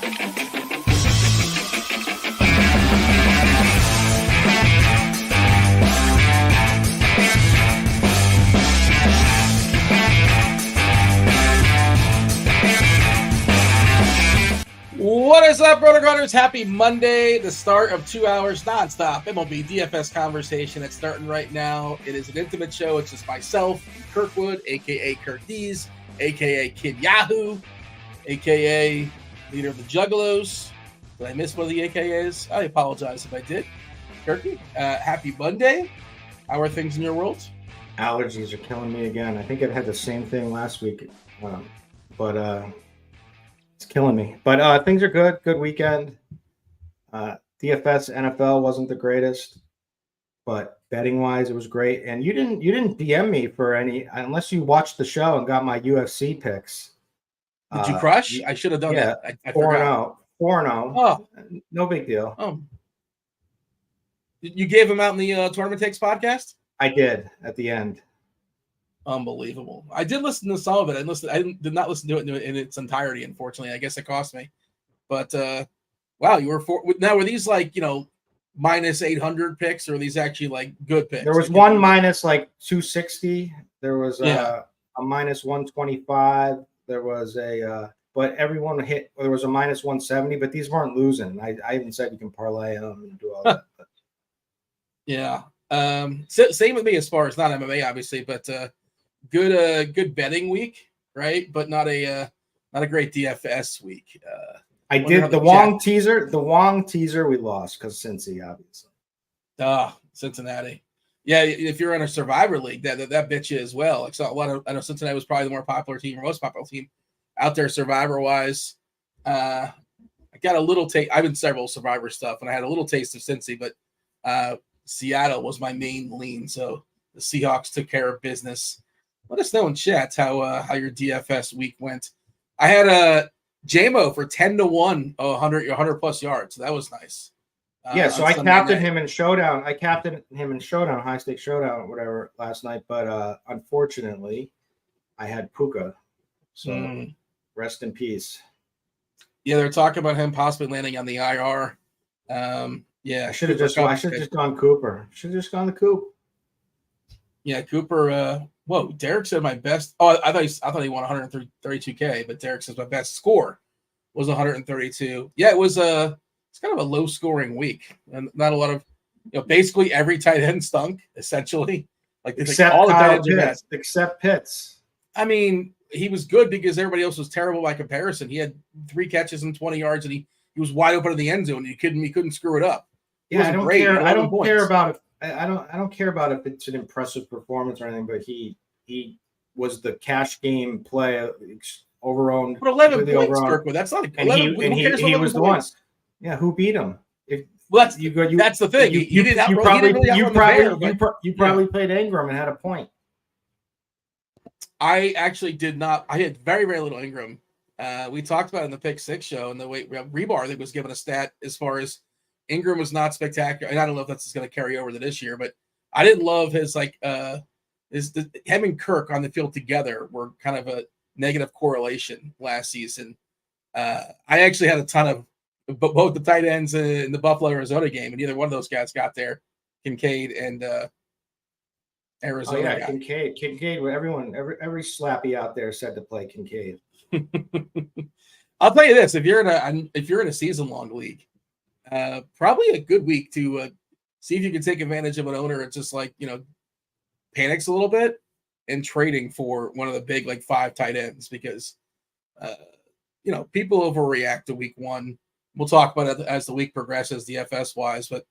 What is up, RotoGrinders? Happy Monday, the start of 2 hours nonstop MLB DFS conversation that's starting right now. It is an intimate show. It's just myself, Kirkwood, a.k.a. Kirk Dees, a.k.a. Kid Yahoo, a.k.a. leader of the Juggalos. Did I miss one of the a.k.a.s? I apologize if I did. Kirky, happy Monday. How are things in your world? Allergies are killing me again. I think I had the same thing last week, but it's killing me. But things are good. Good weekend. DFS NFL wasn't the greatest, but betting wise, it was great. And you didn't DM me for any, unless you watched the show and got my UFC picks. Did you crush? I should have done that. I 4-0. 4-0. Oh, no big deal. Oh, you gave him out in the Tournament Takes podcast? I did at the end. Unbelievable. I did listen to some of it. I did not listen to it in its entirety, unfortunately. I guess it cost me. But wow, you were now were these like, minus 800 picks, or are these actually like good picks? There was one minus like 260. There was a minus 125. There was but everyone hit. There was a minus 170, but these weren't losing. I even said you can parlay them and do all that. But. Yeah. Same with me as far as not MMA, obviously, but good betting week, right? But not a great DFS week. I did the Wong teaser. The Wong teaser we lost because Cincy, obviously. Cincinnati. Yeah, if you're in a Survivor league, that bit you as well. Like, so I know Cincinnati was probably the more popular team or most popular team out there Survivor wise. I got a little taste. I've been several Survivor stuff, and I had a little taste of Cincy, but Seattle was my main lean. So the Seahawks took care of business. Let us know in chat how your DFS week went. I had a JMO for 10-1, 100 plus yards. So that was nice. So I captained him in Showdown. High Stakes Showdown, whatever, last night. But unfortunately, I had Puka. So rest in peace. Yeah, they're talking about him possibly landing on the IR. I should have just gone Cooper. Should have just gone the Coop. Yeah, Cooper. Whoa, Derek said my best. Oh, I thought he won 132K, but Derek says my best score was 132. Yeah, it was it's kind of a low scoring week, and not a lot of basically every tight end stunk essentially. Except all the tight ends except Pitts. I mean, he was good because everybody else was terrible by comparison. He had 3 catches and 20 yards, and he was wide open in the end zone. He couldn't screw it up. I don't care. I don't care about it. I don't care about if it's an impressive performance or anything, but he was the cash game play overall. But 11 points, Kirkwood. That's not a 11. He was the one. Yeah, who beat him? That's the thing. You probably played Ingram and had a point. I actually did not. I had very, very little Ingram. We talked about it in the Pick 6 show, and the way Rebar, I think, was given a stat as far as Ingram was not spectacular. And I don't know if that's going to carry over to this year, but I didn't love his him and Kirk on the field together were kind of a negative correlation last season. I actually had a ton of both the tight ends in the Buffalo Arizona game, and neither one of those guys got there. Kincaid and Arizona. Oh, yeah, Kincaid. Every slappy out there said to play Kincaid. I'll tell you this: if you're in a season-long league, probably a good week to see if you can take advantage of an owner. It's just panics a little bit and trading for one of the big 5 tight ends because people overreact to week 1. We'll talk about it as the week progresses, DFS wise, but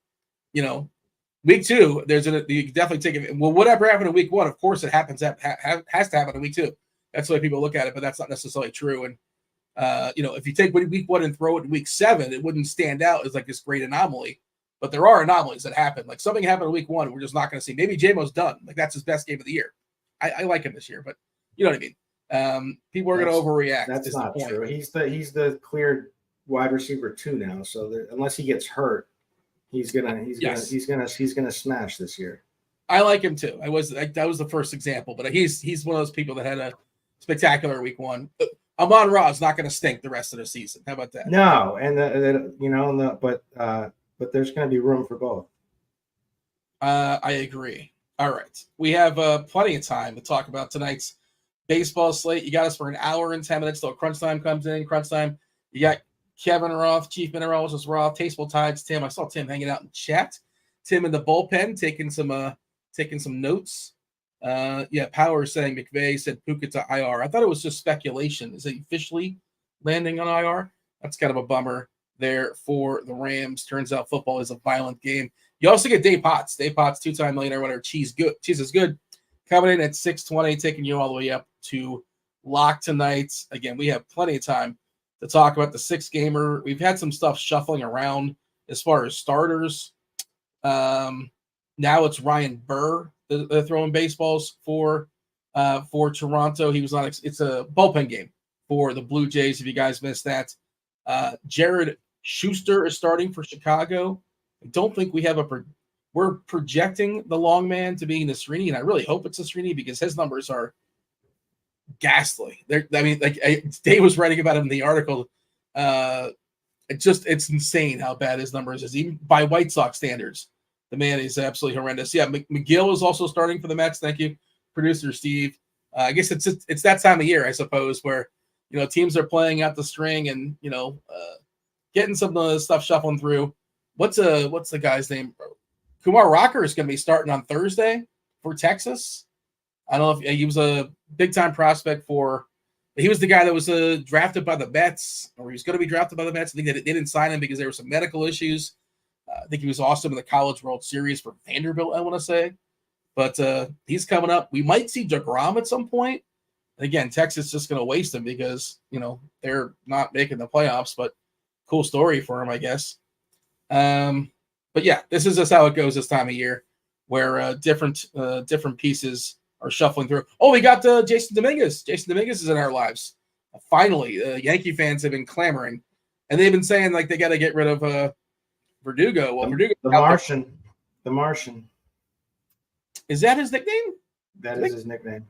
week 2, you can definitely take it. Well, whatever happened in week 1, of course, it happens. Has to happen in week 2. That's the way people look at it, but that's not necessarily true. And if you take week 1 and throw it in week 7, it wouldn't stand out as this great anomaly. But there are anomalies that happen. Like something happened in week 1, we're just not going to see. Maybe JMO's done. That's his best game of the year. I like him this year, but you know what I mean. People are going to overreact. That's not true. He's the clear wide receiver 2 now. So unless he gets hurt, he's gonna smash this year. I like him too. That was the first example, but he's one of those people that had a spectacular week 1. Amon-Ra is not going to stink the rest of the season. How about that? No, and but there's going to be room for both. I agree. All right, we have plenty of time to talk about tonight's baseball slate. You got us for an hour and 10 minutes till crunch time comes in. Crunch time. You got Kevin Roth, Chief Mineralogist Roth, TastefulTides Tim. I saw Tim hanging out in chat. Tim in the bullpen taking some notes. Power is saying McVay said Puka to IR. I thought it was just speculation. Is it officially landing on IR? That's kind of a bummer there for the Rams. Turns out football is a violent game. You also get Dave Potts. Dave Potts, 2-time millionaire winner. Cheeseisgood coming in at 620, taking you all the way up to lock tonight. Again, we have plenty of time to talk about the 6-gamer. We've had some stuff shuffling around as far as starters. Now it's Ryan Burr they're throwing baseballs for Toronto. He was on. It's a bullpen game for the Blue Jays. If you guys missed that, Jared Schuster is starting for Chicago. I don't think we have we're projecting the long man to be Nasrini, and I really hope it's Nasrini because his numbers are ghastly. Dave was writing about him in the article. It's insane how bad his numbers is, even by White Sox standards. The man is absolutely horrendous. Yeah, McGill is also starting for the Mets. Thank you, producer Steve. I guess it's that time of year, I suppose, where teams are playing out the string and getting some stuff shuffling through. What's the guy's name? Kumar Rocker is going to be starting on Thursday for Texas. I don't know if he was a big time prospect he was the guy that was drafted by the Mets, or he was going to be drafted by the Mets. I think they didn't sign him because there were some medical issues. I think he was awesome in the College World Series for Vanderbilt, I want to say. But he's coming up. We might see DeGrom at some point. And again, Texas is just going to waste him because, they're not making the playoffs. But cool story for him, I guess. But yeah, this is just how it goes this time of year, where different pieces are shuffling through. Oh, we got Jason Dominguez. Jason Dominguez is in our lives. Finally, Yankee fans have been clamoring, and they've been saying like they got to get rid of Verdugo. Well, Verdugo, the Martian. Is that his nickname? That is his nickname.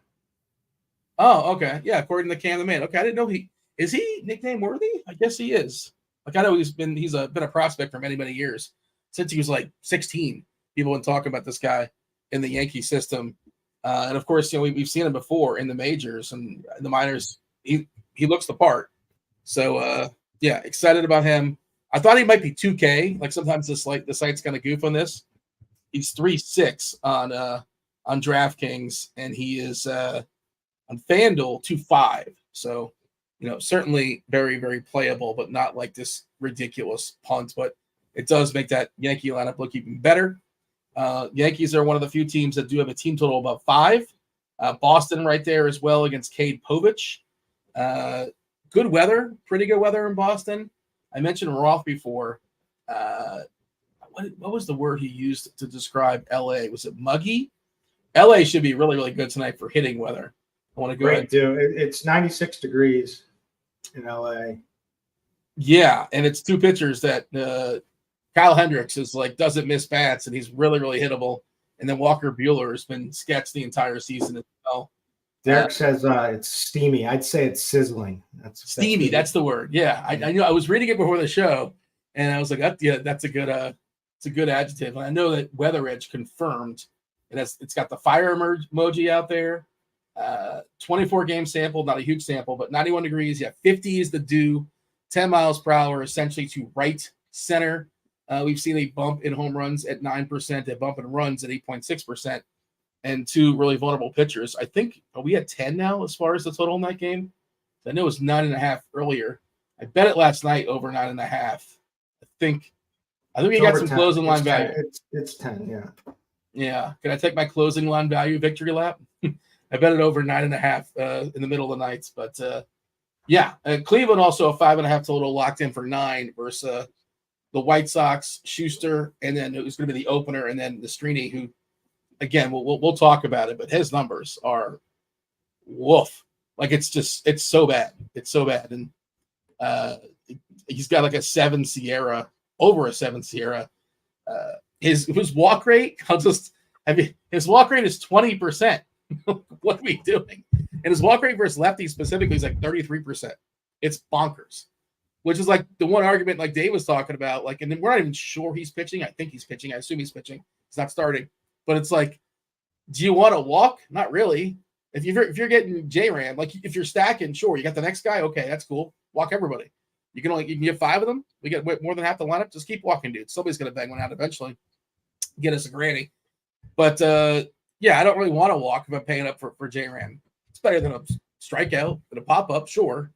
Oh, okay. Yeah, according to Cam the Man. Okay, I didn't know is he nickname worthy? I guess he is. Like I know he's been a prospect for many, many years. Since he was like 16, people have been talking about this guy in the Yankee system. And of course, we've seen him before in the majors and the minors. He looks the part. So yeah, excited about him. I thought he might be 2K. Like sometimes the site's kind of goof on this. He's 3.6 on DraftKings, and he is on FanDuel 2.5. So certainly very, very playable, but not like this ridiculous punt. But it does make that Yankee lineup look even better. Yankees are one of the few teams that do have a team total above 5. Boston right there as well against Cade Povich. Good weather, pretty good weather in Boston. I mentioned Roth before. What was the word he used to describe LA? Was it muggy? LA should be really, really good tonight for hitting weather. I want to go ahead. Dude. It's 96 degrees in LA. Yeah, and it's two pitchers that Kyle Hendricks is doesn't miss bats, and he's really, really hittable. And then Walker Buehler has been sketched the entire season as well. Derek says it's steamy. I'd say it's sizzling. That's steamy. That's the word. Yeah, I knew. I was reading it before the show, and I was like, that's a good adjective. And I know that Weather Edge confirmed, and it's got the fire emoji out there. 24 game sample, not a huge sample, but 91 degrees. Yeah, 50 is the dew. 10 miles per hour, essentially to right center. We've seen a bump in home runs at 9%, a bump in runs at 8.6%, and two really vulnerable pitchers. I think we at 10 now as far as the total in that game. I know it was 9.5 earlier. I bet it last night over 9.5. I think we got some 10. Closing line value. It's 10, yeah. Yeah. Can I take my closing line value victory lap? I bet it over 9.5 in the middle of the night. But yeah, Cleveland also a 5.5 total locked in for 9 versus the White Sox, Schuster, and then it was going to be the opener, and then the Strini, who, again, we'll talk about it, but his numbers are woof. Like it's so bad. It's so bad. And he's got like a 7 Sierra, over a 7 Sierra. His walk rate, his walk rate is 20%. What are we doing? And his walk rate versus lefties specifically is like 33%. It's bonkers, which is like the one argument like Dave was talking about. Like, and then we're not even sure he's pitching. I think he's pitching. I assume he's pitching. He's not starting. But it's like, do you want to walk? Not really. If you're getting J-Ram, like if you're stacking, sure, you got the next guy. Okay, that's cool. Walk everybody. You can get 5 of them. We get more than half the lineup. Just keep walking, dude. Somebody's gonna bang one out eventually. Get us a granny. But yeah, I don't really want to walk if I'm paying up for J-Ram. It's better than a strikeout than a pop up, sure.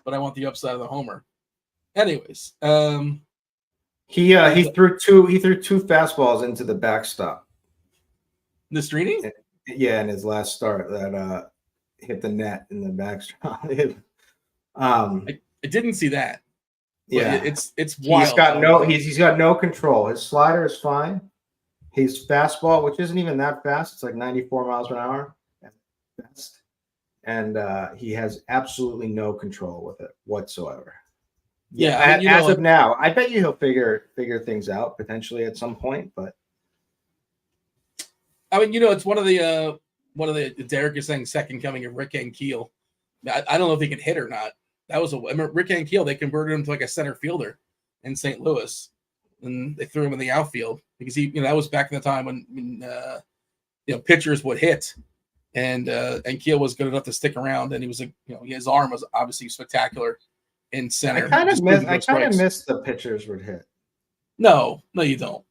But I want the upside of the homer. Anyways, he threw two fastballs into the backstop. Nastrini? Yeah, in his last start that hit the net in the backstop. I didn't see that. Yeah, it's wild. He's got no control. His slider is fine. His fastball, which isn't even that fast, it's like 94 miles an hour at best, and he has absolutely no control with it whatsoever. Yeah, as of now, I bet you he'll figure things out potentially at some point. But I mean, it's one of the Derek is saying second coming of Rick Ankiel. I don't know if he can hit or not. Rick Ankiel. They converted him to like a center fielder in St. Louis, and they threw him in the outfield because that was back in the time when pitchers would hit, and Ankiel was good enough to stick around, and he was his arm was obviously spectacular in center. I kind of miss the pitchers would hit. No, you don't.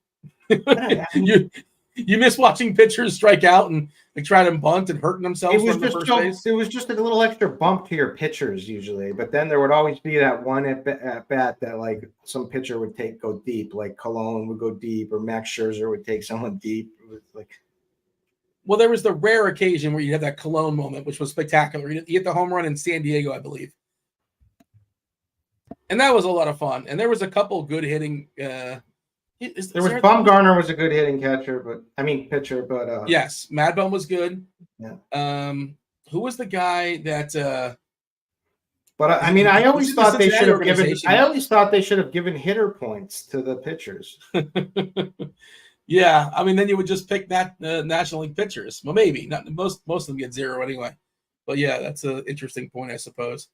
You miss watching pitchers strike out and try to bunt and hurting themselves. It was just a little extra bump to your pitchers usually, but then there would always be that one at bat that like some pitcher would go deep, like Cologne would go deep, or Max Scherzer would take someone deep. It was like, well, there was the rare occasion where you had that Cologne moment, which was spectacular. You hit the home run in San Diego, I believe, and that was a lot of fun. And there was a couple good hitting. Bumgarner was a good hitting pitcher, but yes, Mad Bum was good. Yeah. Who was the guy that? But I always thought they should have given. I always thought they should have given hitter points to the pitchers. Yeah, then you would just pick that National League pitchers. Well, maybe not. Most of them get 0 anyway. But yeah, that's an interesting point, I suppose.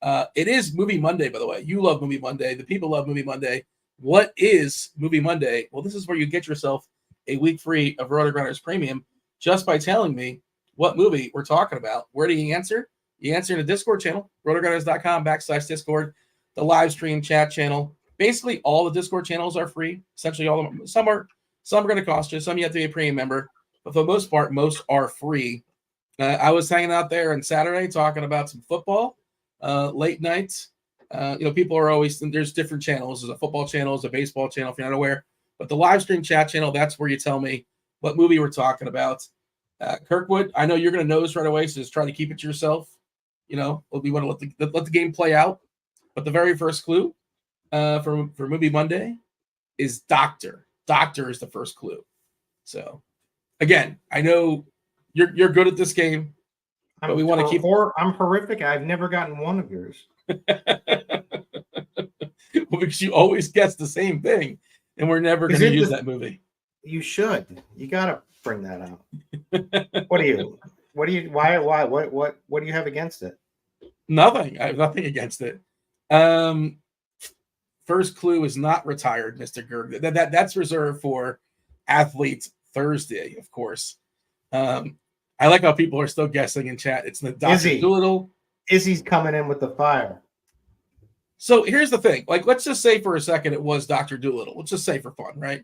It is Movie Monday, by the way. You love Movie Monday. The people love Movie Monday. What is Movie Monday? Well, this is where you get yourself a week free of RotoGrinders Premium just by telling me what movie we're talking about. Where do you answer? You answer in the Discord channel, rotogrinders.com/Discord, the live stream chat channel. Basically, all the Discord channels are free. Essentially, all of them. Some are going to cost you. Some you have to be a premium member. But for the most part, most are free. I was hanging out there on Saturday talking about some football, late nights. People are always, there's different channels. There's a football channel, there's a baseball channel, if you're not aware. But the live stream chat channel, that's where you tell me what movie we're talking about. Kirkwood, I know you're going to know this right away, so just try to keep it to yourself. We want to let the game play out. But the very first clue for Movie Monday is Doctor. Doctor is the first clue. So, again, I know you're good at this game, but we want to keep. I'm horrific. I've never gotten one of yours. Well, because you always guess the same thing, and we're never going to use that movie. You should. You got to bring that out. What do you? Why? What do you have against it? Nothing. I have nothing against it. First clue is not retired, Mr. Gerg. That's reserved for Athlete Thursday, of course. I like how people are still guessing in chat. It's the Dr. Dolittle. Izzy's coming in with the fire. So here's the thing. Let's just say for a second it was Dr. Dolittle. Let's just say for fun, right?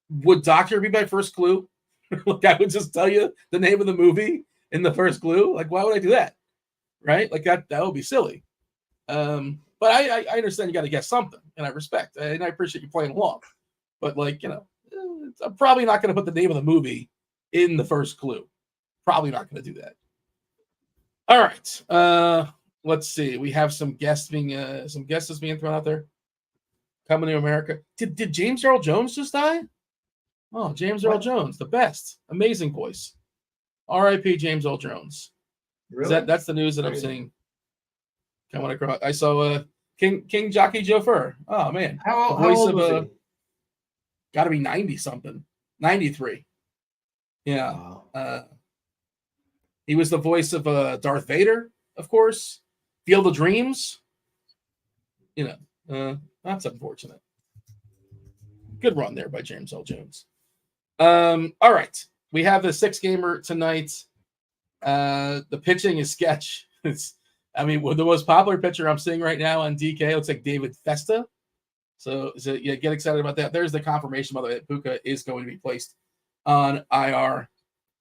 Would Doctor be my first clue? I would just tell you the name of the movie in the first clue. Why would I do that? Right? That would be silly. But I understand you got to guess something, and I respect, and I appreciate you playing along. But I'm probably not going to put the name of the movie in the first clue. Probably not going to do that. All right. Let's see. We have some guests being thrown out there. Coming to America. Did James Earl Jones just die? Oh, James Earl Jones, the best. Amazing voice. R.I.P. James Earl Jones. Really? That's the news that I'm seeing coming across. I saw King Jockey Jofer. Oh man. How old was he? Gotta be 90 something. 93. Yeah. Wow. He was the voice of Darth Vader, of course. Field of Dreams. That's unfortunate. Good run there by James L. Jones. All right. We have the 6-gamer tonight. The pitching is sketch. The most popular pitcher I'm seeing right now on DK looks like David Festa. So yeah, get excited about that. There's the confirmation, by the way, that Puka is going to be placed on IR.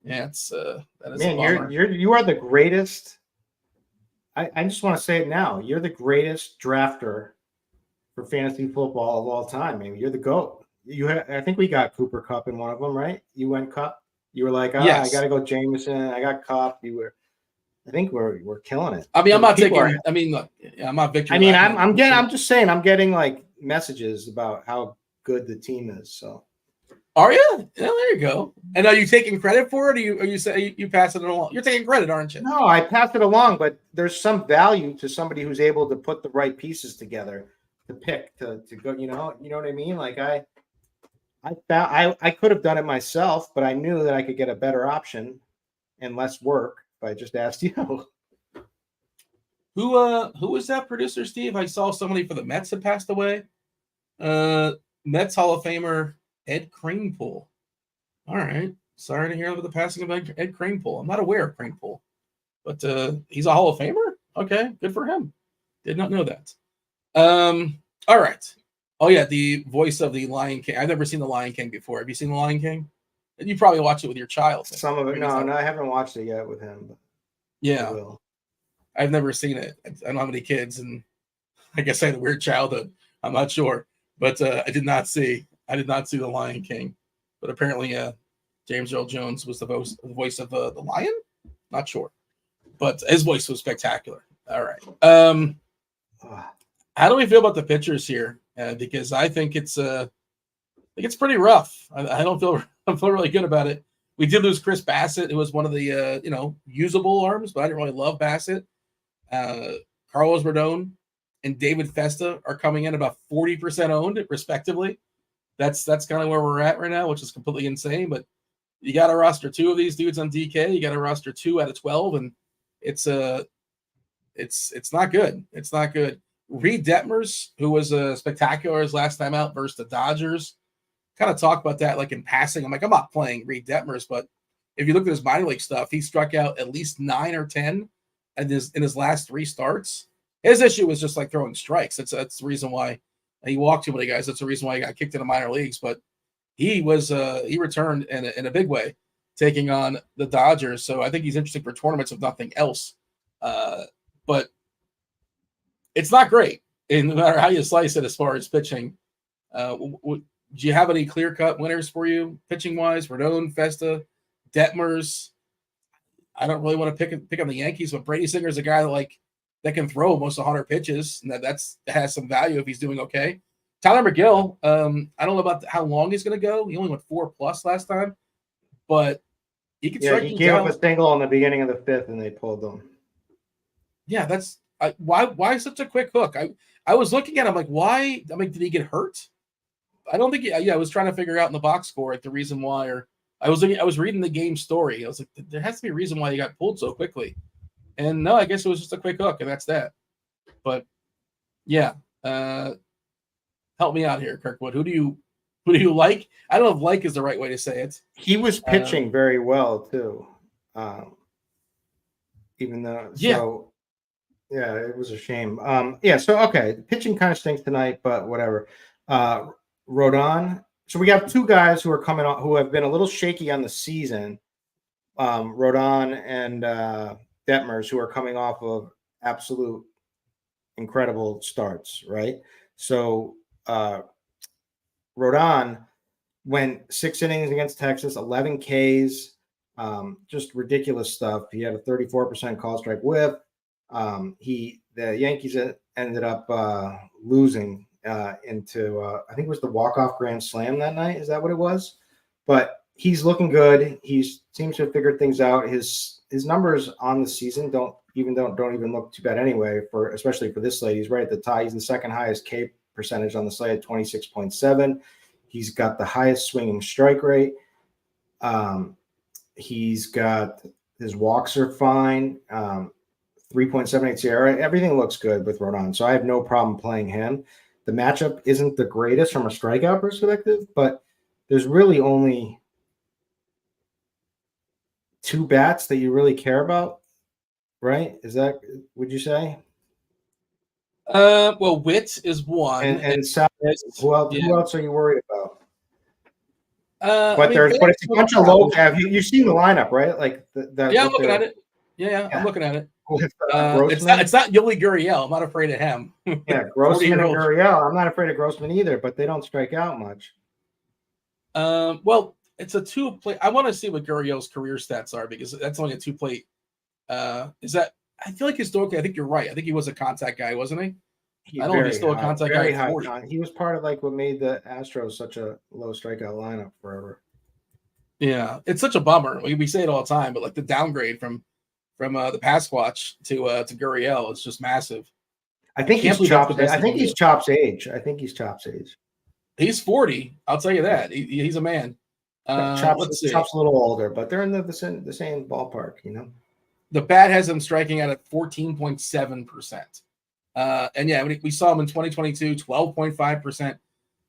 Yeah, that is a bummer. You are the greatest. I just want to say it now. You're the greatest drafter for fantasy football of all time. Maybe you're the GOAT. I think we got Cooper Kupp in one of them, right? You went Kupp. You were like, yes. I got to go Jameson. I got Kupp. I think we're killing it. I'm not taking. Look, I'm not victory. I'm just saying. I'm getting like messages about how good the team is. So, are you? Yeah, there you go. And are you taking credit for it? Or you say you pass it along? You're taking credit, aren't you? No, I passed it along, but there's some value to somebody who's able to put the right pieces together to pick to go. You know what I mean? Like I could have done it myself, but I knew that I could get a better option and less work if I just asked you. Who was that producer, Steve? I saw somebody for the Mets had passed away. Mets Hall of Famer Ed Kranepool. All right. Sorry to hear about the passing of Ed Kranepool. I'm not aware of Kranepool, but he's a Hall of Famer? Okay, good for him. Did not know that. All right. Oh, yeah, the voice of the Lion King. I've never seen the Lion King before. Have you seen the Lion King? You probably watch it with your child. Some of it. No, I haven't watched it yet with him. But yeah. I will. I've never seen it. I don't have any kids, and I guess I had a weird childhood. I'm not sure. But I did not see the Lion King. But apparently James Earl Jones was the voice of the lion? Not sure. But his voice was spectacular. All right. How do we feel about the pitchers here? Because I think it's pretty rough. I don't feel really good about it. We did lose Chris Bassett. It was one of the usable arms, but I didn't really love Bassett. Carlos Rodon and David Festa are coming in about 40% owned, respectively. That's kind of where we're at right now, which is completely insane. But you got to roster 2 of these dudes on DK. You got to roster 2 out of 12, and it's not good. It's not good. Reed Detmers, who was spectacular his last time out versus the Dodgers, kind of talk about that like in passing. I'm not playing Reed Detmers, but if you look at his minor league stuff, he struck out at least 9 or 10 in his last 3 starts. His issue was just like throwing strikes. That's the reason why he walked too many guys. That's the reason why he got kicked in the minor leagues. But he returned in a big way, taking on the Dodgers. So I think he's interesting for tournaments if nothing else. But it's not great, and no matter how you slice it as far as pitching. Do you have any clear-cut winners for you, pitching-wise? Rodon, Festa, Detmers. I don't really want to pick on the Yankees, but Brady Singer's a guy that can throw almost 100 pitches, and that has some value if he's doing okay. Tyler McGill, I don't know about how long he's going to go. He only went 4+ last time, but he can strike. He gave up a single in the beginning of the 5th, and they pulled them. Yeah, that's why such a quick hook? I was looking at him like, why? Did he get hurt? I don't think. I was trying to figure out in the box score like the reason why, or I was reading the game story. I was like, there has to be a reason why he got pulled so quickly. And no, I guess it was just a quick hook, and that's that. But yeah, help me out here, Kirkwood. Who do you like? I don't know if like is the right way to say it. He was pitching very well too, even though. So, yeah, it was a shame. So okay, pitching kind of stinks tonight, but whatever. Rodon. So we have 2 guys who are coming on who have been a little shaky on the season. Rodon and Detmers, who are coming off of absolute incredible starts, right? So Rodon went 6 innings against Texas, 11 Ks, just ridiculous stuff. He had a 34% call strike whip. The Yankees ended up losing into I think it was the walk-off grand slam that night. Is that what it was? But he's looking good. He seems to have figured things out. His numbers on the season don't even look too bad anyway, especially for this slate. He's right at the top. He's the second highest K percentage on the slate at 26.7. He's got the highest swinging strike rate. He's got His walks are fine. 3.78 Sierra. Everything looks good with Rodon, so I have no problem playing him. The matchup isn't the greatest from a strikeout perspective, but there's really only 2 bats that you really care about, right? Would you say? Well, Witt is one, And Sal, who else? yeah. Who else are you worried about? But It's a bunch of low. You've seen the lineup, right? Like I'm looking at it. Yeah, I'm looking at it. With, it's not Yuli Gurriel. I'm not afraid of him. Yeah, Grossman and Gurriel. I'm not afraid of Grossman either, but they don't strike out much. Well, it's a 2-plate. I want to see what Gurriel's career stats are because that's only a 2-plate. Is that? I feel like historically, I think you're right. I think he was a contact guy, wasn't he? I don't know if he's still a contact guy at 40. He was part of like what made the Astros such a low strikeout lineup forever. Yeah, it's such a bummer. We say it all the time, but like the downgrade from the pass watch to Gurriel is just massive. I think he's Chop's age. He's 40. I'll tell you that. He's a man. Chop's a little older, but they're in the same ballpark, you know. The bat has him striking out at 14.7%. And yeah, we saw him in 2022, 12.5%.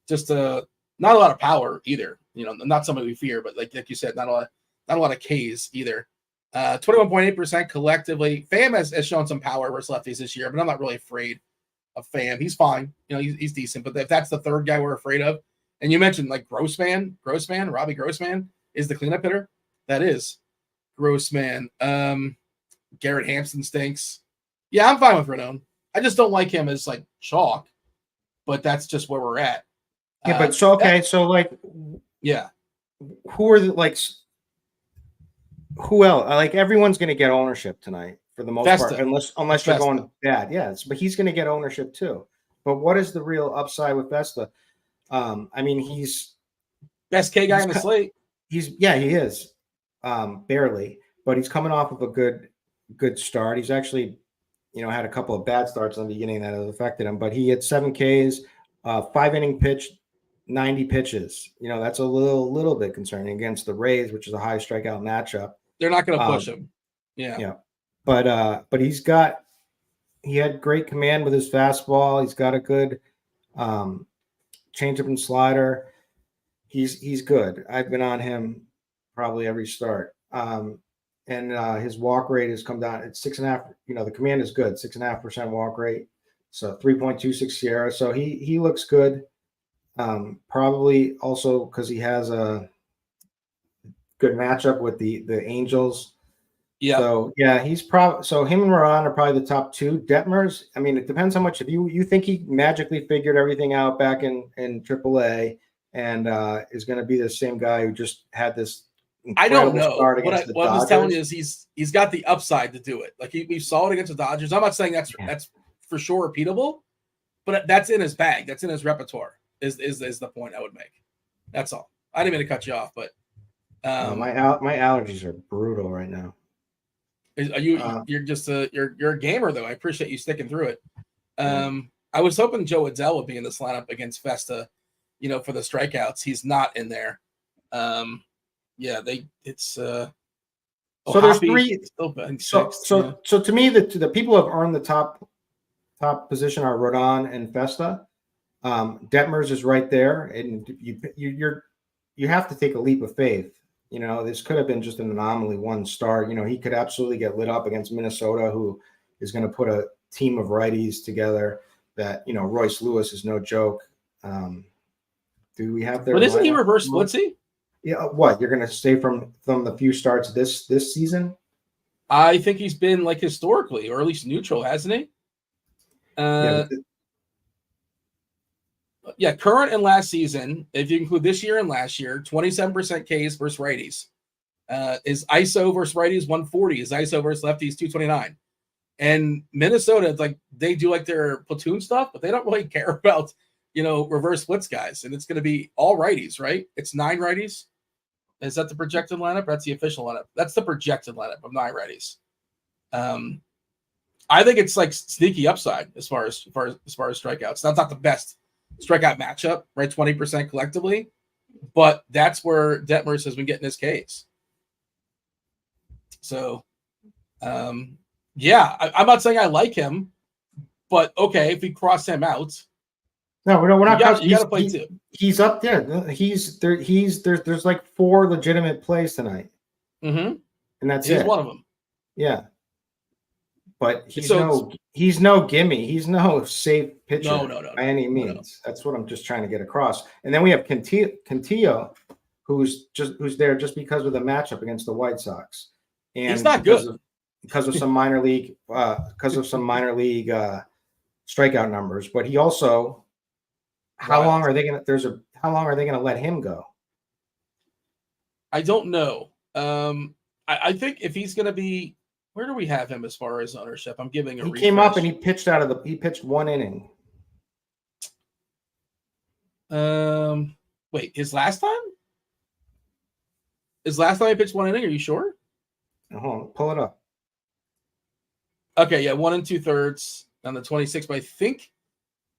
Just not a lot of power either. You know, not somebody we fear, but like you said, not a lot of Ks either. 21.8% collectively. Pham has shown some power versus lefties this year, but I'm not really afraid of Pham. He's fine. You know, he's decent. But if that's the third guy we're afraid of, and you mentioned like Grossman, Robbie Grossman is the cleanup hitter. That is Grossman. Garrett Hampson stinks. Yeah, I'm fine with Rodon. I just don't like him as like chalk, but that's just where we're at. Yeah, but yeah. Who are who else? Like everyone's going to get ownership tonight for the most part, unless you're going bad. Yes, but he's going to get ownership too. But what is the real upside with Vesta? I mean, he's best K guy on the slate. He is barely, but he's coming off of a good start. He's actually, had a couple of bad starts in the beginning that have affected him, but he had 7 Ks, 5-inning pitch, 90 pitches. That's a little bit concerning against the Rays, which is a high strikeout matchup. They're not going to push him. Yeah. But he had great command with his fastball. He's got a good changeup and slider. He's good. I've been on him probably every start. And his walk rate has come down. It's 6.5. The command is good, 6.5% walk rate. So 3.26 Sierra. So he looks good. Probably also because he has a good matchup with the Angels. Yeah. So yeah, he's probably him and Rodon are probably the top 2. Detmers, I mean, it depends how much. If you think he magically figured everything out back in AAA and is going to be the same guy who just had this. I don't know. What I'm just telling you is he's got the upside to do it. Like we saw it against the Dodgers. I'm not saying that's for sure repeatable, but that's in his bag. That's in his repertoire. Is the point I would make. That's all. I didn't mean to cut you off, but my allergies are brutal right now. You're just you're a gamer though. I appreciate you sticking through it. I was hoping Joe Adell would be in this lineup against Vesta, for the strikeouts. He's not in there. So there's 3. So to me, the people who have earned the top position are Rodon and Vesta. Detmers is right there, and you have to take a leap of faith. This could have been just an anomaly, one start. He could absolutely get lit up against Minnesota, who is going to put a team of righties together. That Royce Lewis is no joke. Do we have their? But isn't he reverse splitsy? Yeah. What, you're going to say from the few starts this season? I think he's been like historically, or at least neutral, hasn't he? Current and last season, if you include this year and last year, 27% Ks versus righties. Is ISO versus righties 140? Is ISO versus lefties 229? And Minnesota, it's like they do like their platoon stuff, but they don't really care about reverse splits guys. And it's going to be all righties, right? It's 9 righties. Is that the projected lineup? That's the official lineup. That's the projected lineup of 9 righties. I think it's like sneaky upside as far as strikeouts. That's not the best strikeout matchup, right? 20% collectively, but that's where Detmers has been getting his Ks. So, yeah, I'm not saying I like him, but okay, if we cross him out, no, we're not. You got to play two. He's up there. He's there. There's like 4 legitimate plays tonight, and that's he's it. one of them. Yeah, but he's no gimme. He's no safe pitcher no, by any means. No. That's what I'm just trying to get across. And then we have Cantillo, who's there just because of the matchup against the White Sox, and he's not good because of some minor league strikeout numbers. But he also, how long are they gonna let him go? I don't know. I think if he's gonna be, where do we have him as far as ownership? I'm giving a refresh. Came up and he pitched he pitched 1 inning. Wait, his last time? He pitched 1 inning? Are you sure? Hold on, pull it up. Okay, yeah, 1 2/3 on the 26th. But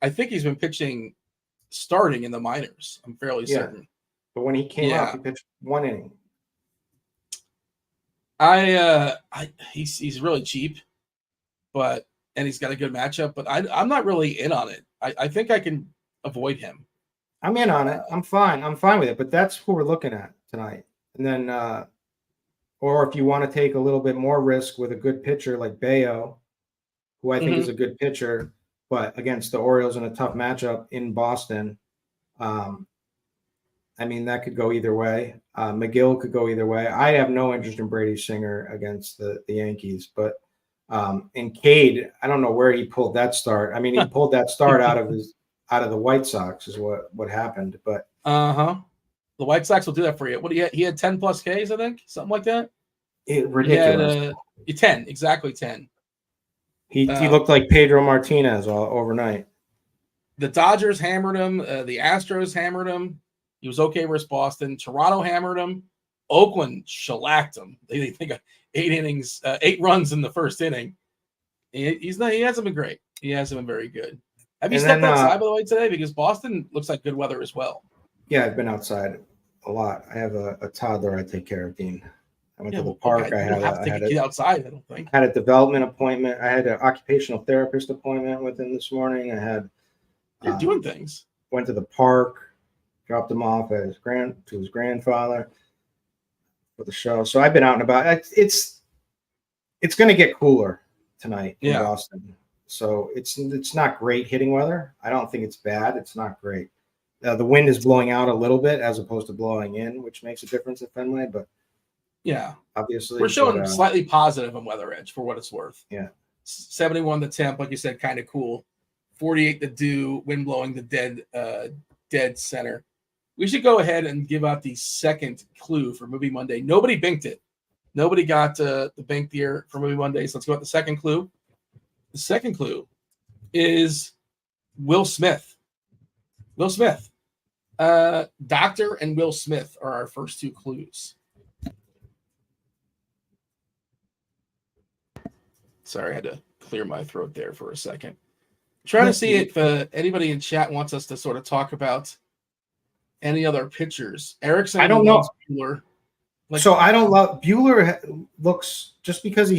I think he's been pitching starting in the minors. I'm fairly certain. But when he came up, he pitched 1 inning. He's really cheap, and he's got a good matchup. But I'm not really in on it. I think I can avoid him. I'm in on it. I'm fine. I'm fine with it. But that's who we're looking at tonight. And then, or if you want to take a little bit more risk with a good pitcher like Bayo, who I think is a good pitcher, but against the Orioles in a tough matchup in Boston, I mean, that could go either way. McGill could go either way. I have no interest in Brady Singer against the Yankees, but and Cade, I don't know where he pulled that start. I mean, he pulled that start out of the White Sox is what happened. But the White Sox will do that for you. What he had 10 plus Ks, I think, something like that. Ridiculous. He had 10, exactly 10. He looked like Pedro Martinez overnight. The Dodgers hammered him. The Astros hammered him. He was okay versus Boston. Toronto hammered him. Oakland shellacked him. They got 8 innings, 8 runs in the first inning. He hasn't been great. He hasn't been very good. Have you stepped outside, by the way, today? Because Boston looks like good weather as well. Yeah, I've been outside a lot. I have a toddler I take care of, Dean. I went to the park. Okay. I have to take a kid outside, I don't think. I had a development appointment. I had an occupational therapist appointment with him this morning. You're doing things. Went to the park, dropped him off at his grandfather for the show. So I've been out and about. It's going to get cooler tonight in Boston. So it's not great hitting weather. I don't think it's bad. It's not great. The wind is blowing out a little bit as opposed to blowing in, which makes a difference at Fenway. But yeah, obviously we're showing slightly positive on Weather Edge for what it's worth. Yeah, 71 the temp, like you said, kind of cool. 48 the dew, wind blowing the dead center. We should go ahead and give out the second clue for Movie Monday. Nobody binked it. Nobody got the bink here for Movie Monday. So let's go with the second clue. The second clue is Will Smith. Will Smith. Doctor and Will Smith are our first 2 clues. Sorry, I had to clear my throat there for a second. Trying to see if anybody in chat wants us to sort of talk about any other pitchers. Erickson. I don't know. Bueller. So I don't love Bueller. Looks just because he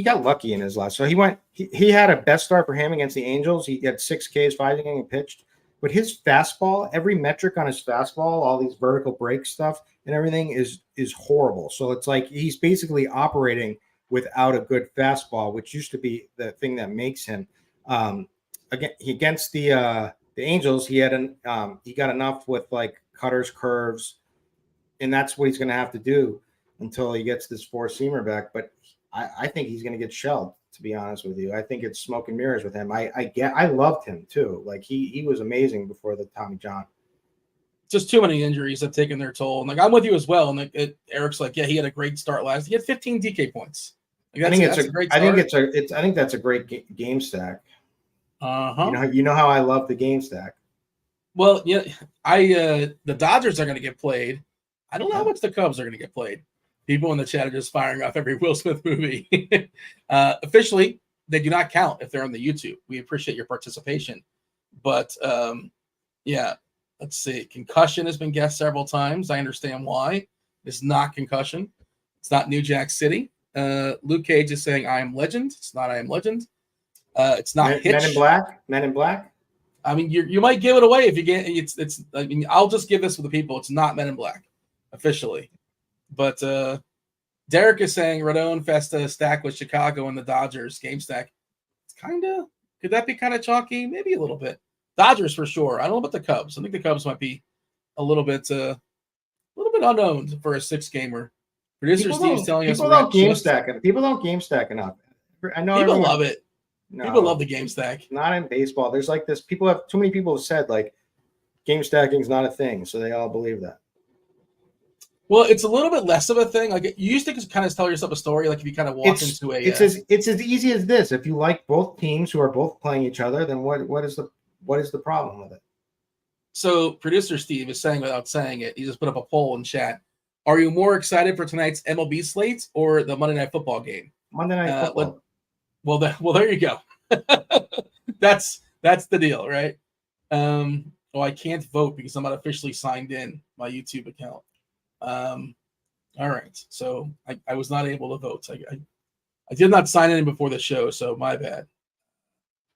got lucky in his last. So he had a best start for him against the Angels. He had 6 Ks, 5 innings pitched. But his fastball, every metric on his fastball, all these vertical break stuff and everything is horrible. So it's like he's basically operating without a good fastball, which used to be the thing that makes him. Against the Angels, he got enough with like cutters, curves, and that's what he's going to have to do until he gets this 4-seamer back. But I think he's going to get shelled, to be honest with you. I think it's smoke and mirrors with him. I loved him too. Like he was amazing before the Tommy John. Just too many injuries have taken their toll. And like I'm with you as well. And Eric's like, yeah, he had a great start last. He had 15 DK points. Like, I think that's a great start. I think that's a great game stack. Uh-huh. You know how I love the game stack. Well, yeah, the Dodgers are going to get played. I don't know how much the Cubs are going to get played. People in the chat are just firing off every Will Smith movie. Officially, they do not count if they're on the YouTube. We appreciate your participation. But, yeah, let's see. Concussion has been guessed several times. I understand why. It's not concussion. It's not New Jack City. Luke Cage is saying I Am Legend. It's not I Am Legend. It's not Hitch. Men in Black. Men in Black. I mean, you might give it away if you get it's. I mean, I'll just give this for the people. It's not Men in Black, officially. But Derek is saying Rodon Festa stack with Chicago and the Dodgers game stack. It's could that be kind of chalky? Maybe a little bit. Dodgers for sure. I don't know about the Cubs. I think the Cubs might be a little bit unknown for a 6-gamer. Producer Steve's telling us people don't game stack it. People don't game stack enough. I know people love it. No, people love the game stack. Not in baseball. There's like this. Too many people have said like game stacking is not a thing, so they all believe that. Well, it's a little bit less of a thing. Like you used to kind of tell yourself a story, like if you kind of walk into a. It's as easy as this. If you like both teams who are both playing each other, then what is the problem with it? So producer Steve is saying without saying it, he just put up a poll in chat. Are you more excited for tonight's MLB slate or the Monday Night Football game? Monday Night Football. Well, there you go. That's the deal, right? I can't vote because I'm not officially signed in my YouTube account. All right, so I was not able to vote. I did not sign in before the show, so my bad.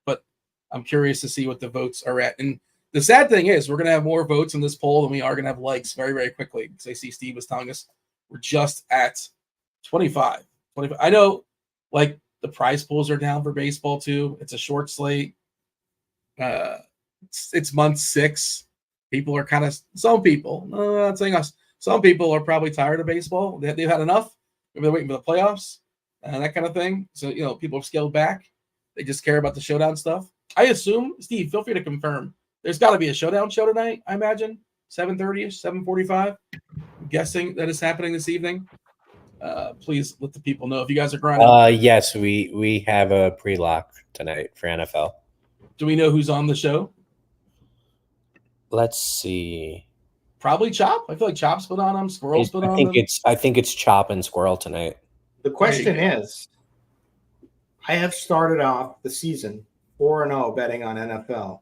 But I'm curious to see what the votes are at. And the sad thing is we're going to have more votes in this poll than we are going to have likes very, very quickly. Because I see Steve was telling us we're just at 25. I know, like, the prize pools are down for baseball, too. It's a short slate. It's month 6. People are kind of – some people, I'm not saying us. Some people are probably tired of baseball. They've had enough. Maybe they're waiting for the playoffs and that kind of thing. So, people have scaled back. They just care about the showdown stuff. I assume, Steve, feel free to confirm. There's got to be a showdown show tonight, I imagine. 7:30-ish, 7:45. I'm guessing that is happening this evening. Please let the people know if you guys are grinding. Yes, we have a pre-lock tonight for NFL. Do we know who's on the show? Let's see. Probably Chop. I feel like Chop's been on them. Squirrel's been on them. I think it's Chop and Squirrel tonight. The question is, I have started off the season 4-0 betting on NFL.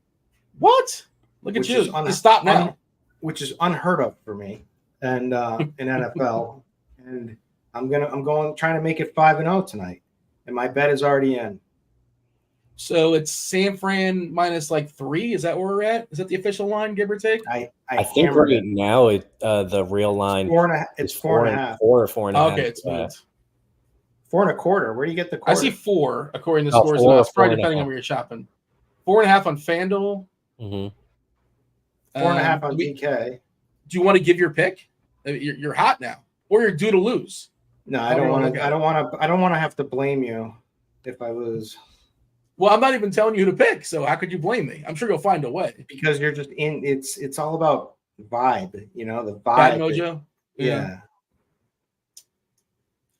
What? Look at you. Stop now. Which is unheard of for me and in NFL. And I'm trying to make it 5-0 tonight. And my bet is already in. So it's San Fran minus like 3. Is that where we're at? Is that the official line, give or take? I think right now the real line it's 4.5. 4 or 4.5. Okay, it's 4.25. Where do you get the quarter? I see 4 according to scores. It's probably depending on where you're shopping. 4.5 on FanDuel. Mm-hmm. 4.5 on DK. Do you want to give your pick? You're hot now, or you're due to lose. No, I don't want to have to blame you if I lose. Well, I'm not even telling you who to pick, so how could you blame me? I'm sure you'll find a way. Because you're just in. It's all about vibe, the vibe. Bad mojo. Yeah.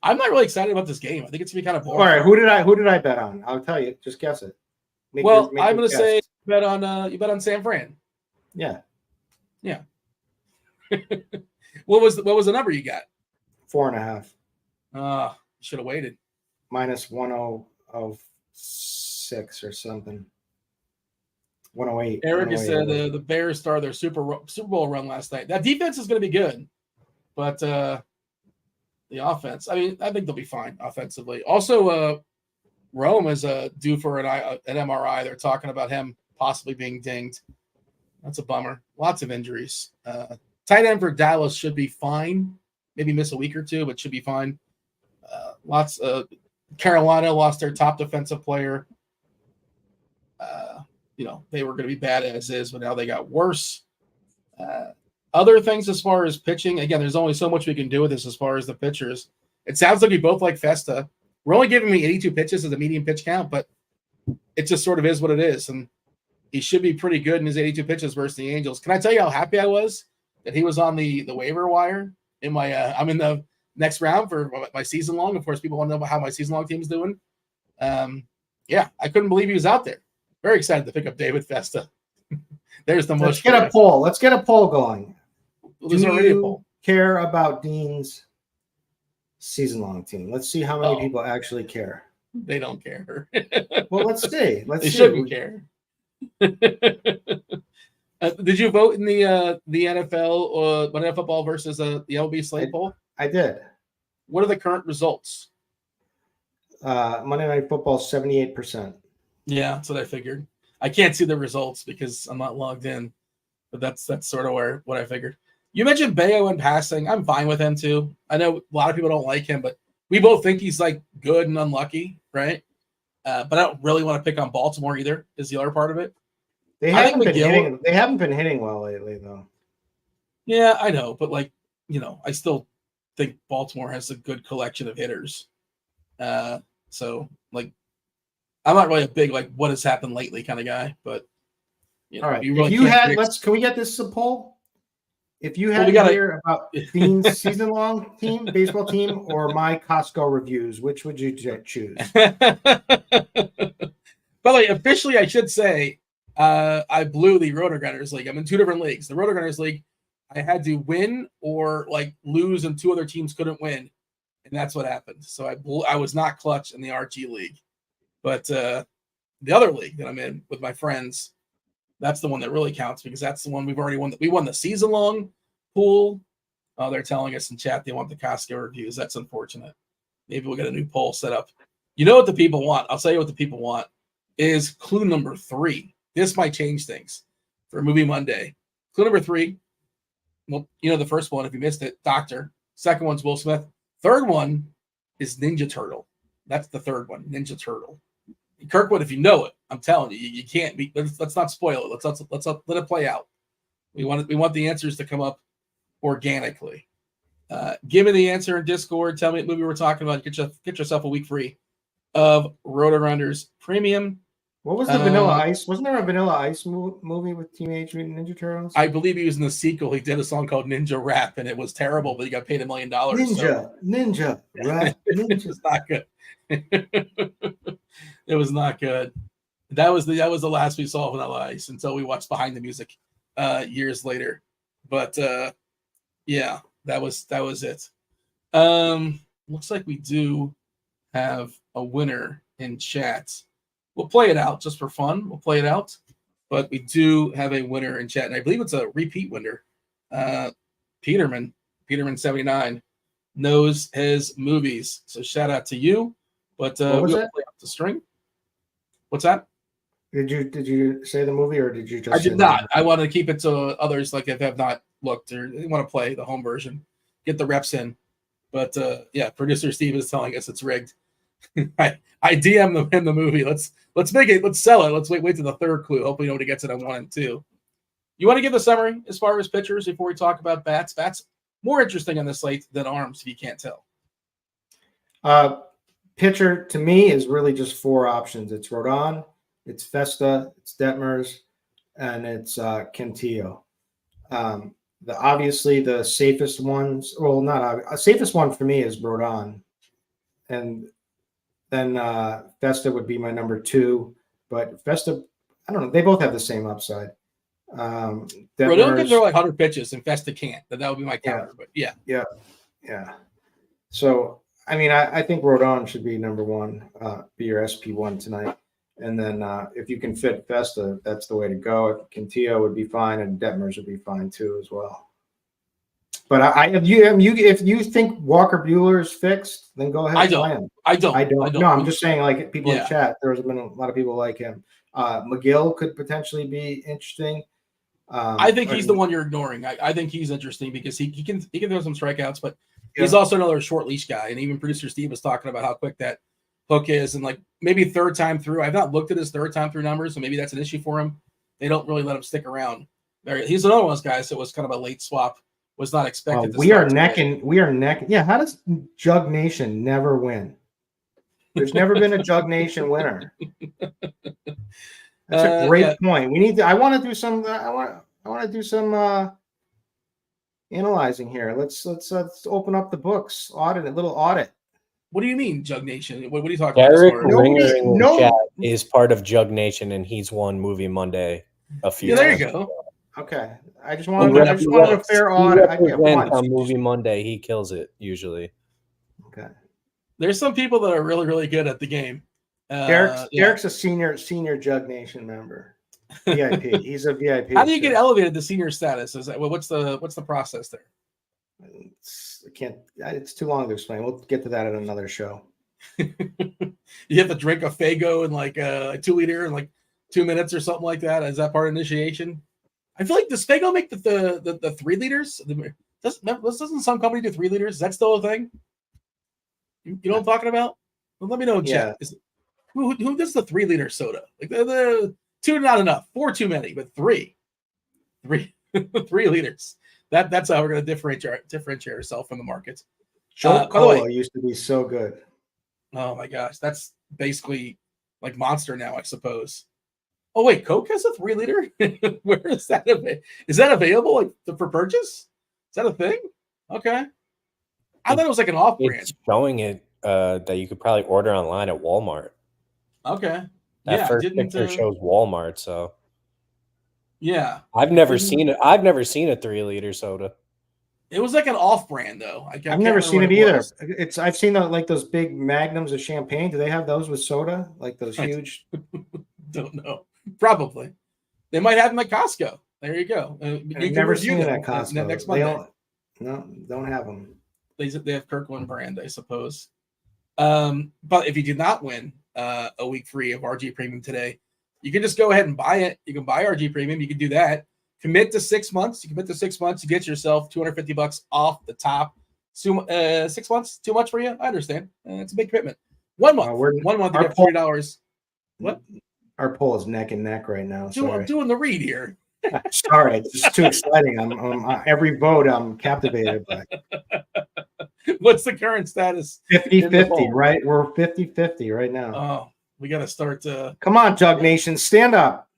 I'm not really excited about this game. I think it's gonna be kind of boring. All right, who did I bet on? I'll tell you. Just guess it. I'm gonna say you bet on San Fran. Yeah. What was the number you got? 4.5. Should have waited. Minus 106 or something. 108. Eric has said the Bears started their Super Bowl run last night. That defense is going to be good, but the offense, I think they'll be fine offensively. Also, Rome is due for an MRI. They're talking about him possibly being dinged. That's a bummer. Lots of injuries. Tight end for Dallas should be fine. Maybe miss a week or two, but should be fine. Carolina lost their top defensive player. They were going to be bad as is, but now they got worse. Other things as far as pitching, again, there's only so much we can do with this as far as the pitchers. It sounds like we both like Festa. We're only giving me 82 pitches as a medium pitch count, but it just sort of is what it is. And he should be pretty good in his 82 pitches versus the Angels. Can I tell you how happy I was that he was on the waiver wire in my I'm in the next round for my season long. Of course, people want to know how my season long team's doing. I couldn't believe he was out there. Very excited to pick up David Festa. There's the most. Let's get a poll going. There's already a poll. Care about Dean's season long team? Let's see how many people actually care. They don't care. Well, let's see. They shouldn't care. Did you vote in the NFL Monday Night Football versus the LB slate poll? I did. What are the current results? Monday Night Football 78%. Yeah, that's what I figured. I can't see the results because I'm not logged in, but that's sort of what I figured. You mentioned Bayo in passing. I'm fine with him too. I know a lot of people don't like him, but we both think he's like good and unlucky, right? But I don't really want to pick on Baltimore either. Is the other part of it? They haven't been hitting well lately, though. Yeah, I know, but I still think Baltimore has a good collection of hitters. So I'm not really a big what has happened lately kind of guy, but all right. Really can we get this a poll? If you had to hear about Dean's season-long baseball team, or my Costco reviews, which would you choose? By the way, officially, I should say I blew the RotoGrinders League. I'm in 2 different leagues. The RotoGrinders League, I had to win or lose, and 2 other teams couldn't win, and that's what happened. So I was not clutch in the RG League, but the other league that I'm in with my friends, that's the one that really counts because that's the one we've already won. We won the season-long pool. They're telling us in chat they want the Costco reviews. That's unfortunate. Maybe we'll get a new poll set up. You know what the people want? I'll tell you what the people want is clue number 3. This might change things for Movie Monday. Clue number 3. Well, the first one, if you missed it, Doctor. Second one's Will Smith. Third one is Ninja Turtle. That's the third one, Ninja Turtle. Kirkwood, if you know it, I'm telling you, you can't be. Let's not spoil it. Let's let it play out. We want the answers to come up organically. Give me the answer in Discord. Tell me what movie we're talking about. Get yourself a week free of RotoGrinders Premium. What was the Vanilla Ice? Wasn't there a Vanilla Ice movie with Teenage Mutant Ninja Turtles? I believe he was in the sequel. He did a song called Ninja Rap, and it was terrible, but he got paid $1 million. Ninja Rap. Ninja. It's not good. It was not good. That was the last we saw of Vanilla Ice until we watched Behind the Music years later. But yeah, that was it. Looks like we do have a winner in chat. We'll play it out just for fun. We'll play it out. But we do have a winner in chat, and I believe it's a repeat winner. Peterman 79 knows his movies. So shout out to you. But we'll play up the string. What's that? Did you say the movie, or did you just? I did not. I wanted to keep it to others if have not looked or they want to play the home version, get the reps in. But yeah, producer Steve is telling us it's rigged. I DM him the movie. Let's make it. Let's sell it. Let's wait to the third clue. Hopefully nobody gets it on 1 and 2. You want to give the summary as far as pitchers before we talk about bats? Bats more interesting on the slate than arms, if you can't tell. Pitcher to me is really just 4 options. It's Rodon, it's Festa, it's Detmers, and it's Cantillo. Obviously the safest ones. Well, not safest one for me is Rodon, and then Festa would be my number 2. But Festa, I don't know. They both have the same upside. Rodon can throw 100 pitches, and Festa can't. That would be my counter. But yeah. So. I mean, I think Rodon should be number 1, be your SP1 tonight. And then if you can fit Festa, that's the way to go. Cantillo would be fine, and Detmers would be fine too as well. But if you think Walker Buehler is fixed, then go ahead. I don't. No, I'm just saying, people in chat, there's been a lot of people like him. McGill could potentially be interesting. I think he's the one you're ignoring. I think he's interesting because he can throw some strikeouts, but he's also another short leash guy. And even producer Steve was talking about how quick that hook is, and maybe third time through. I've not looked at his third time through numbers, so maybe that's an issue for him. They don't really let him stick around. He's another one of those guys that was kind of a late swap. Was not expected. We are necking. Yeah. How does Jug Nation never win? There's never been a Jug Nation winner. That's a great point. We need to. I want to do some. I want to do some analyzing here. Let's open up the books. A little audit. What do you mean, Jug Nation? What are you talking about? Eric Ringer in the chat is part of Jug Nation, and he's won Movie Monday a few times. There you go. Okay. I just wanted a fair audit. On Movie Monday, he kills it usually. Okay. There's some people that are really, really good at the game. Derek's a senior Jug Nation member. VIP. He's a VIP. How do you get elevated to senior status? Is that what's the process there? It's too long to explain. We'll get to that in another show. You have to drink a Faygo in like a 2 liter in like 2 minutes or something like that. Is that part of initiation? I feel like does Faygo make the 3 liters? Doesn't some company do 3 liters? Is that still a thing? You know what I'm talking about? Well, let me know in chat. Who does the 3 liter soda? Like the 2 not enough, 4 too many, but 3 liters. That's how we're going to differentiate ourselves from the market. Jolt Cola used to be so good. Oh my gosh, that's basically like Monster now, I suppose. Oh wait, Coke has a 3 liter. Where is that? Is that available like for purchase? Is that a thing? Okay, I thought it was like an off-brand. It's showing it that you could probably order online at Walmart. Okay, that first picture shows Walmart, so yeah, I've never seen it. I've never seen a 3 liter soda. It was like an off-brand though. I've never seen it either. I've seen like those big magnums of champagne. Do they have those with soda? Like those huge? Don't know. Probably. They might have them at Costco. There you go. I've never seen it at Costco. Next Monday. Don't have them. They have Kirkland brand, I suppose. But if you did not win a week free of RG Premium today, you can just go ahead and buy it. You can buy RG Premium. You can do that. Commit to 6 months. You commit to 6 months. You get yourself $250 off the top. 6 months too much for you? I understand. It's a big commitment. 1 month. 1 month. You get $40. What? Our poll is neck and neck right now. I'm doing the read here. Sorry, it's just too exciting. I'm every vote I'm captivated by. What's the current status? 50-50, right? We're 50-50 right now. Oh, we got to start. Come on, Jug Nation, stand up.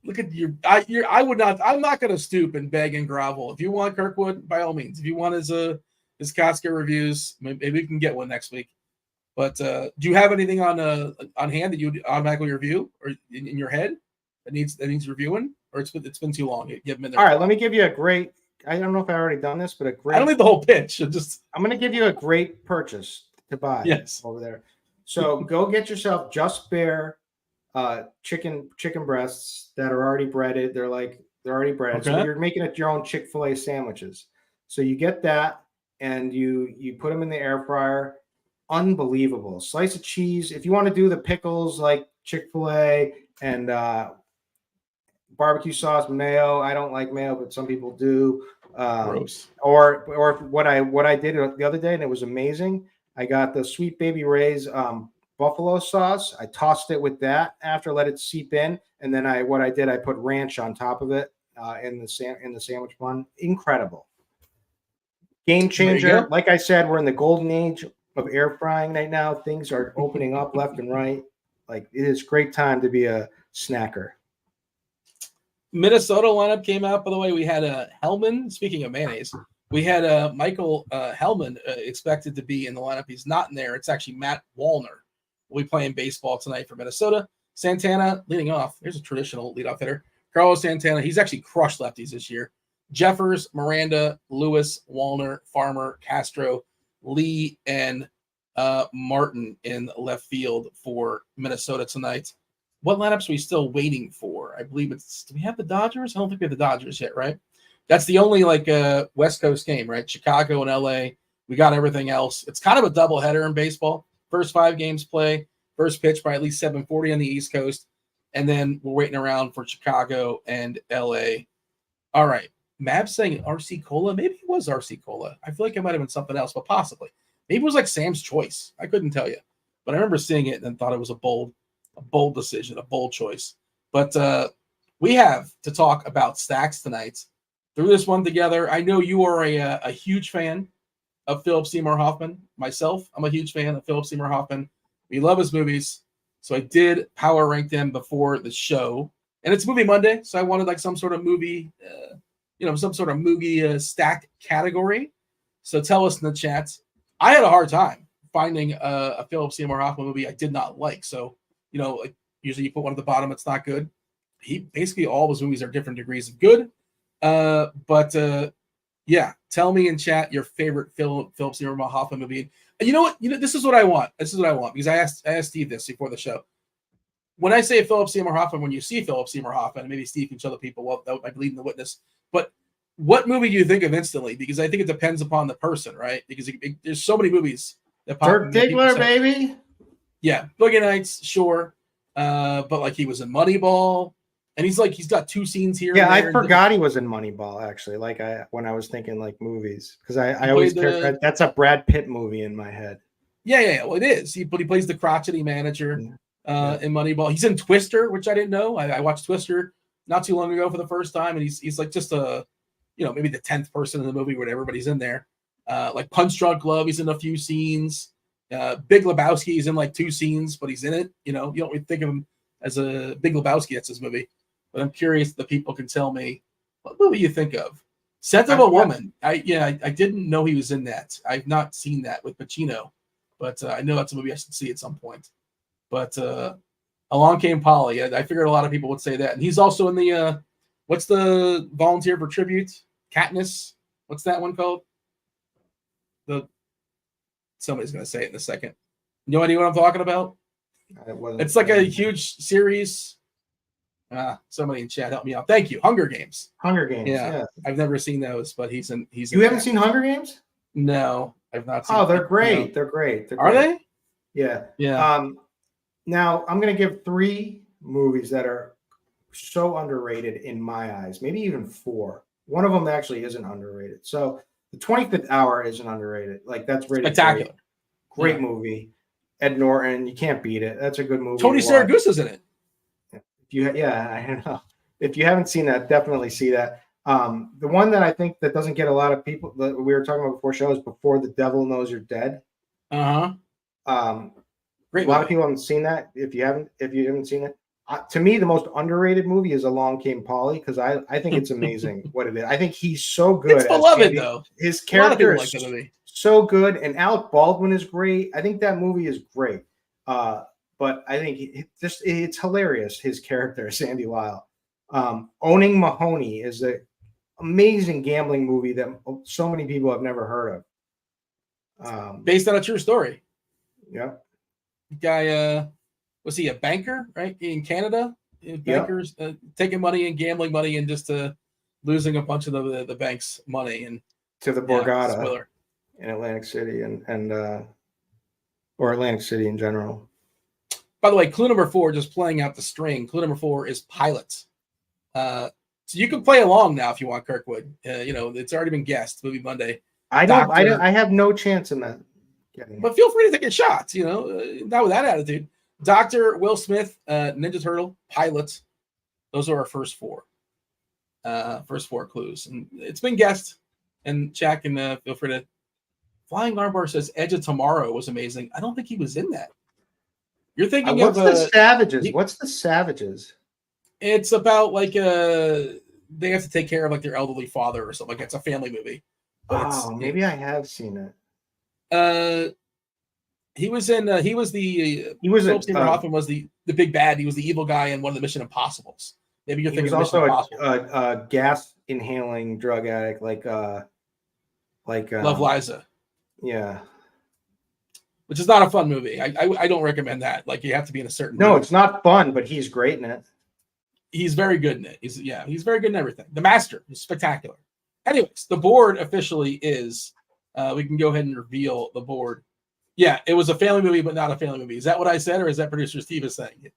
Look at I would not. I'm not going to stoop and beg and grovel. If you want Kirkwood, by all means. If you want his Costco reviews, maybe we can get one next week. But do you have anything on hand that you would automatically review or in your head that needs reviewing, or it's been too long? You have them in there. All right, let me give you a great. I don't know if I already done this, but a great. I don't need the whole pitch. I'm going to give you a great purchase to buy. Yes. Over there. So go get yourself Just Bare chicken breasts that are already breaded. They're already breaded. Okay. So you're making it your own Chick-fil-A sandwiches. So you get that and you put them in the air fryer. Unbelievable. Slice of cheese. If you want to do the pickles like Chick-fil-A and barbecue sauce, mayo. I don't like mayo, but some people do. Gross. Or what I did the other day, and it was amazing. I got the Sweet Baby Ray's buffalo sauce. I tossed it with that after, let it seep in, and then I put ranch on top of it in the sandwich bun. Incredible. Game changer. Like I said, we're in the golden age of air frying right now. Things are opening up left and right. Like, it is a great time to be a snacker. Minnesota lineup came out, by the way. We had Hellman. Speaking of mayonnaise, we had Michael Hellman expected to be in the lineup. He's not in there. It's actually Matt Wallner. We'll be playing baseball tonight for Minnesota. Santana leading off. Here's a traditional leadoff hitter. Carlos Santana. He's actually crushed lefties this year. Jeffers, Miranda, Lewis, Wallner, Farmer, Castro, Lee, and Martin in left field for Minnesota tonight. What lineups are we still waiting for? I believe do we have the Dodgers? I don't think we have the Dodgers yet, right? That's the only West Coast game, right? Chicago and LA. We got everything else. It's kind of a doubleheader in baseball. First 5 games play, first pitch by at least 7:40 on the East Coast. And then we're waiting around for Chicago and LA. All right. Mab's saying RC Cola. Maybe it was RC Cola. I feel like it might have been something else, but possibly. Maybe it was like Sam's Choice. I couldn't tell you. But I remember seeing it and thought it was a bold decision, a bold choice. But we have to talk about stacks tonight. Threw this one together. I know you are a huge fan of Philip Seymour Hoffman. Myself, I'm a huge fan of Philip Seymour Hoffman. We love his movies. So I did power rank them before the show. And it's Movie Monday, so I wanted like some sort of movie, some sort of movie stack category. So tell us in the chat. I had a hard time finding a Philip Seymour Hoffman movie I did not like. So, like usually you put one at the bottom, it's not good. All of his movies are different degrees of good. Yeah, tell me in chat your favorite Philip Seymour Hoffman movie. And you know what? This is what I want. Because I asked Steve this before the show. When I say Philip Seymour Hoffman, when you see Philip Seymour Hoffman, maybe Steve can show the people, well, that might lead in the witness. But what movie do you think of instantly? Because I think it depends upon the person, right? Because there's so many movies that pop. Dirk Diggler, baby. Yeah, Boogie Nights, sure. But like he was in Moneyball, and he's got 2 scenes here. Yeah, I forgot he was in Moneyball actually. Like when I was thinking like movies, because I always that's a Brad Pitt movie in my head. Yeah. Well, it is. But he plays the crotchety manager in Moneyball. He's in Twister, which I didn't know. I watched Twister not too long ago for the first time, and he's like just maybe the 10th person in the movie, whatever. But he's in there. Like Punch Drunk Love, he's in a few scenes. Big Lebowski, he's in like 2 scenes, but he's in it. You don't really think of him as a Big Lebowski. That's his movie. But I'm curious if the people can tell me what movie you think of. Scent of a Woman. I didn't know he was in that. I've not seen that with Pacino, but I know that's a movie I should see at some point. But Along Came Polly. I figured a lot of people would say that. And he's also in the what's the Volunteer for Tribute? Katniss. What's that one called? Somebody's going to say it in a second. No idea what I'm talking about? It's like a huge series. Somebody in chat help me out. Thank you. Hunger Games. Yeah. I've never seen those, but he's in. You haven't seen Hunger Games? No, I've not seen. Oh, they're great. They're great. Are they? Yeah. Yeah. Now I'm going to give 3 movies that are so underrated in my eyes. Maybe even 4. One of them actually isn't underrated. So The 25th Hour isn't underrated. Like that's rated spectacular. Great movie. Ed Norton, you can't beat it. That's a good movie. Tony Saragusa's in it. I don't know. If you haven't seen that, definitely see that. The one that I think that doesn't get a lot of people that we were talking about before show is Before the Devil Knows You're Dead. Great. A lot of people haven't seen that. If you haven't seen it, to me, the most underrated movie is Along Came Polly because I think it's amazing what it is. I think he's so good. It's beloved though. His character is so good, and Alec Baldwin is great. I think that movie is great. But I think it's hilarious. His character, Sandy Lyle. Owning Mahoney is an amazing gambling movie that so many people have never heard of. Based on a true story. Yeah. Guy, was he a banker, right? In Canada? Bankers taking money and gambling money and just losing a bunch of the bank's money. And to the Borgata in Atlantic City or Atlantic City in general. By the way, clue number 4, just playing out the string. Clue number 4 is pilots. So you can play along now if you want, Kirkwood. It's already been guessed. Movie Monday. I have no chance in that. But feel free to take a shot. Not with that attitude. Dr. Will Smith, Ninja Turtle, pilots. Those are our first 4. First 4 clues, and it's been guessed. And Jack can feel free to. Flying Armbar says Edge of Tomorrow was amazing. I don't think he was in that. You're thinking what's the Savages? What's the Savages? It's about like they have to take care of like their elderly father or something. Like it's a family movie. Maybe I have seen it. He was in. Seymour Hoffman was the big bad. He was the evil guy in one of the Mission Impossibles. Maybe you're thinking. He was also a gas inhaling drug addict, like Love Liza. Yeah. Which is not a fun movie. I don't recommend that. Like you have to be in a certain. No, mood. It's not fun, but he's great in it. He's very good in it. He's very good in everything. The Master is spectacular. Anyways, the board officially is. We can go ahead and reveal the board. Yeah, it was a family movie, but not a family movie. Is that what I said, or is that producer Steve is saying it?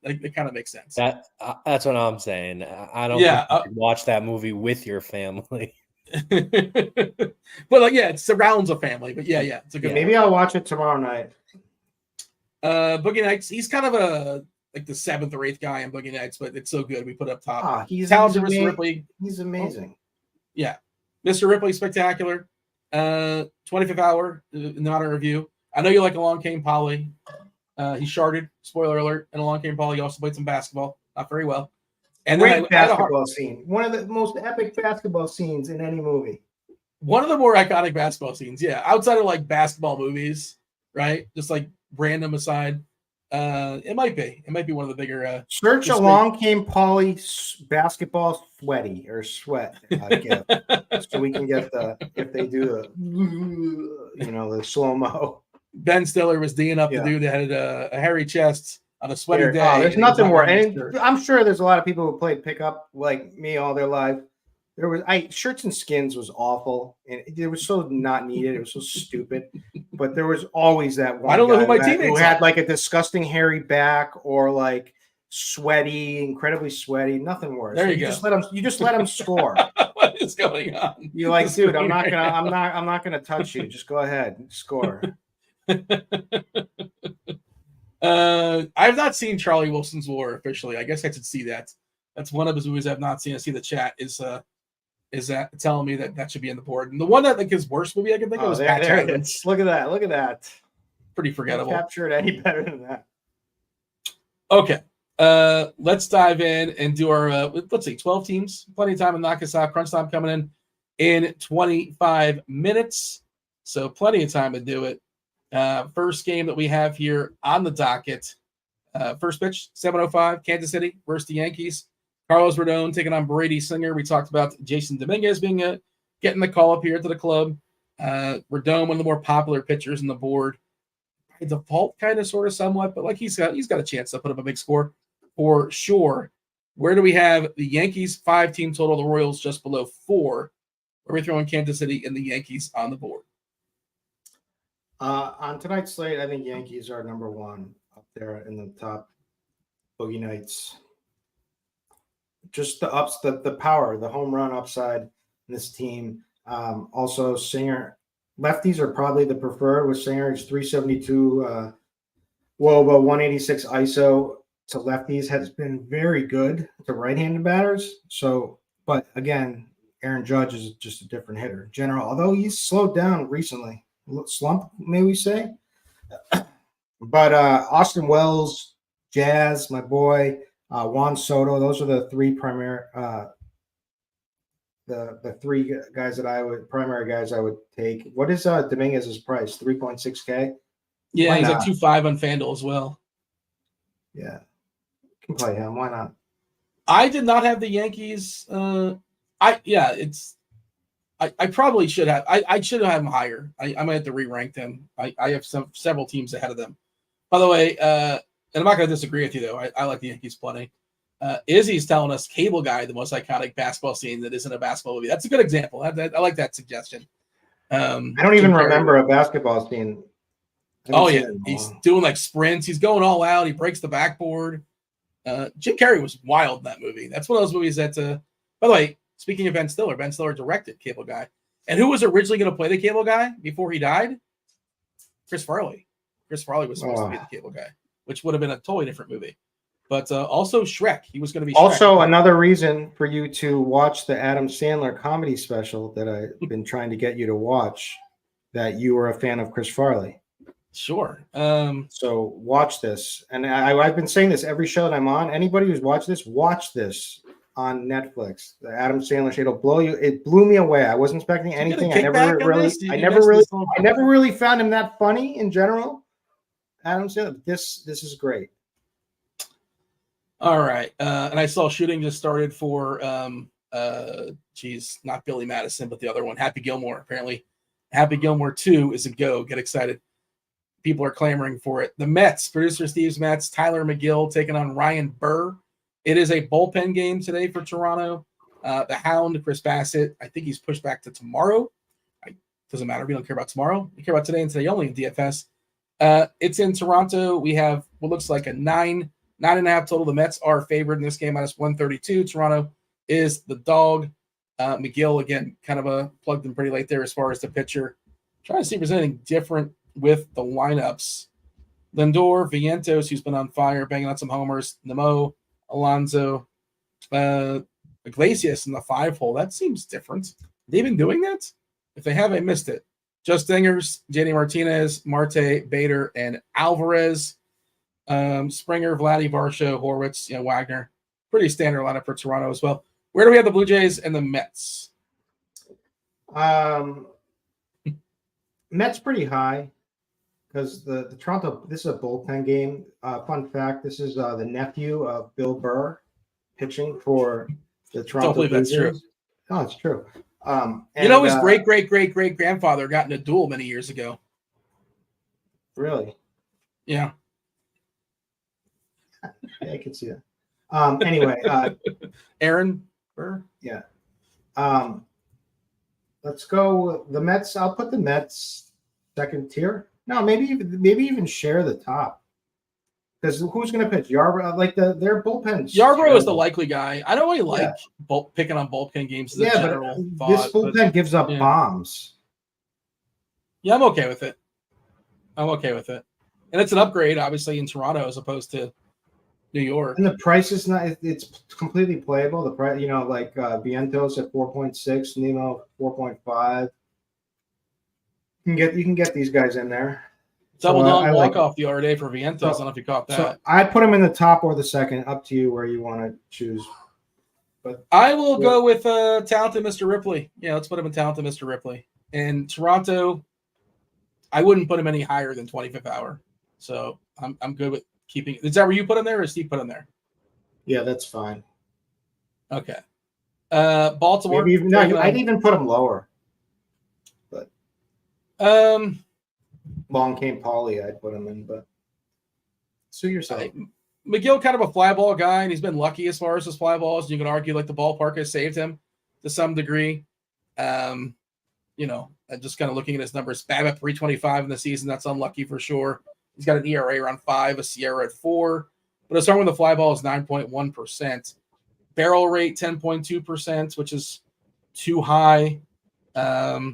It kind of makes sense. That's what I'm saying. I don't think you should watch that movie with your family. But it surrounds a family. But yeah, it's a good. Maybe I'll watch it tomorrow night. Boogie Nights. He's kind of the 7th or 8th guy in Boogie Nights, but it's so good. We put up top. He's talented, Mr. Ripley. He's amazing. Yeah, Mr. Ripley, spectacular. 25th Hour, not a review. I know you like Along Came Polly. He sharded. Spoiler alert. And Along Came Polly. He also played some basketball. Not very well. And great basketball scene. One of the most epic basketball scenes in any movie. One of the more iconic basketball scenes. Yeah, outside of like basketball movies, right? Just like random aside. It might be. It might be one of the bigger. Search Along Came Polly basketball sweaty or sweat gift, so we can get if they do the slow mo. Ben Stiller was D'ing up the dude that had a hairy chest on a sweaty day. There's nothing more. And I'm sure there's a lot of people who played pickup like me all their life. Shirts and Skins was awful, and it was so not needed. It was so stupid. But there was always that one I don't know guy who my who teammates had are. like a disgusting hairy back or like sweaty, incredibly sweaty. Nothing worse. There you go. You just let him score. What is going on? You're like, This dude, I'm movie not right gonna, now. I'm not gonna touch you. Just go ahead, score. I've not seen Charlie Wilson's War officially. I guess I should see that. That's one of his movies I've not seen. I see the chat is that telling me that should be on the board. And the one that like his worst movie I can think of was there Patch it Adams. is. Look at that. Look at that. Pretty forgettable. Can't capture it any better than that. Okay. Let's dive in and do our let's see, 12 teams. Plenty of time to knock us out. Crunch time coming in 25 minutes. So plenty of time to do it. First game that we have here on the docket. First pitch, 7:05, Kansas City versus the Yankees. Carlos Rodon taking on Brady Singer. We talked about Jason Dominguez being getting the call up here to the club. Rodon, one of the more popular pitchers on the board. By default, kind of, sort of, somewhat, but like he's got a chance to put up a big score for sure. Where do we have the Yankees 5-team total? The Royals just below 4. Where are we throwing Kansas City and the Yankees on the board? On tonight's slate, I think Yankees are number 1 up there in the top boogie nights. Just the power, the home run upside in this team. Also, Singer, lefties are probably the preferred with Singer. He's 372, about 186 ISO to lefties, has been very good to right-handed batters. So, but again, Aaron Judge is just a different hitter in general, although he's slowed down recently. Slump, may we say. But Austin Wells, Jazz, my boy, Juan Soto, those are the 3 primary the 3 guys that primary guys I would take. What is Dominguez's price? 3.6K? Yeah, Why he's not? at 2.5 on FanDuel as well. Yeah. You can play him. Why not? I did not have the Yankees. I probably should have. I should have them higher. I might have to re-rank them. I have several teams ahead of them. By the way, and I'm not going to disagree with you, though. I like the Yankees plenty. Izzy's telling us Cable Guy, the most iconic basketball scene that isn't a basketball movie. That's a good example. I like that suggestion. I don't even remember a basketball scene. Oh, yeah. He's doing like sprints. He's going all out. He breaks the backboard. Jim Carrey was wild in that movie. That's one of those movies that, by the way, speaking of Ben Stiller directed Cable Guy. And who was originally going to play the Cable Guy before he died? Chris Farley. Chris Farley was supposed to be the Cable Guy, which would have been a totally different movie. But also Shrek. He was going to be Shrek. Also, another reason for you to watch the Adam Sandler comedy special that I've been trying to get you to watch, that you were a fan of Chris Farley. Sure. So watch this. And I've been saying this every show that I'm on. Anybody who's watched this, watch this on Netflix. The Adam Sandler shit will blow you. It blew me away. I wasn't expecting anything. I never really found him that funny in general. Adam Sandler. This is great. All right. And I saw shooting just started for not Billy Madison, but the other one, Happy Gilmore. Apparently, Happy Gilmore 2 is a go. Get excited. People are clamoring for it. The Mets, producer Steve's Mets, Tyler McGill taking on Ryan Burr. It is a bullpen game today for Toronto. The Hound, Chris Bassett, I think he's pushed back to tomorrow. Doesn't matter. We don't care about tomorrow. We care about today and today only in DFS. It's in Toronto. We have what looks like a 9.5 total. The Mets are favored in this game, minus 132. Toronto is the dog. McGill, again, kind of plugged in pretty late there as far as the pitcher. Trying to see if there's anything different with the lineups. Lindor, Vientos, who's been on fire, banging out some homers. Nemo, Alonso, Iglesias in the 5-hole. That seems different. They've been doing that? If they have, I missed it. Just Dingers, JD Martinez, Marte, Bader, and Alvarez. Springer, Vladdy, Varsho, Horwitz, Wagner. Pretty standard lineup for Toronto as well. Where do we have the Blue Jays and the Mets? Mets pretty high because the Toronto, this is a bullpen game. Fun fact, this is the nephew of Bill Burr pitching for the Toronto Don't believe Blue that's Jays. true. No, it's true. His great-great-great-great-grandfather got in a duel many years ago. Really? Yeah. Yeah, I can see that. Anyway. Aaron Burr? Yeah. Let's go the Mets. I'll put the Mets second tier. No, maybe even share the top. Because who's going to pitch? Yarbrough, like their bullpen. Yarbrough is the likely guy. I don't really like picking on bullpen games as a but general thought. This bullpen gives up bombs. Yeah, I'm okay with it. And it's an upgrade, obviously, in Toronto as opposed to New York. And the price is not, it's completely playable. The price, like Vientos at 4.6, Nemo 4.5. You can get these guys in there. Double down walk off the other day for Vientos. I don't know if you caught that. So I put him in the top or the second, up to you where you want to choose. But I will go with talented Mr. Ripley. Yeah, let's put him in talented Mr. Ripley. And Toronto, I wouldn't put him any higher than 25th hour. So I'm good with keeping. Is that where you put him there, or Steve put him there? Yeah, that's fine. Okay. Baltimore. I'd even put him lower. But Long came Paulie, I'd put him in, but sue yourself. McGill, kind of a fly ball guy, and he's been lucky as far as his fly balls. You can argue like the ballpark has saved him to some degree. Just kind of looking at his numbers, BABIP 325 in the season. That's unlucky for sure. He's got an ERA around 5, a Sierra at 4. But his arm with the fly ball is 9.1%. Barrel rate 10.2%, which is too high. This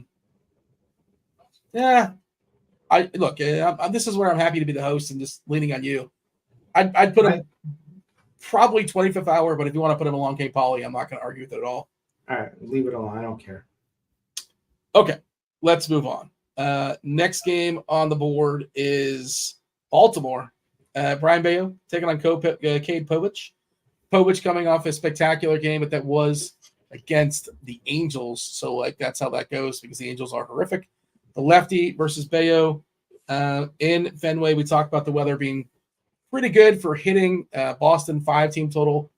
is where I'm happy to be the host and just leaning on you. I'd put him probably 25th hour, but if you want to put him along K. Pauly, I'm not going to argue with it at all. All right, leave it alone. I don't care. Okay, let's move on. Next game on the board is Baltimore. Brian Bayo taking on Cade Povich. Povich coming off a spectacular game, but that was against the Angels. So, that's how that goes because the Angels are horrific. The lefty versus Bayo in Fenway. We talked about the weather being pretty good for hitting. Boston 5-team total.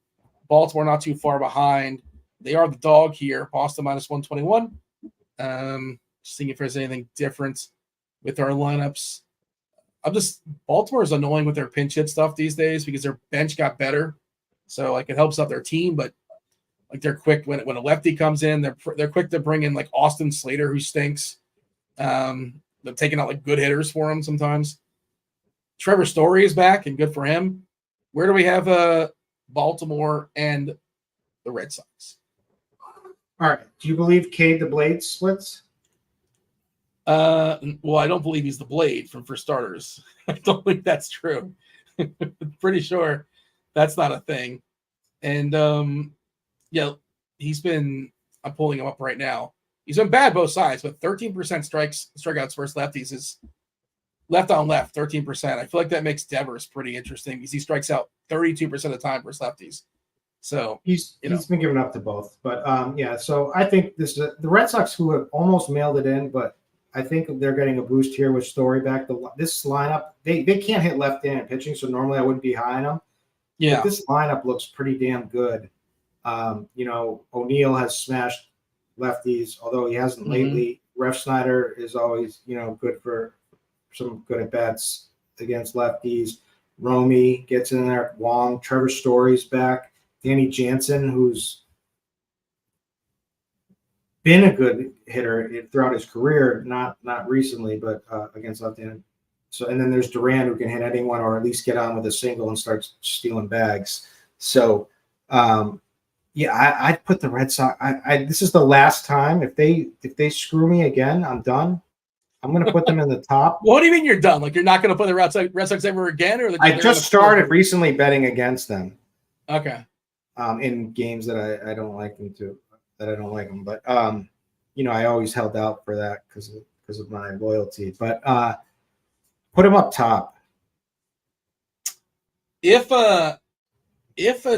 Baltimore not too far behind. They are the dog here. Boston minus 121. Seeing if there's anything different with our lineups. Baltimore is annoying with their pinch hit stuff these days because their bench got better. So it helps out their team, but they're quick when a lefty comes in, they're quick to bring in Austin Slater, who stinks. They're taking out good hitters for him sometimes. Trevor Story is back and good for him. Where do we have Baltimore and the Red Sox? All right. Do you believe Cade the Blade splits? Well, I don't believe he's the Blade for starters. I don't think that's true. Pretty sure that's not a thing. And he's been. I'm pulling him up right now. He's been bad both sides, but 13% strikeouts versus lefties is left on left, 13%. I feel like that makes Devers pretty interesting because he strikes out 32% of the time versus lefties. So he's been giving up to both. But so I think this is the Red Sox, who have almost mailed it in, but I think they're getting a boost here with Story back. This lineup, they can't hit left-handed pitching, so normally I wouldn't be high on them. Yeah. But this lineup looks pretty damn good. O'Neill has smashed lefties, although he hasn't lately. Ref Snyder is always, good for some good at-bats against lefties. Romy gets in there. Wong, Trevor Story's back. Danny Jansen, who's been a good hitter throughout his career, not recently, but against left-handed. So, and then there's Duran, who can hit anyone or at least get on with a single and start stealing bags. So, I'd put the Red Sox. This is the last time. If they screw me again, I'm done. I'm going to put them in the top. What do you mean you're done? You're not going to put the Red Sox ever again? Or I just started recently betting against them. Okay. In games that I don't like them but I always held out for that because of my loyalty. But put them up top. If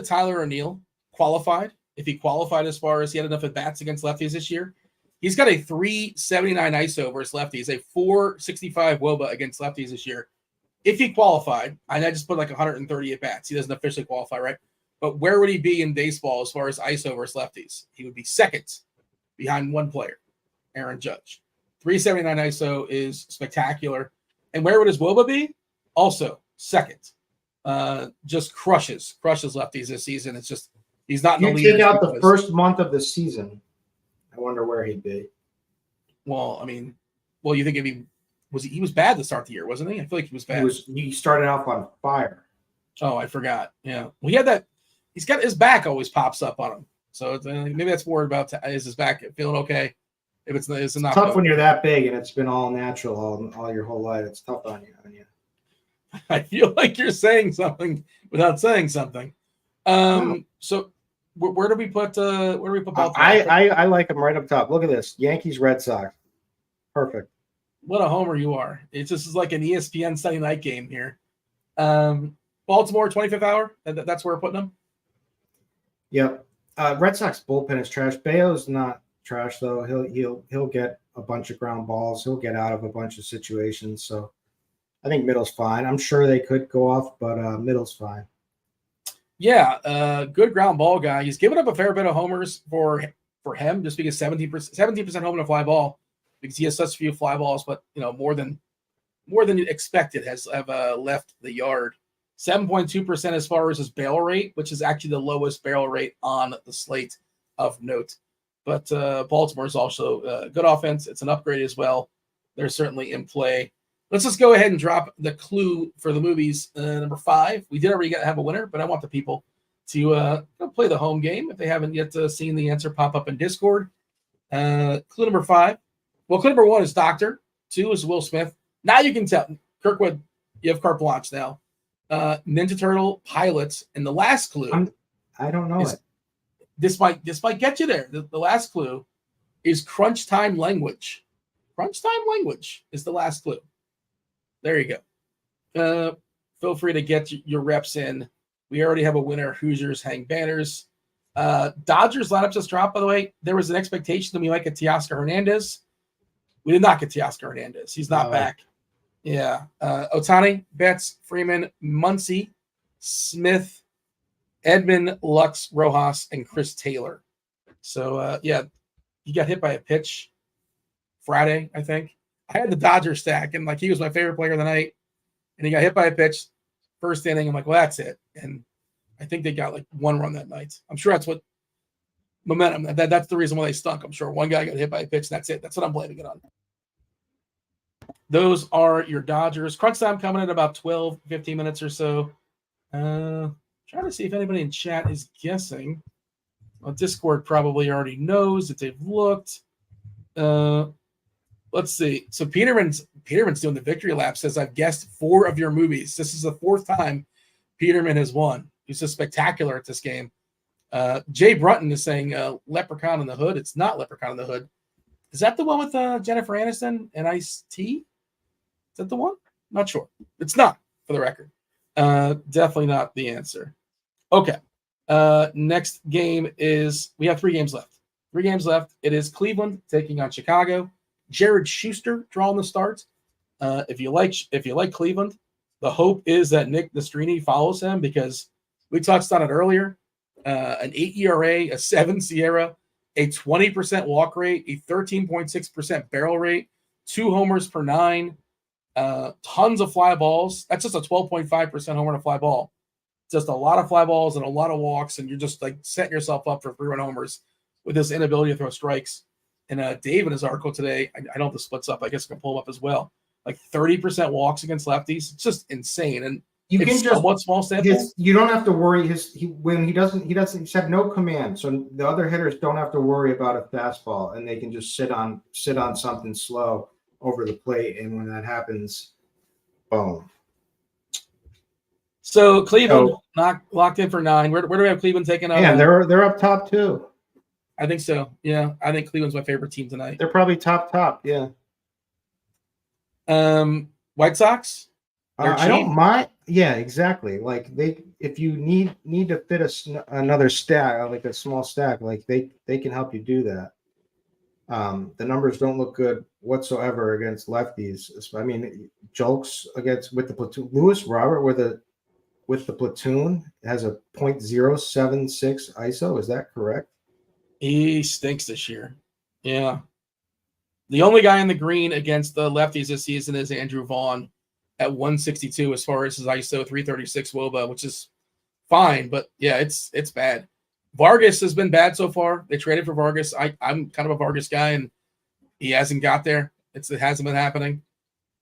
Tyler O'Neill qualified, if he qualified as far as he had enough at bats against lefties this year, he's got a 379 ISO versus lefties, a 465 WOBA against lefties this year. If he qualified, and I just put 130 at bats, he doesn't officially qualify, right? But where would he be in baseball as far as ISO versus lefties? He would be second behind one player, Aaron Judge. 379 ISO is spectacular. And where would his WOBA be? Also second. Just crushes lefties this season. It's just he's not. You take out the first month of the season. I wonder where he'd be. Well, I mean, you think he was bad to start the year, wasn't he? I feel like he was bad. He started off on fire. Oh, I forgot. Yeah. Well, he had that. He's got his back always pops up on him. So maybe that's more about is his back feeling okay? If it's not tough when you're that big and it's been all natural all your whole life. It's tough on you. I feel like you're saying something without saying something. So where do we put Baltimore? I like him right up top. Look at this. Yankees, Red Sox. Perfect. What a homer you are. It just is like an ESPN Sunday night game here. Baltimore, 25th hour. That's where we're putting them. Yep. Red Sox bullpen is trash. Bayo's not trash though. He'll get a bunch of ground balls. He'll get out of a bunch of situations. So I think middle's fine. I'm sure they could go off, but middle's fine. Yeah, good ground ball guy. He's given up a fair bit of homers for him, just because 17% home and a fly ball, because he has such few fly balls, but more than expected have left the yard. 7.2% as far as his barrel rate, which is actually the lowest barrel rate on the slate of note. But Baltimore is also good offense. It's an upgrade as well. They're certainly in play. Let's just go ahead and drop the clue for the movies. Number 5. We did already have a winner, but I want the people to play the home game if they haven't yet seen the answer pop up in Discord. Clue number 5. Well, clue number 1 is Doctor. 2 is Will Smith. Now you can tell. Kirkwood, you have carte blanche now. Ninja Turtle pilots, and the last clue. I don't know it. This might get you there. The last clue is crunch time language. Crunch time language is the last clue. There you go. Feel free to get your reps in. We already have a winner. Hoosiers hang banners. Dodgers lineup just dropped, by the way. There was an expectation that we might get Teoscar Hernandez. We did not get Teoscar Hernandez. He's not back. Yeah. Ohtani, Betts, Freeman, Muncy, Smith, Edmund, Lux, Rojas, and Chris Taylor. So, he got hit by a pitch Friday, I think. I had the Dodger stack, and he was my favorite player of the night. And he got hit by a pitch first inning. I'm like, well, that's it. And I think they got 1 run that night. I'm sure that's what momentum. That's the reason why they stunk. I'm sure one guy got hit by a pitch, and that's it. That's what I'm blaming it on. Those are your Dodgers. Crunch time coming in about 12, 15 minutes or so. Trying to see if anybody in chat is guessing. Well, Discord probably already knows that they've looked. Let's see. So Peterman's doing the victory lap. Says, I've guessed 4 of your movies. This is the 4th time Peterman has won. He's just spectacular at this game. Jay Brunton is saying Leprechaun in the Hood. It's not Leprechaun in the Hood. Is that the one with Jennifer Aniston and Ice-T? Is that the one? Not sure. It's not, for the record. Definitely not the answer. Okay. Next game is, we have 3 games left. 3 games left. It is Cleveland taking on Chicago. Jared Schuster drawing the start. If you like Cleveland, the hope is that Nick Nastrini follows him, because we touched on it earlier. An 8 ERA, a 7 Sierra, a 20% walk rate, a 13.6% barrel rate, 2 homers per 9, tons of fly balls. That's just a 12.5% homer and a fly ball. Just a lot of fly balls and a lot of walks, and you're just setting yourself up for 3-run homers with this inability to throw strikes. And Dave in his article today, I don't know if the splits up. I guess I can pull them up as well. 30% walks against lefties. It's just insane. And you it's can just somewhat small sample. You don't have to worry. He's had no command, so the other hitters don't have to worry about a fastball, and they can just sit on something slow over the plate. And when that happens, boom. So Cleveland locked in for 9. Where do we have Cleveland taking on? Yeah, they're up top too. I think so. Yeah, I think Cleveland's my favorite team tonight. They're probably top. Yeah. White Sox. I don't mind. Yeah, exactly. If you need to fit another stack, like a small stack, they can help you do that. The numbers don't look good whatsoever against lefties. I mean, Julks with the platoon. Lewis Robert with the platoon has a .076 ISO. Is that correct? He stinks this year. Yeah. The only guy in the green against the lefties this season is Andrew Vaughn at 162 as far as his ISO, 336 WOBA, which is fine, but yeah, it's bad. Vargas has been bad so far. They traded for Vargas. I'm kind of a Vargas guy, and he hasn't got there. It hasn't been happening.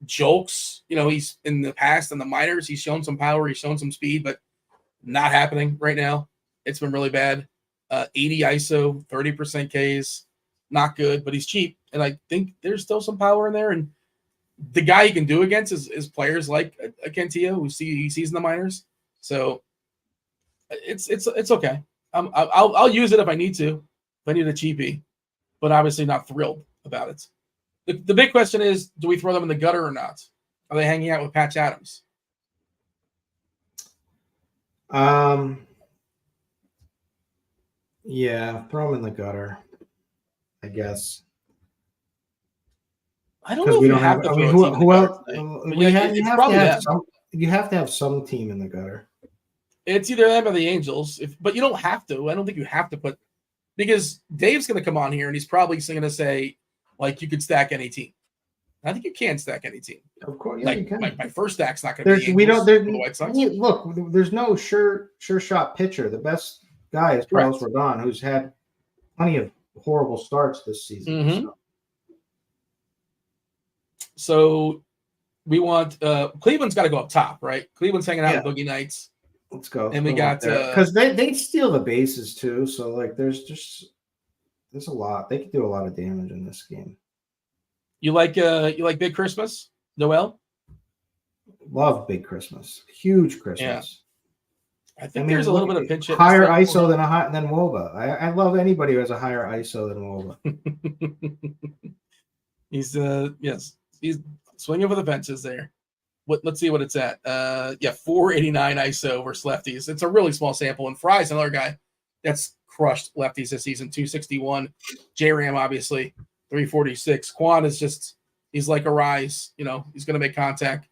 Jolks, he's in the past in the minors, he's shown some power, he's shown some speed, but not happening right now. It's been really bad. 80 ISO, 30% Ks, not good, but he's cheap, and I think there's still some power in there. And the guy he can do against is players like a Cantillo who he sees in the minors. So it's okay. I'll use it if I need to, if I need a cheapie, but obviously not thrilled about it. The big question is, do we throw them in the gutter or not? Are they hanging out with Patch Adams? Yeah, throw them in the gutter, I guess. I don't know if we you don't have to throw a team in the gutter. You have to have some team in the gutter. It's either them or the Angels, but you don't have to. I don't think you have to put, because Dave's going to come on here and he's probably going to say, like, you could stack any team. I think you can stack any team. Of course, yeah, you can. My first stack's not going to be the White Sox. Look, there's no sure shot pitcher. The best guy is Carlos Rodon, who's had plenty of horrible starts this season. Mm-hmm. So we want Cleveland's got to go up top, right? Cleveland's hanging out with Boogie Nights. Let's go. And we got because they steal the bases too. So like, there's a lot. They could do a lot of damage in this game. You like Big Christmas, Noel? Love Big Christmas. Huge Christmas. Yeah. I think there's a little bit of pinch hit. Higher ISO than Woba. I love anybody who has a higher ISO than Woba. He's swinging for the fences there. Let's see what it's at. 489 ISO versus lefties. It's a really small sample. And Fry's another guy that's crushed lefties this season. 261. J-Ram, obviously, 346. Quan is he's like a rise. He's going to make contact.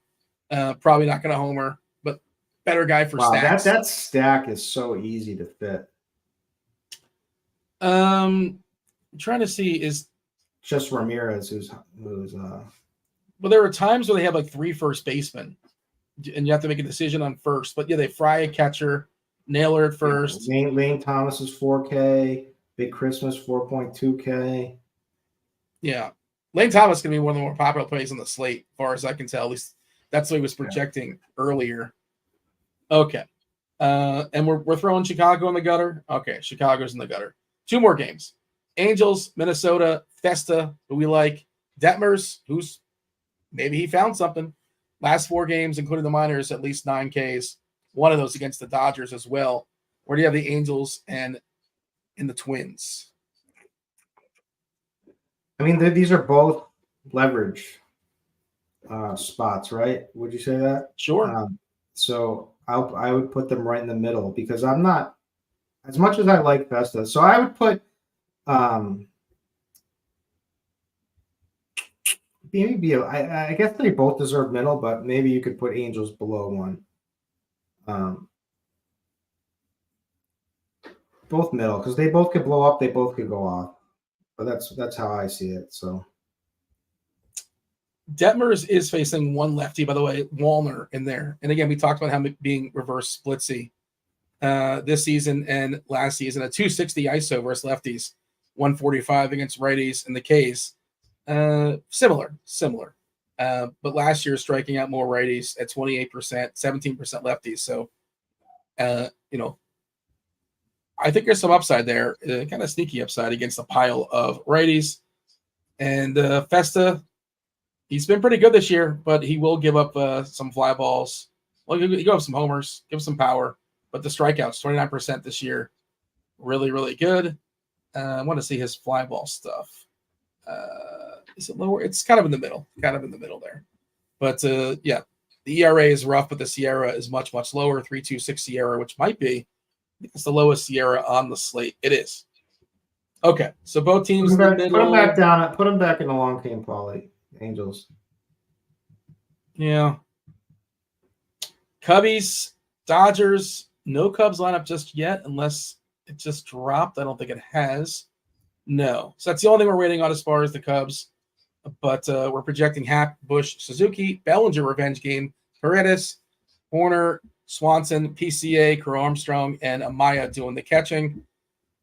Probably not going to homer, but better guy for stacks. That stack is so easy to fit. I'm trying to see is just Ramirez who's well, there are times where they have like 3 first basemen, and you have to make a decision on first. But they fry a catcher, Naylor at first. Lane Thomas is 4K. Big Christmas 4.2K. Yeah, Lane Thomas is going to be one of the more popular plays on the slate, as far as I can tell. At least that's what he was projecting earlier. Okay, and we're throwing Chicago in the gutter. Okay, Chicago's in the gutter. 2 more games: Angels, Minnesota, Festa, who we like. Detmers, who's maybe he found something. Last 4 games, including the minors, at least 9 Ks. One of those against the Dodgers as well. Where do you have the Angels and the Twins? I mean, these are both leverage spots, right? Would you say that? Sure. So I would put them right in the middle because I'm not, as much as I like Festa. So I would put maybe I guess they both deserve middle, but maybe you could put Angels below 1. Both middle, because they both could blow up, they both could go off. But that's how I see it. So Detmers is facing one lefty, by the way, Wallner in there. And again, we talked about him being reverse splitsy this season and last season. A 260 ISO versus lefties, 145 against righties in the Ks. Similar. But last year striking out more righties at 28%, 17% lefties. So, I think there's some upside there, kind of sneaky upside against a pile of righties. And Festa, he's been pretty good this year, but he will give up some fly balls. Well, he'll give up some homers, give some power, but the strikeouts, 29% this year, really, really good. I want to see his fly ball stuff. Is it lower? It's kind of in the middle there. But the ERA is rough, but the Sierra is much, much lower, 3.26 Sierra, which might be, I think it's the lowest Sierra on the slate. It is. Okay, so both teams put them back down. Put them back in the long game, Paulie. Angels. Yeah. Cubbies, Dodgers. No Cubs lineup just yet, unless it just dropped. I don't think it has. No. So that's the only thing we're waiting on as far as the Cubs. But we're projecting Happ, Bush, Suzuki, Bellinger revenge game, Paredes, Horner, Swanson, PCA, Crow Armstrong, and Amaya doing the catching.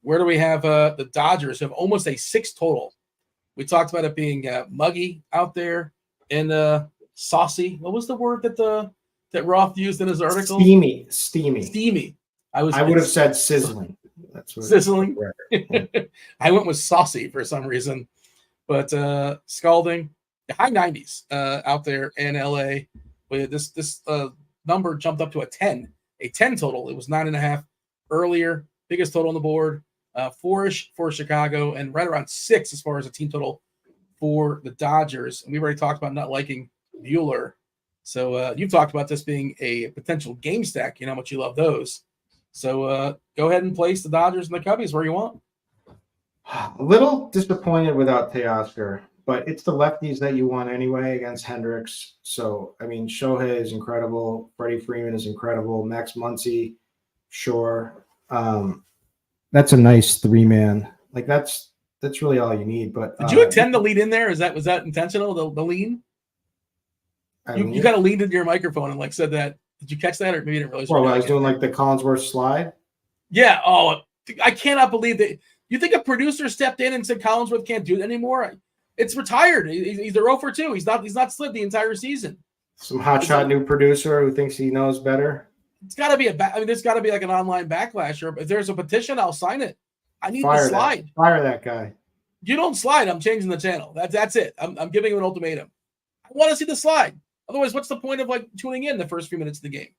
Where do we have the Dodgers have almost a 6 total? We talked about it being muggy out there and saucy. What was the word that Roth used in his article? Steamy. I would have said sizzling. That's what sizzling. I went with saucy for some reason, but scalding. High 90s out there in LA. But this number jumped up to a 10 total. It was 9.5 earlier. Biggest total on the board. 4-ish for Chicago, and right around 6 as far as a team total for the Dodgers. And we've already talked about not liking Bueller. So you've talked about this being a potential game stack. You know how much you love those. So go ahead and place the Dodgers and the Cubbies where you want. A little disappointed without Teoscar, but it's the lefties that you want anyway against Hendricks. So, I mean, Shohei is incredible. Freddie Freeman is incredible. Max Muncy, sure. That's a nice 3-man. Like that's really all you need. But did you intend to lead in there? Was that intentional? The lean? You kind of leaned into your microphone and said that. Did you catch that, or maybe you didn't realize? Well, I was doing the Collinsworth slide. Yeah. Oh, I cannot believe that. You think a producer stepped in and said Collinsworth can't do it anymore? It's retired. He's a 0 for 2. He's not slid the entire season. Some hotshot new producer who thinks he knows better. It's got to be there's got to be an online backlash. Or if there's a petition, I'll sign it. I need to slide. Fire that guy. You don't slide, I'm changing the channel. That's it. I'm giving him an ultimatum. I want to see the slide. Otherwise, what's the point of tuning in the first few minutes of the game?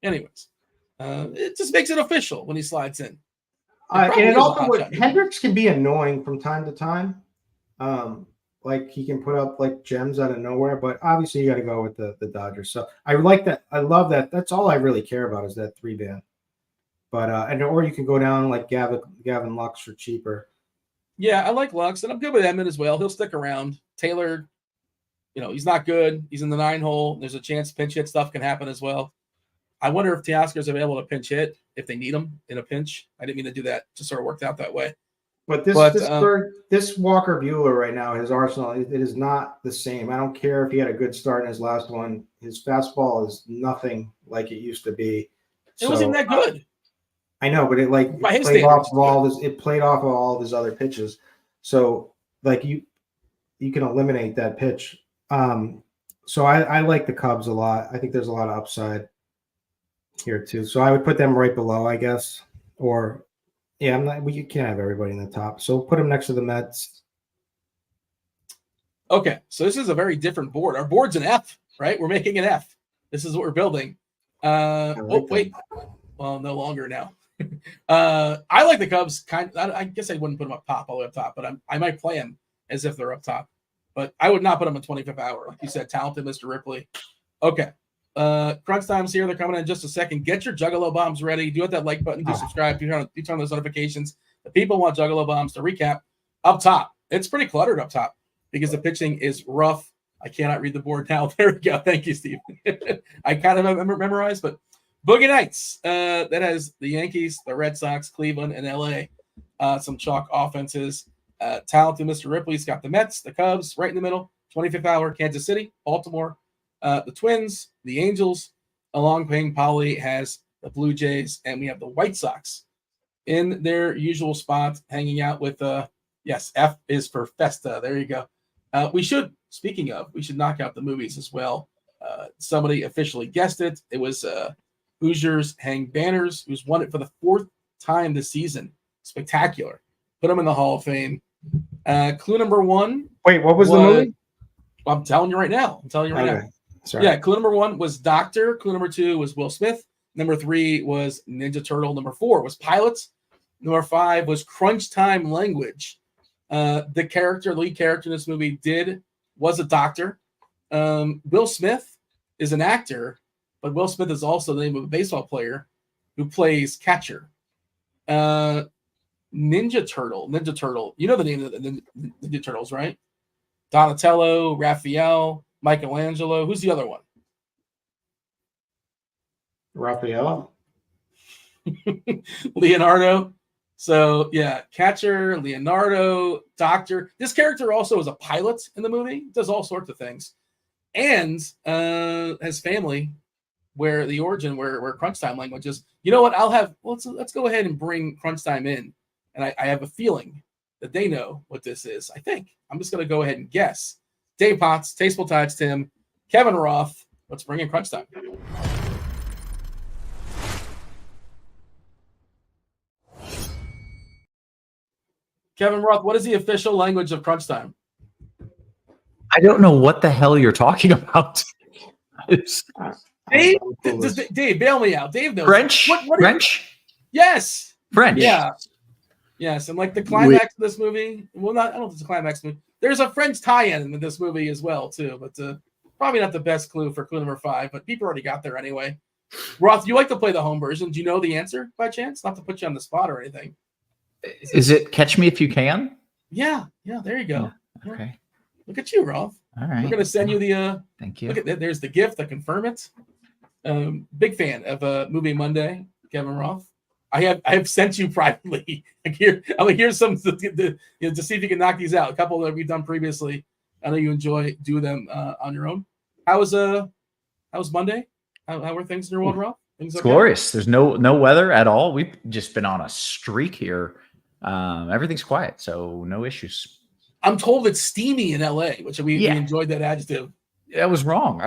Anyways, it just makes it official when he slides in. And it also Hendricks can be annoying from time to time. He can put up gems out of nowhere, but obviously you got to go with the Dodgers. So I like that. I love that. That's all I really care about is that 3-man. But or you can go down like Gavin Lux for cheaper. Yeah, I like Lux, and I'm good with Edmund as well. He'll stick around. Taylor, he's not good. He's in the 9 hole. There's a chance pinch hit stuff can happen as well. I wonder if Teoscar's available to pinch hit if they need him in a pinch. I didn't mean to do that. Just sort of worked out that way. But this Walker Bueller right now, his arsenal, it is not the same. I don't care if he had a good start in his last one. His fastball is nothing like it used to be. It wasn't even that good. I know, but it played off of all this. It played off of all of his other pitches. So you can eliminate that pitch. So I like the Cubs a lot. I think there's a lot of upside here too. So I would put them right below, I guess. Or you can't have everybody in the top. So put them next to the Mets. Okay, so this is a very different board. Our board's an F, right? We're making an F. This is what we're building. Wait. Well, no longer now. I like the Cubs. I guess I wouldn't put them up top, all the way up top, but I might play them as if they're up top. But I would not put them in 25th hour. Like you said, talented Mr. Ripley. Okay. Crunch time's here. They're coming in just a second. Get your Juggalo bombs ready. Do hit that like button. Do subscribe. Do turn those notifications. The people want Juggalo bombs. To recap, up top, it's pretty cluttered up top because the pitching is rough. I cannot read the board now. There we go. Thank you, Steve. I kind of memorized, but Boogie Nights. That has the Yankees, the Red Sox, Cleveland, and LA. Some chalk offenses. Talented Mr. Ripley's got the Mets, the Cubs, right in the middle. 25th hour, Kansas City, Baltimore, the Twins, the Angels. Along Payne Polly has the Blue Jays, and we have the White Sox in their usual spot, hanging out with yes, F is for Festa. There you go. We should knock out the movies as well. Somebody officially guessed it. It was Hoosiers Hang Banners, who's won it for the 4th time this season. Spectacular. Put him in the Hall of Fame. Clue number 1. Wait, what was the movie? I'm telling you right now. Now. Sorry. Yeah, clue number 1 was Doctor. Clue number 2 was Will Smith. Number 3 was Ninja Turtle. Number 4 was Pilots. Number 5 was Crunch Time Language. The lead character in this movie was a doctor. Will Smith is an actor, but Will Smith is also the name of a baseball player who plays catcher. Ninja Turtle. You know the name of the Ninja Turtles, right? Donatello, Raphael, Michelangelo. Who's the other one? Raphael. Leonardo. So, yeah, catcher, Leonardo, doctor. This character also is a pilot in the movie. Does all sorts of things. And has family where the origin, where Crunch Time Language is. You know what? Let's go ahead and bring Crunch Time in and I have a feeling that they know what this is. I think I'm just going to go ahead and guess. Dave Potts, Tasteful Tides, Tim, Kevin Roth. Let's bring in crunch time. Kevin Roth, what is the official language of crunch time? I don't know what the hell you're talking about. Dave, Dave, bail me out. Dave knows. French? French? Yes. French. Yeah. Yes. And like the climax of this movie, I don't know if it's a climax movie. There's a French tie-in in this movie as well, too. But probably not the best clue for clue number 5, but people already got there anyway. Roth, you like to play the home version. Do you know the answer by chance? Not to put you on the spot or anything. Is it Catch Me If You Can? Yeah. There you go. Yeah. Okay. Look at you, Roth. All right. We're gonna send you the. Thank you. Look at that. There's the gift. I confirm it. Big fan of Movie Monday, Kevin Roth. I have sent you privately. Here's some to see if you can knock these out. A couple that we've done previously. I know you enjoy do them on your own. How was Monday? How were things in your world, Roth? Things It's okay? glorious. There's no weather at all. We've just been on a streak here. Everything's quiet, so no issues. I'm told it's steamy in LA, which we enjoyed that adjective. I was wrong.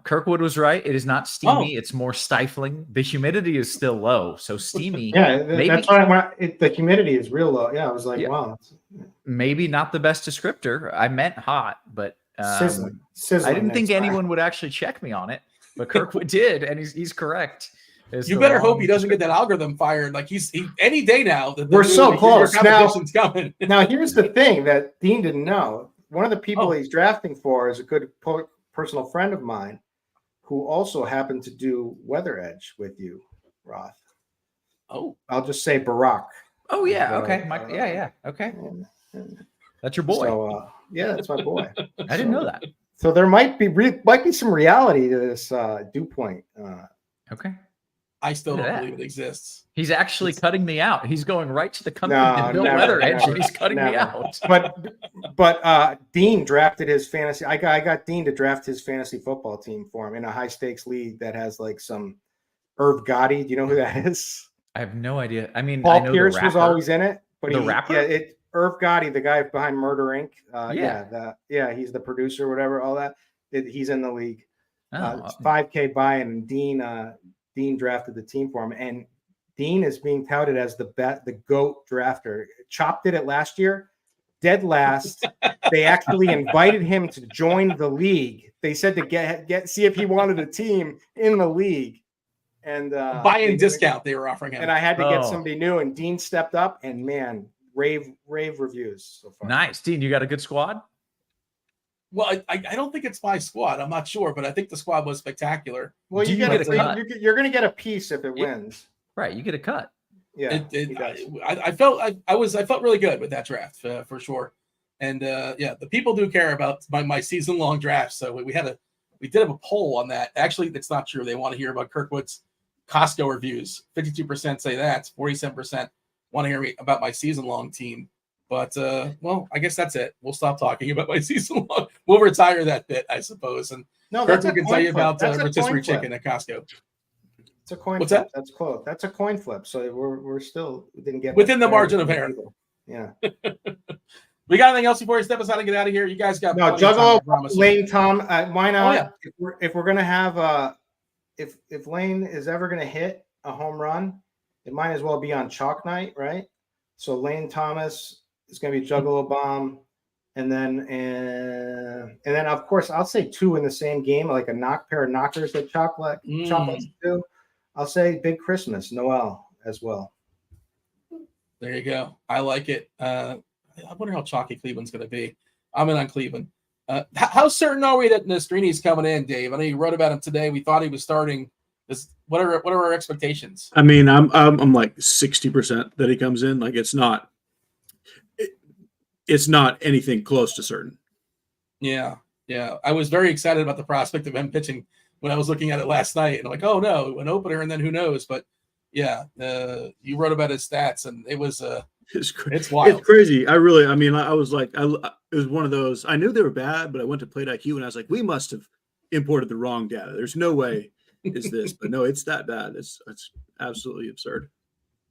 Kirkwood was right. It is not steamy. It's more stifling. The humidity is still low, so steamy. That's why the humidity is real low. Yeah, I was like, wow. Maybe not the best descriptor. I meant hot, but sizzling. I didn't think anyone would actually check me on it, but Kirkwood did, and he's correct. You better hope he doesn't get that algorithm fired. Like he any day now. We're so close. Coming. Now here's the thing that Dean didn't know. One of the people he's drafting for is a good personal friend of mine, who also happened to do Weather Edge with you, Roth. Oh, I'll just say Barack. Oh yeah, okay, okay. That's your boy. So that's my boy. I didn't know that. So there might be some reality to this dew point. Okay. I still don't believe it exists. He's actually cutting me out. He's going right to the country Weather Edge, and he's cutting me out. But Dean drafted his fantasy. I got Dean to draft his fantasy football team for him in a high stakes league that has like some Irv Gotti. Do you know who that is? I have no idea. I mean, Paul I know Pierce was always in it, but the rapper. Yeah, Irv Gotti, the guy behind Murder Inc. He's the producer, whatever. All that. He's in the league. It's 5K buy-in, and Dean drafted the team for him, and Dean is being touted as the GOAT drafter. Chop did it last year, dead last. They actually invited him to join the league. They said to see if he wanted a team in the league, and buy-in discount they were offering him. And I had to get somebody new, and Dean stepped up, and man, rave reviews so far. Nice, Dean. You got a good squad. Well, I don't think it's my squad. I'm not sure, but I think the squad was spectacular. Well, you're going to get a piece if it wins. Right, you get a cut. Yeah, I felt really good with that draft for sure. And the people do care about my season long draft. So we did have a poll on that. Actually, that's not true. They want to hear about Kirkwood's Costco reviews. 52% say that. 47% want to hear me about my season long team. But I guess that's it. We'll stop talking about my season long. We'll retire that bit, I suppose. And Kirkwood can tell you about rotisserie chicken at Costco. It's a coin. What's flip. that? That's close. That's a coin flip. So we didn't get within the margin of error. Yeah. We got anything else before you step aside and get out of here? You guys got Juggalo, Lane, Tom. Why not? If we're gonna have if Lane is ever gonna hit a home run, it might as well be on chalk night, right? So Lane Thomas is gonna be Juggalo Bomb, and then of course I'll say 2 in the same game, like a pair of knockers that chalk likes to do. I'll say Big Christmas, Noel as well. There you go. I like it. I wonder how chalky Cleveland's going to be. I'm in on Cleveland. How certain are we that Nestrini's coming in, Dave? I know you wrote about him today. We thought he was starting. What are our expectations? I mean, I'm like 60% that he comes in. Like it's not anything close to certain. Yeah. I was very excited about the prospect of him pitching when I was looking at it last night, and I'm like, oh no, an opener, and then who knows? But yeah, you wrote about his stats, and it was it's wild. It's crazy. I was like, it was one of those. I knew they were bad, but I went to Plate IQ, and I was like, we must have imported the wrong data. There's no way is this, but no, it's that bad. It's absolutely absurd.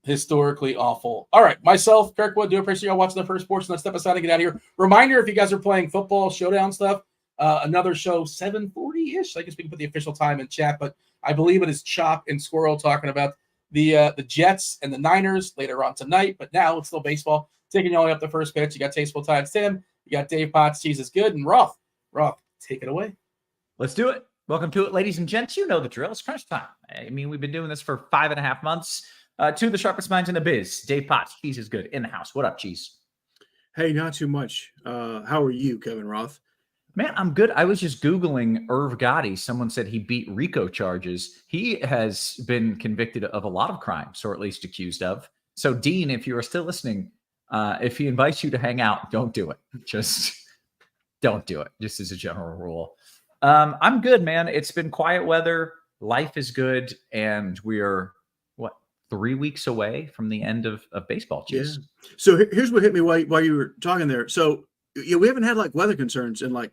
historically awful. All right, myself, Kirkwood, do appreciate y'all watching the first portion. Let's step aside and get out of here. Reminder, if you guys are playing football showdown stuff, another show 7:40-ish. I guess we can put the official time in chat, but I believe it is Chop and Squirrel talking about the Jets and the Niners later on tonight. But now it's still baseball. Taking y'all up the first pitch. You got Tasteful Tides Tim, you got Dave Potts, Cheeseisgood, and Roth. Roth, take it away. Let's do it. Welcome to it, ladies and gents. You know the drill. It's crunch time. I mean, we've been doing this for 5.5 months. Two of the sharpest minds in the biz. Dave Potts, Cheeseisgood, in the house. What up, Cheese? Hey, not too much. How are you, Kevin Roth? Man, I'm good. I was just Googling Irv Gotti. Someone said he beat RICO charges. He has been convicted of a lot of crimes, or at least accused of. So, Dean, if you are still listening, if he invites you to hang out, don't do it. Just don't do it, just as a general rule. I'm good, man. It's been quiet weather. Life is good. And we're, 3 weeks away from the end of baseball, Cheese. Yeah. So here's what hit me while you were talking there. So we haven't had like weather concerns in like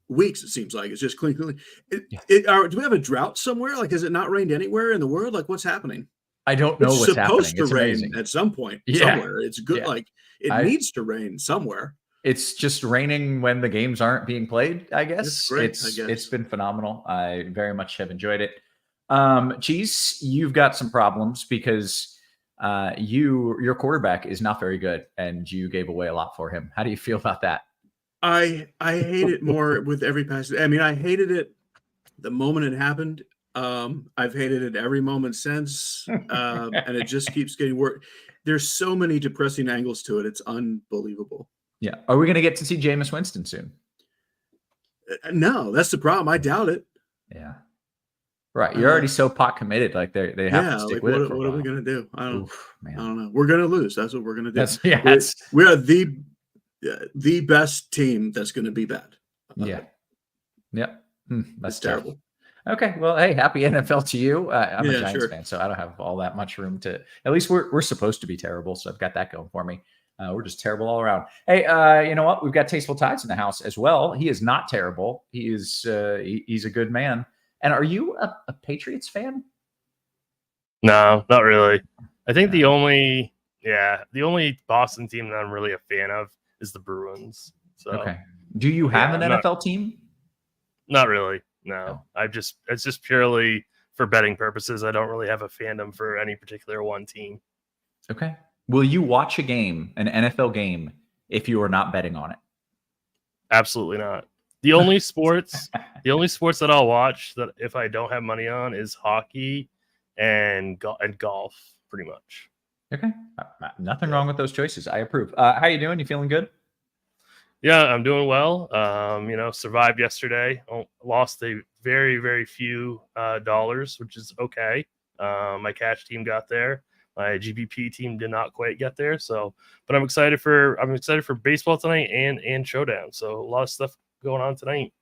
weeks. It seems like it's just clean. Do we have a drought somewhere? Like, has it not rained anywhere in the world? Like, what's happening? I don't know what's happening. It's supposed to rain at some point somewhere. It's good. Yeah. Like it needs to rain somewhere. It's just raining when the games aren't being played, I guess. It's been phenomenal. I very much have enjoyed it. Cheese, you've got some problems because your quarterback is not very good and you gave away a lot for him. How do you feel about that? I hate it more with every pass. I mean, I hated it the moment it happened. I've hated it every moment since, and it just keeps getting worse. There's so many depressing angles to it. It's unbelievable. Yeah. Are we going to get to see Jameis Winston soon? No, that's the problem. I doubt it. Yeah. Right. You're already so pot committed. Like they have to stick with it. What are we going to do? I don't know. We're going to lose. That's what we're going to do. We are the best team that's going to be bad. Yeah. That's terrible. Okay. Well, hey, happy NFL to you. I'm a Giants fan, so I don't have all that much room to, at least we're supposed to be terrible. So I've got that going for me. We're just terrible all around. Hey, you know what? We've got Tasteful Tides in the house as well. He is not terrible. He is, he's a good man. And are you a Patriots fan? No, not really. I think the only Boston team that I'm really a fan of is the Bruins. So, okay. Do you have an NFL team? Not really. No. It's just purely for betting purposes. I don't really have a fandom for any particular one team. Okay. Will you watch a game, an NFL game, if you are not betting on it? Absolutely not. The only sports that I'll watch that if I don't have money on is hockey and golf, pretty much. Okay. Nothing wrong with those choices. I approve. How you doing? You feeling good? Yeah, I'm doing well. Survived yesterday. Lost a very, very few dollars, which is okay. My cash team got there. My GBP team did not quite get there. So, but I'm excited for baseball tonight and showdown. So a lot of stuff going on tonight.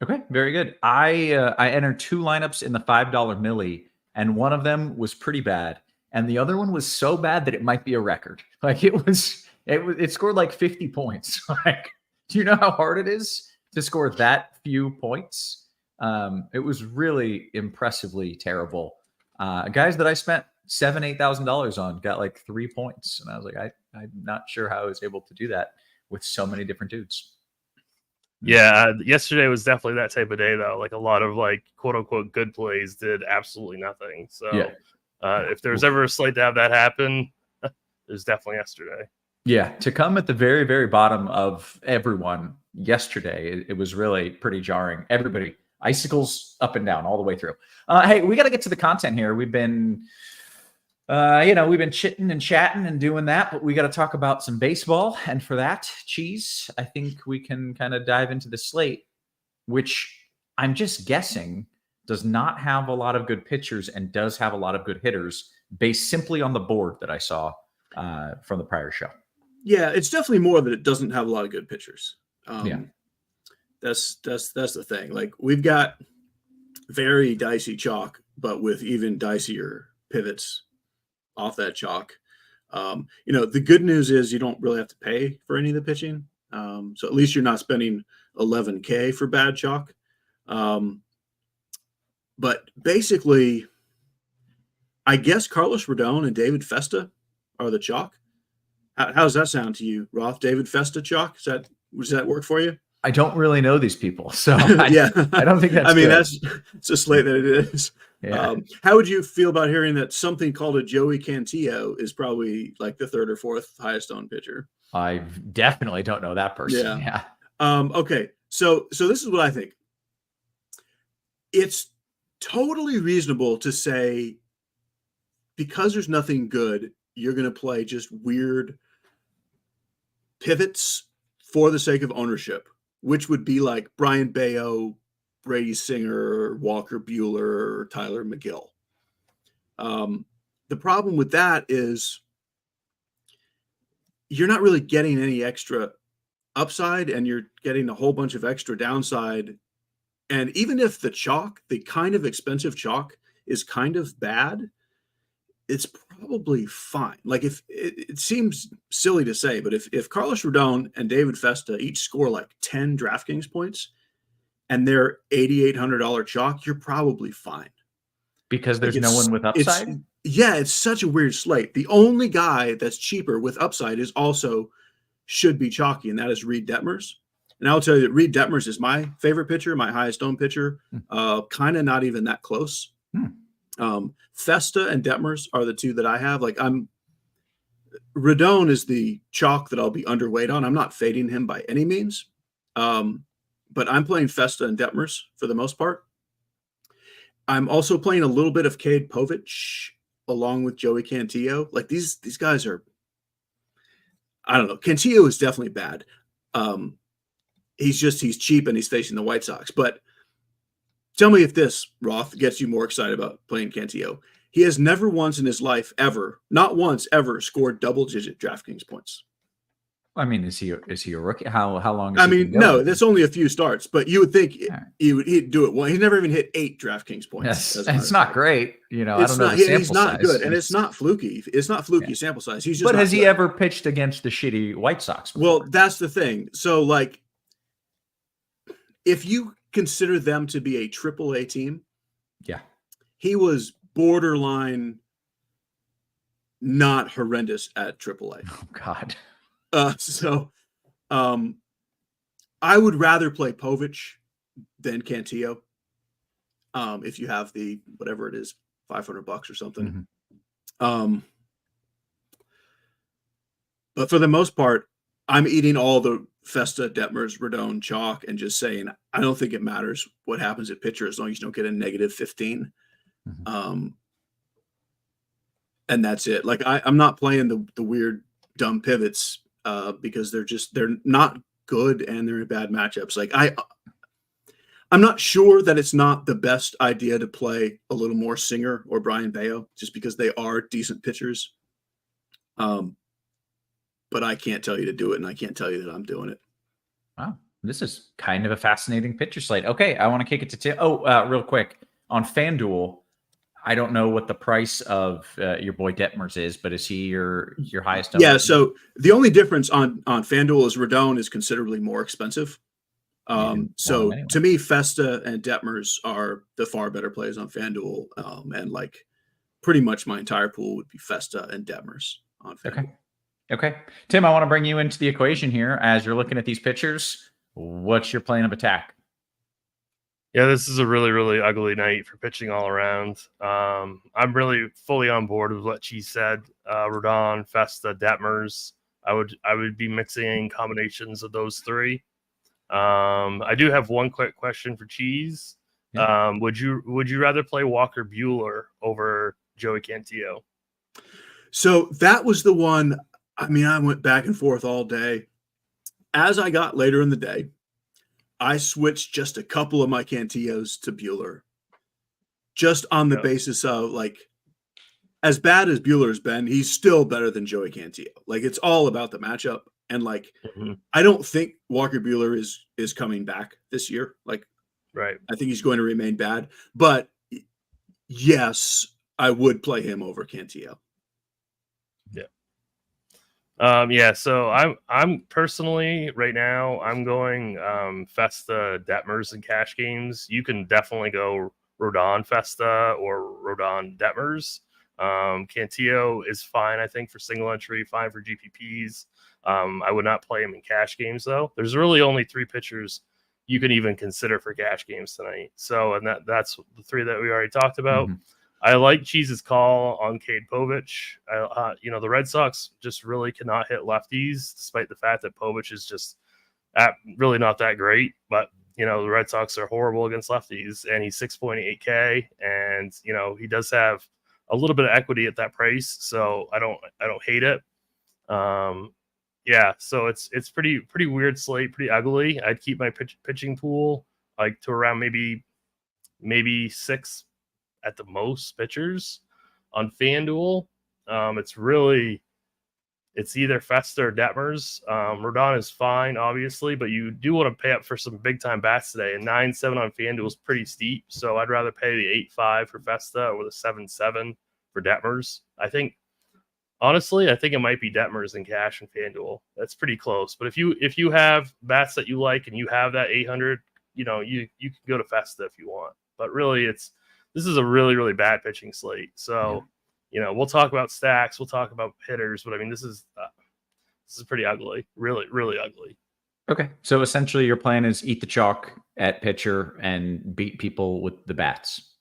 Okay, very good. I entered 2 lineups in the $5 milli, and one of them was pretty bad, and the other one was so bad that it might be a record. Like it scored like 50 points. Like, do you know how hard it is to score that few points? It was really impressively terrible. Guys that I spent $7,000-8,000 on got like 3 points, and I was like, I'm not sure how I was able to do that with so many different dudes. Yeah, yesterday was definitely that type of day, though. Like a lot of like quote unquote good plays did absolutely nothing. So if there's ever a slate to have that happen, there's definitely yesterday. Yeah, to come at the very, very bottom of everyone yesterday, it was really pretty jarring. Everybody, icicles up and down all the way through. Hey, we got to get to the content here. We've been we've been chitting and chatting and doing that, but we got to talk about some baseball. And for that, Cheese, I think we can kind of dive into the slate, which I'm just guessing does not have a lot of good pitchers and does have a lot of good hitters based simply on the board that I saw from the prior show. Yeah, it's definitely more that it doesn't have a lot of good pitchers. That's the thing. Like, we've got very dicey chalk, but with even dicier pivots off that chalk. The good news is you don't really have to pay for any of the pitching. So at least you're not spending $11K for bad chalk. But basically, I guess Carlos Rodon and David Festa are the chalk. How does that sound to you, Roth? David Festa chalk? Does that work for you? I don't really know these people, so Yeah, I don't think that's. I mean, good. it's a slate that it is. Yeah. How would you feel about hearing that something called a Joey Cantillo is probably like the third or fourth highest owned pitcher? I definitely don't know that person. Yeah. Okay. So this is what I think. It's totally reasonable to say, because there's nothing good, you're going to play just weird pivots for the sake of ownership, which would be like Brian Bayo, Brady Singer, Walker Buehler, or Tyler McGill. The problem with that is you're not really getting any extra upside, and you're getting a whole bunch of extra downside. And even if the chalk, the kind of expensive chalk, is kind of bad, it's probably fine. Like, if it seems silly to say, but if Carlos Rodon and David Festa each score like 10 DraftKings points and they're $8,800 chalk, you're probably fine. Because there's no one with upside? It's such a weird slate. The only guy that's cheaper with upside is also should be chalky, and that is Reed Detmers. And I'll tell you that Reed Detmers is my favorite pitcher, my highest owned pitcher. Kind of not even that close. Festa and Detmers are the two that I have. Like, Rodon is the chalk that I'll be underweight on. I'm not fading him by any means. But I'm playing Festa and Detmers for the most part. I'm also playing a little bit of Cade Povich along with Joey Cantillo. Like, these guys are, I don't know. Cantillo is definitely bad. He's cheap and he's facing the White Sox. But tell me if this, Roth, gets you more excited about playing Cantillo. He has never once in his life not once ever scored double-digit DraftKings points. I mean, is he a rookie? How long? No, that's only a few starts, but you would think he'd do it well. He's never even hit 8 DraftKings points. Yes, it's not great. I don't know. He's not good, and it's not fluky. It's not fluky sample size. He's just. But has he ever pitched against the shitty White Sox before? Well, that's the thing. So, like, if you consider them to be a AAA team, he was borderline not horrendous at AAA. Oh God. So I would rather play Povich than Cantillo. If you have the, whatever it is, $500 or something. But for the most part, I'm eating all the Festa, Detmers, Rodon, chalk, and just saying, I don't think it matters what happens at pitcher as long as you don't get a negative 15. And that's it. Like, I'm not playing the weird, dumb pivots because they're not good and they're in bad matchups. Like, I'm not sure that it's not the best idea to play a little more Singer or Brian Bayo just because they are decent pitchers. But I can't tell you to do it, and I can't tell you that I'm doing it. Wow. This is kind of a fascinating pitcher slate. Okay, I want to kick it to Tim. Real quick. On FanDuel, I don't know what the price of your boy Detmers is, but is he your highest? Yeah, so the only difference on FanDuel is Rodon is considerably more expensive. So to me, Festa and Detmers are the far better plays on FanDuel. And like pretty much my entire pool would be Festa and Detmers on FanDuel. Okay. Tim, I want to bring you into the equation here as you're looking at these pitchers. What's your plan of attack? Yeah, this is a really, really ugly night for pitching all around. I'm really fully on board with what she said. Rodon, Festa, Detmers. I would be mixing combinations of those three. I do have one quick question for Cheese. Yeah. Would you rather play Walker Buehler over Joey Cantillo? So that was the one. I mean, I went back and forth all day. As I got later in the day, I switched just a couple of my Cantillos to Buehler, just on the basis of, like, as bad as Buehler's been, he's still better than Joey Cantillo. Like, it's all about the matchup. And, like, I don't think Walker Buehler is coming back this year. Like, right. I think he's going to remain bad. But, yes, I would play him over Cantillo. So I'm personally right now I'm going Festa, Detmers, and cash games. You can definitely go Rodon Festa or Rodon Detmers. Cantillo is fine, I think, for single entry, fine for GPPs. I would not play him in cash games, though. There's really only 3 pitchers you can even consider for cash games tonight. So, and that's the 3 that we already talked about. Mhm. I like Cheese's call on Cade Povich. The Red Sox just really cannot hit lefties, despite the fact that Povich is just really not that great. But the Red Sox are horrible against lefties, and he's 6.8K, and he does have a little bit of equity at that price, so I don't hate it. So it's pretty weird slate, pretty ugly. I'd keep my pitching pool like to around maybe 6 at the most pitchers on FanDuel. It's either Festa or Detmers. Rodon is fine, obviously, but you do want to pay up for some big time bats today. And 9-7 on FanDuel is pretty steep, so I'd rather pay the 8-5 for Festa or the 7-7 for Detmers. Honestly, I think it might be Detmers in cash and FanDuel. That's pretty close. But if you have bats that you like and you have that 800, you can go to Festa if you want. But really, this is a really, really bad pitching slate. So, we'll talk about stacks, we'll talk about hitters, but I mean, this is pretty ugly, really, really ugly. Okay, so essentially, your plan is eat the chalk at pitcher and beat people with the bats.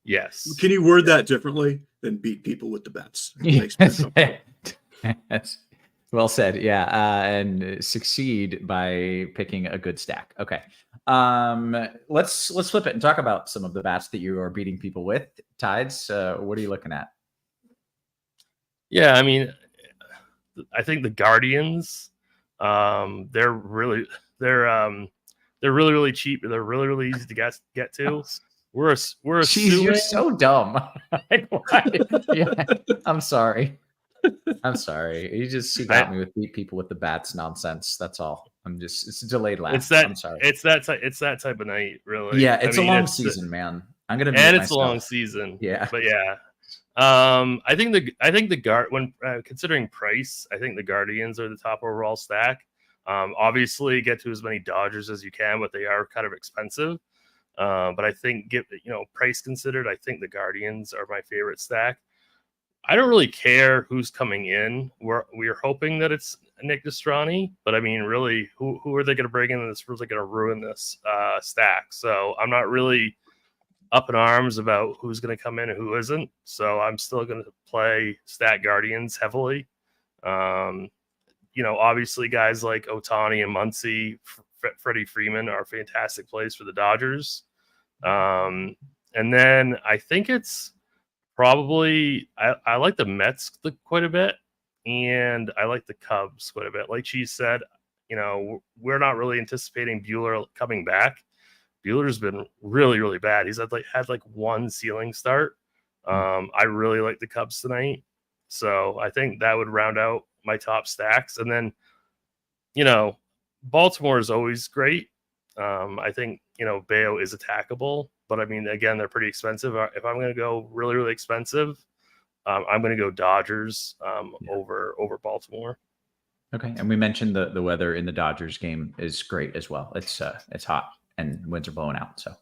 Yes. Can you word that differently than beat people with the bats? That's well said. Yeah, and succeed by picking a good stack. Okay. Let's flip it and talk about some of the bats that you are beating people with. Tides, what are you looking at? Yeah, I mean, I think the Guardians, they're really really cheap. They're really, really easy to get to. We're assuming... Jeez, you're so dumb. Yeah, I'm sorry. You got me with beat people with the bats nonsense. That's all. It's a delayed laugh. I'm sorry. It's that type of night, really. Yeah, it's a long season, man. I'm gonna and it's myself. A long season. Yeah, but yeah. I think the when considering price, I think the Guardians are the top overall stack. Obviously, get to as many Dodgers as you can, but they are kind of expensive. But I think, price considered, I think the Guardians are my favorite stack. I don't really care who's coming in. We're hoping that it's Nick Destrani, but I mean, really, who are they going to bring in that's really going to ruin this stack? So I'm not really up in arms about who's going to come in and who isn't. So I'm still going to play stack Guardians heavily. Obviously, guys like Ohtani and Muncy, Freddie Freeman are fantastic plays for the Dodgers. And then I think it's probably I like the Mets quite a bit, and I like the Cubs quite a bit. Like Cheese said, we're not really anticipating Bueller coming back. Bueller's been really, really bad. He's had one ceiling start. I really like the Cubs tonight, so I think that would round out my top stacks. And then, Baltimore is always great. I think Bayo is attackable, but I mean, again, they're pretty expensive. If I'm going to go really, really expensive, I'm going to go Dodgers over Baltimore. Okay, and we mentioned the weather in the Dodgers game is great as well. It's hot and winds are blowing out. So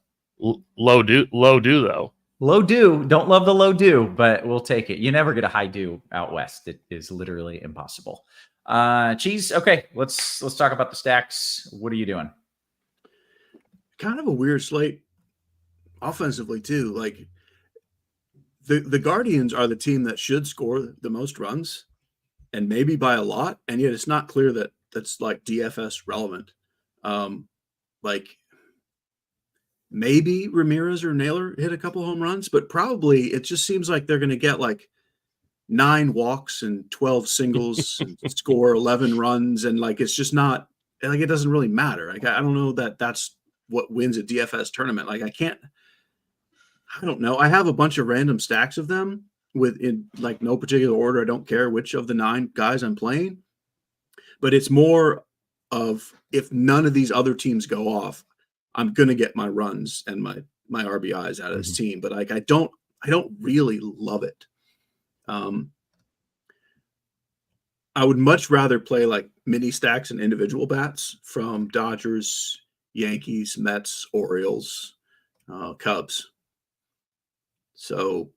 low dew though. Low dew. Don't love the low dew, but we'll take it. You never get a high dew out west. It is literally impossible. Cheese. Okay, let's talk about the stacks. What are you doing? Kind of a weird slate offensively too. Like the Guardians are the team that should score the most runs, and maybe by a lot, and yet it's not clear that that's like DFS relevant. Like maybe Ramirez or Naylor hit a couple home runs, but probably it just seems like they're going to get like 9 walks and 12 singles and score 11 runs, and like it's just not like it doesn't really matter. Like I don't know that that's what wins a DFS tournament. Like I don't know. I have a bunch of random stacks of them in like no particular order. I don't care which of the 9 guys I'm playing, but it's more of if none of these other teams go off, I'm going to get my runs and my RBIs out of this team. But like, I don't really love it. I would much rather play like mini stacks and individual bats from Dodgers, Yankees, Mets, Orioles, Cubs. So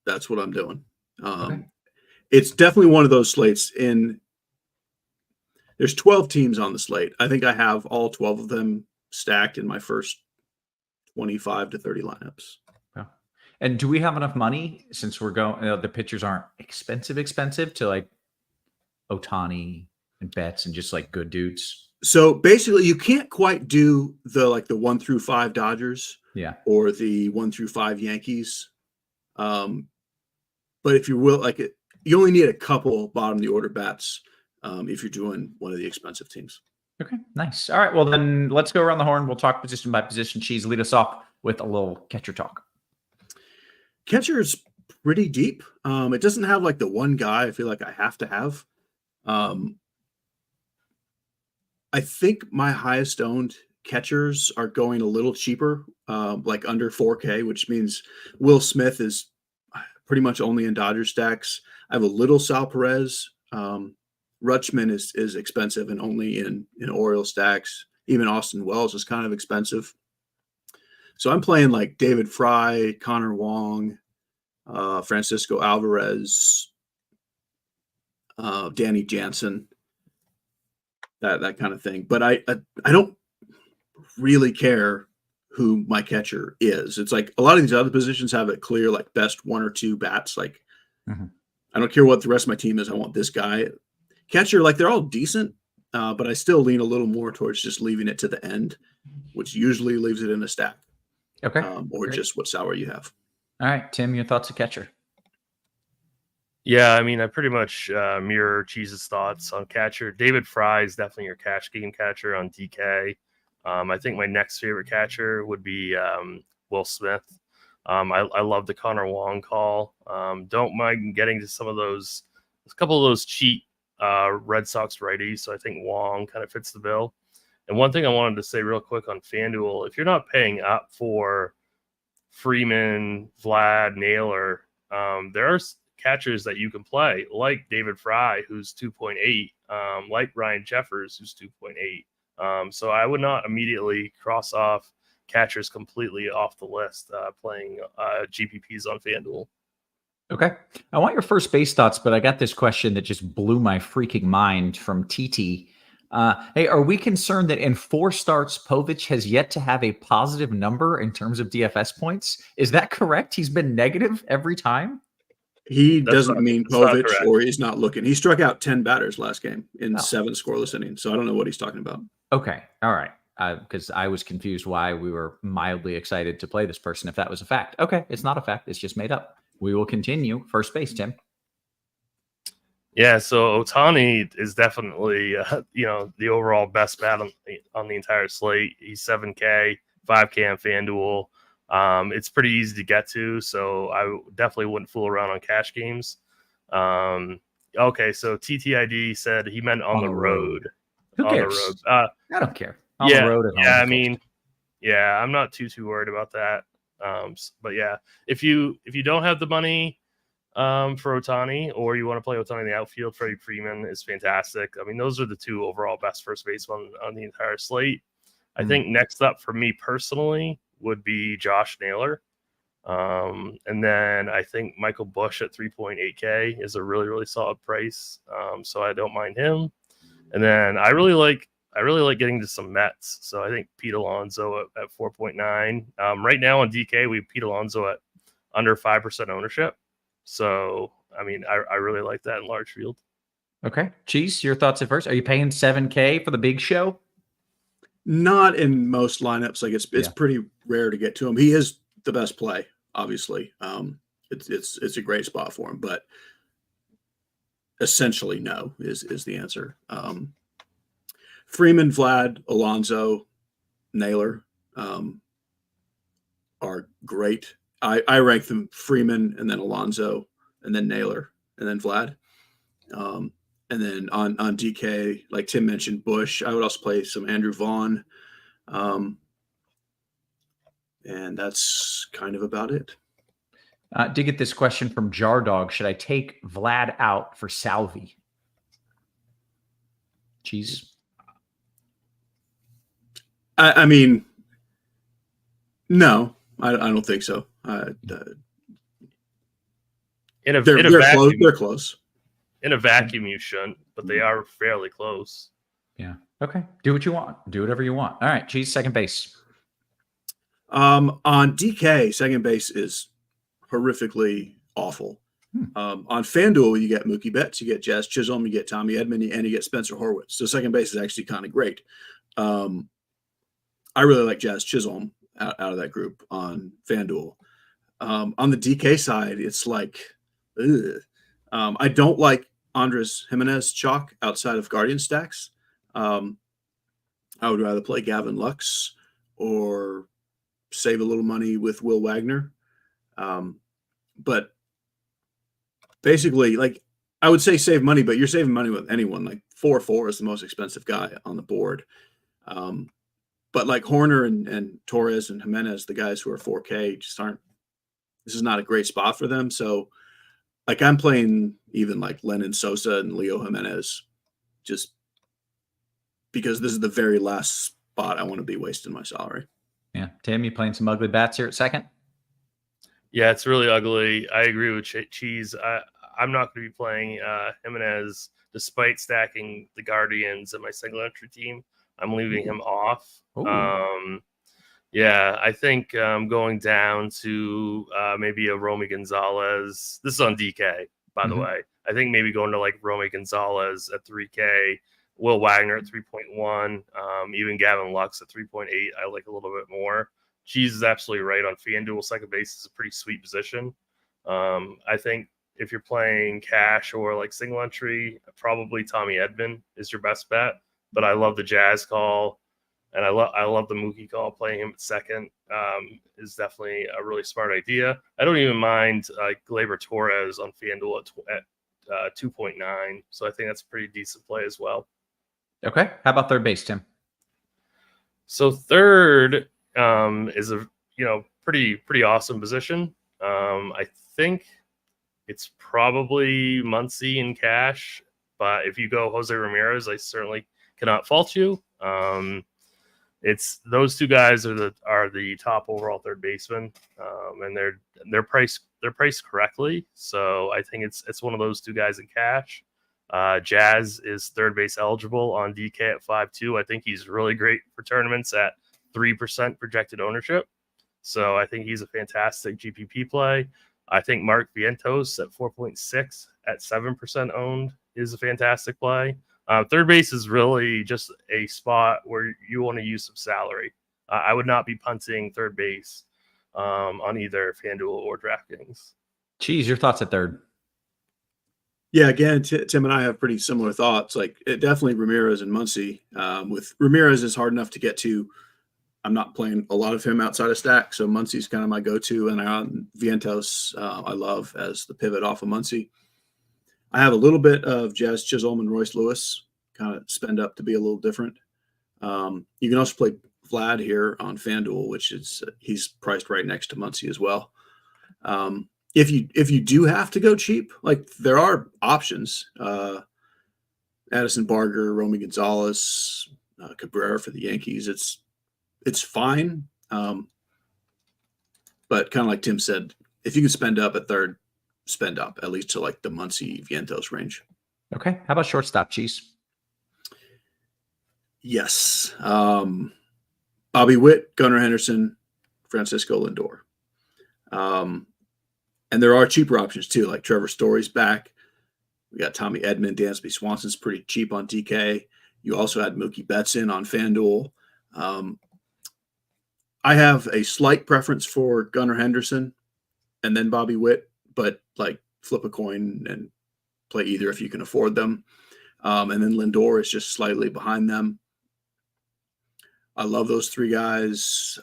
that's what I'm doing. Okay. It's definitely one of those slates. There's 12 teams on the slate. I think I have all 12 of them stacked in my first 25 to 30 lineups. Yeah. And do we have enough money, since we're going, the pitchers aren't expensive to like Ohtani and Betts and just like good dudes? So basically, you can't quite do the 1 through 5 Dodgers, Yeah, or the 1 through 5 Yankees. But if you will, you only need a couple bottom of the order bats if you're doing one of the expensive teams. Okay, nice. All right, well then let's go around the horn. We'll talk position by position. Cheese, lead us off with a little catcher talk. Catcher is pretty deep. It doesn't have the one guy I feel like I have to have. I think my highest owned catchers are going a little cheaper, like under 4K, which means Will Smith is pretty much only in Dodger stacks. I have a little Sal Perez. Rutschman is expensive and only in Oriole stacks. Even Austin Wells is kind of expensive. So I'm playing like David Fry, Connor Wong, Francisco Alvarez, Danny Jansen, that kind of thing. But I don't really care who my catcher is. It's like a lot of these other positions have it clear, like best 1 or 2 bats. Like I don't care what the rest of my team is. I want this guy. Catcher, they're all decent, but I still lean a little more towards just leaving it to the end, which usually leaves it in a stack. Okay. Or great. just what sour you have. All right, Tim, your thoughts of catcher? Yeah, I mean, I pretty much mirror Cheese's thoughts on catcher. David Fry is definitely your cash game catcher on DK. I think my next favorite catcher would be Will Smith. I love the Connor Wong call. Don't mind getting to a couple of those cheap Red Sox righties. So I think Wong kind of fits the bill. And one thing I wanted to say real quick on FanDuel, if you're not paying up for Freeman, Vlad, Naylor, there are catchers that you can play, like David Fry, who's 2.8, like Ryan Jeffers, who's 2.8. So I would not immediately cross off catchers completely off the list playing GPPs on FanDuel. Okay. I want your first base thoughts, but I got this question that just blew my freaking mind from TT. Hey, are we concerned that in 4 starts, Povich has yet to have a positive number in terms of DFS points? Is that correct? He's been negative every time? He doesn't mean Povich, or he's not looking. He struck out 10 batters last game in 7 scoreless innings, so I don't know what he's talking about. Okay. All right. Because I was confused why we were mildly excited to play this person if that was a fact. Okay. It's not a fact. It's just made up. We will continue. First base, Tim. Yeah, so Ohtani is definitely, the overall best bat on the entire slate. He's 7K, 5K on FanDuel. It's pretty easy to get to, so I definitely wouldn't fool around on cash games. Okay, so TTID said he meant on the road. Who cares? The road. I don't care. On the road. Yeah, I mean, yeah, I'm not too worried about that. But yeah, if you don't have the money for Ohtani, or you want to play Ohtani in the outfield, Freddie Freeman is fantastic. I mean, those are the 2 overall best first basemen on the entire slate. I think next up for me personally would be Josh Naylor. And then I think Michael Busch at 3.8K is a really, really solid price. So I don't mind him. And then I really like getting to some Mets. So I think Pete Alonso at 4.9. Right now on DK, we have Pete Alonso at under 5% ownership. So, I mean, I really like that in large field. Okay. Cheese, your thoughts at first. Are you paying 7K for the big show? Not in most lineups. It's pretty rare to get to him. He is the best play, obviously. It's a great spot for him, but essentially no is the answer. Freeman, Vlad, Alonso, Naylor are great. I rank them Freeman and then Alonso and then Naylor and then Vlad. And then on DK, like Tim mentioned, Bush. I would also play some Andrew Vaughn. And that's kind of about it. Did get this question from Jar Dog. Should I take Vlad out for Salvi? Cheese. I mean, no, I don't think so. They're close. vacuum, They're close. in a vacuum, you shouldn't, but they are fairly close. Yeah. Okay. Do what you want. Do whatever you want. All right. Cheese, second base. On DK, second base is horrifically awful. On FanDuel, you get Mookie Betts, you get Jazz Chisholm, you get Tommy Edman, and you get Spencer Horwitz. So second base is actually kind of great. I really like Jazz Chisholm out of that group on FanDuel. On the DK side, it's like, I don't like Andres Jimenez chalk outside of Guardian stacks. I would rather play Gavin Lux or save a little money with Will Wagner. But basically, like, I would say save money, but you're saving money with anyone. Like 4-4 is the most expensive guy on the board. But like Horner and Torres and Jimenez, the guys who are 4K, just aren't. This is not a great spot for them. So, like, I'm playing even like Lennon Sosa and Leo Jimenez, just because this is the very last spot I want to be wasting my salary. Yeah. Tim, you playing some ugly bats here at second? Yeah, it's really ugly. I agree with Cheese. I'm not going to be playing Jimenez despite stacking the Guardians in my single entry team. I'm leaving him off. Yeah, I think going down to maybe a Romy Gonzalez. This is on DK, by the way. I think maybe going to like Romy Gonzalez at 3K, Will Wagner at 3.1, even Gavin Lux at 3.8. I like a little bit more. Cheese is absolutely right on FanDuel. Second base is a pretty sweet position. I think if you're playing cash or like single entry, probably Tommy Edman is your best bet. But I love the Jazz call, and I love the Mookie call. Playing him at second is definitely a really smart idea. I don't even mind Gleyber Torres on FanDuel at 2.9. So I think that's a pretty decent play as well. Okay. How about third base, Tim? So third is a pretty awesome position. I think it's probably Muncy in cash, but if you go Jose Ramirez, I certainly cannot fault you. It's those two guys are the top overall third baseman, and they're priced correctly. So I think it's one of those two guys in cash. Jazz is third base eligible on DK at 5.2. I think he's really great for tournaments at 3% projected ownership. So I think he's a fantastic GPP play. I think Mark Vientos at 4.6 at 7% owned is a fantastic play. Third base is really just a spot where you want to use some salary. I would not be punting third base on either FanDuel or DraftKings. Cheese, your thoughts at third? Yeah, again, Tim and I have pretty similar thoughts. Like, definitely Ramirez and Muncy. With Ramirez, is hard enough to get to. I'm not playing a lot of him outside of stack, so Muncy's kind of my go-to. And Vientos, I love as the pivot off of Muncy. I have a little bit of Jazz Chisholm and Royce Lewis, kind of spend up to be a little different. You can also play Vlad here on FanDuel, which is he's priced right next to Muncy as well. If you do have to go cheap, like there are options. Addison Barger, Romy Gonzalez, Cabrera for the Yankees. It's fine. But kind of like Tim said, if you can spend up at third, spend up at least to like the Muncy Vientos range. Okay. How about shortstop, Cheese? Yes. Bobby Witt, Gunnar Henderson, Francisco Lindor. And there are cheaper options too, like Trevor Story's back. We got Tommy Edman, Dansby Swanson's pretty cheap on DK. You also had Mookie Betts in on FanDuel. I have a slight preference for Gunnar Henderson and then Bobby Witt, but like flip a coin and play either if you can afford them. And then Lindor is just slightly behind them. I love those three guys.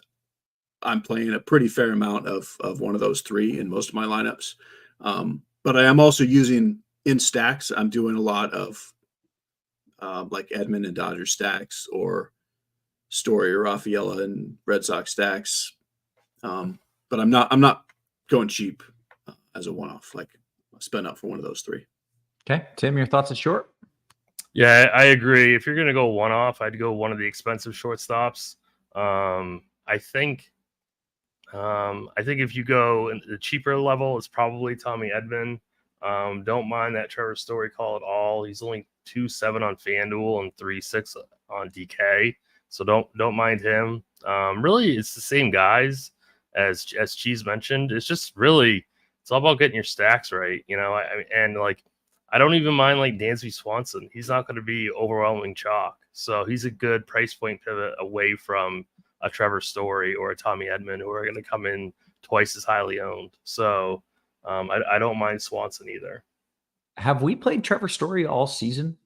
I'm playing a pretty fair amount of one of those three in most of my lineups. But I am also using in stacks. I'm doing a lot of like Edman and Dodgers stacks or Story or Rafaela and Red Sox stacks. But I'm not going cheap as a one-off. Like I spend up for one of those three. Okay. Tim, your thoughts at short? Yeah, I agree. If you're going to go one-off, I'd go one of the expensive shortstops. I think if you go in the cheaper level, it's probably Tommy Edman. Don't mind that Trevor Story call at all. He's only 2.7 on FanDuel and 3.6 on DK, so don't mind him. Really, it's the same guys as Cheese mentioned. It's just really it's all about getting your stacks right, I don't even mind like Dansby Swanson. He's not going to be overwhelming chalk, so he's a good price point pivot away from a Trevor Story or a Tommy Edman, who are going to come in twice as highly owned. So I don't mind Swanson either. Have we played Trevor Story all season?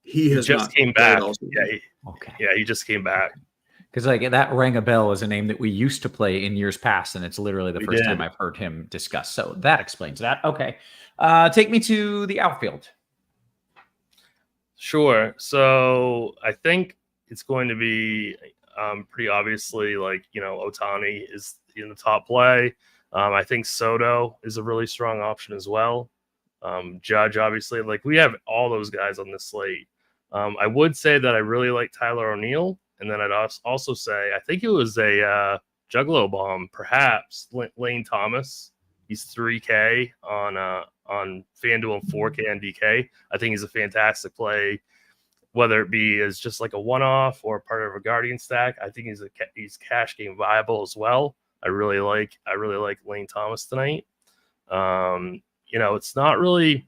He has just not came back. all season. He just came back. Because like that rang a bell as a name that we used to play in years past, and it's literally the first time I've heard him discuss. So that explains that. Okay, take me to the outfield. Sure. So I think it's going to be pretty obviously Ohtani is in the top play. I think Soto is a really strong option as well. Judge, obviously, we have all those guys on this slate. I would say that I really like Tyler O'Neill. And then I'd also say, I think it was a Juggalo bomb, perhaps Lane Thomas. He's 3K on FanDuel and 4K on DK. I think he's a fantastic play, whether it be as just like a one-off or part of a Guardian stack. I think he's cash game viable as well. I really like Lane Thomas tonight. It's not really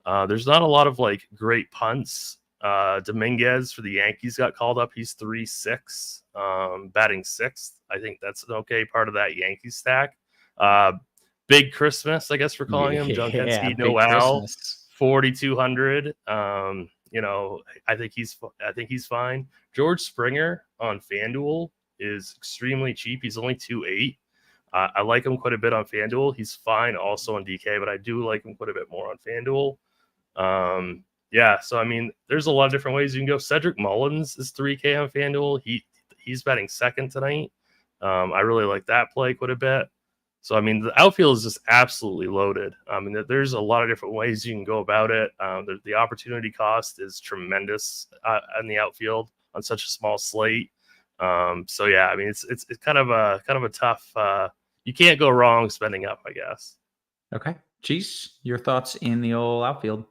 there's not a lot of great punts. Dominguez for the Yankees got called up. He's 3.6, batting 6th. I think that's an okay part of that Yankees stack. Big Christmas, I guess we're calling him. John Kensky, Noel, 4,200. I think he's fine. George Springer on FanDuel is extremely cheap. He's only 2.8. I like him quite a bit on FanDuel. He's fine also on DK, but I do like him quite a bit more on FanDuel. So there's a lot of different ways you can go. Cedric Mullins is 3K on FanDuel. He's batting 2nd tonight. I really like that play quite a bit. So the outfield is just absolutely loaded. There's a lot of different ways you can go about it. The opportunity cost is tremendous in the outfield on such a small slate. It's kind of a tough. You can't go wrong spending up, I guess. Okay, Cheese, your thoughts in the old outfield?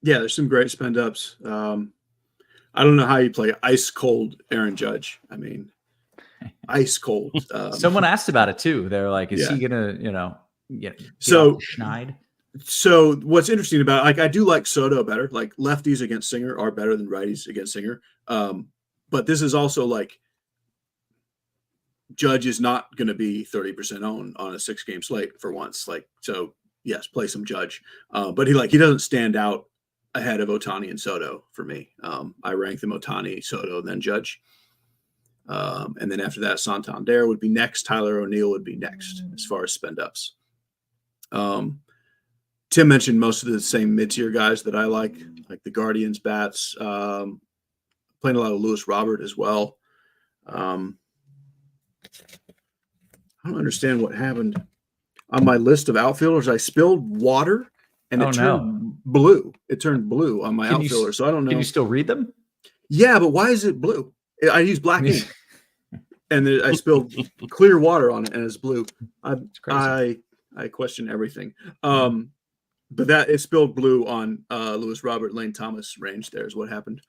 Yeah, there's some great spend ups. I don't know how you play ice cold Aaron Judge. Ice cold. Someone asked about it too. They're like, is he gonna, get Schneid? So what's interesting about I do like Soto better. Like lefties against Singer are better than righties against Singer. But this is also Judge is not going to be 30% owned on a 6-game slate for once. So yes, play some Judge. But he doesn't stand out ahead of Ohtani and Soto for me. I rank them Ohtani, Soto, then Judge. And then after that, Santander would be next. Tyler O'Neill would be next as far as spend ups. Tim mentioned most of the same mid-tier guys that I like the Guardians, bats, playing a lot of Lewis Robert as well. I don't understand what happened on my list of outfielders. I spilled water and it turned blue. It turned blue on my outfielder. So I don't know. Can you still read them? Yeah, but why is it blue? I use black ink, and then I spilled clear water on it, and it's blue. I question everything. But that it spilled blue on Lewis Robert, Lane Thomas range. There is what happened.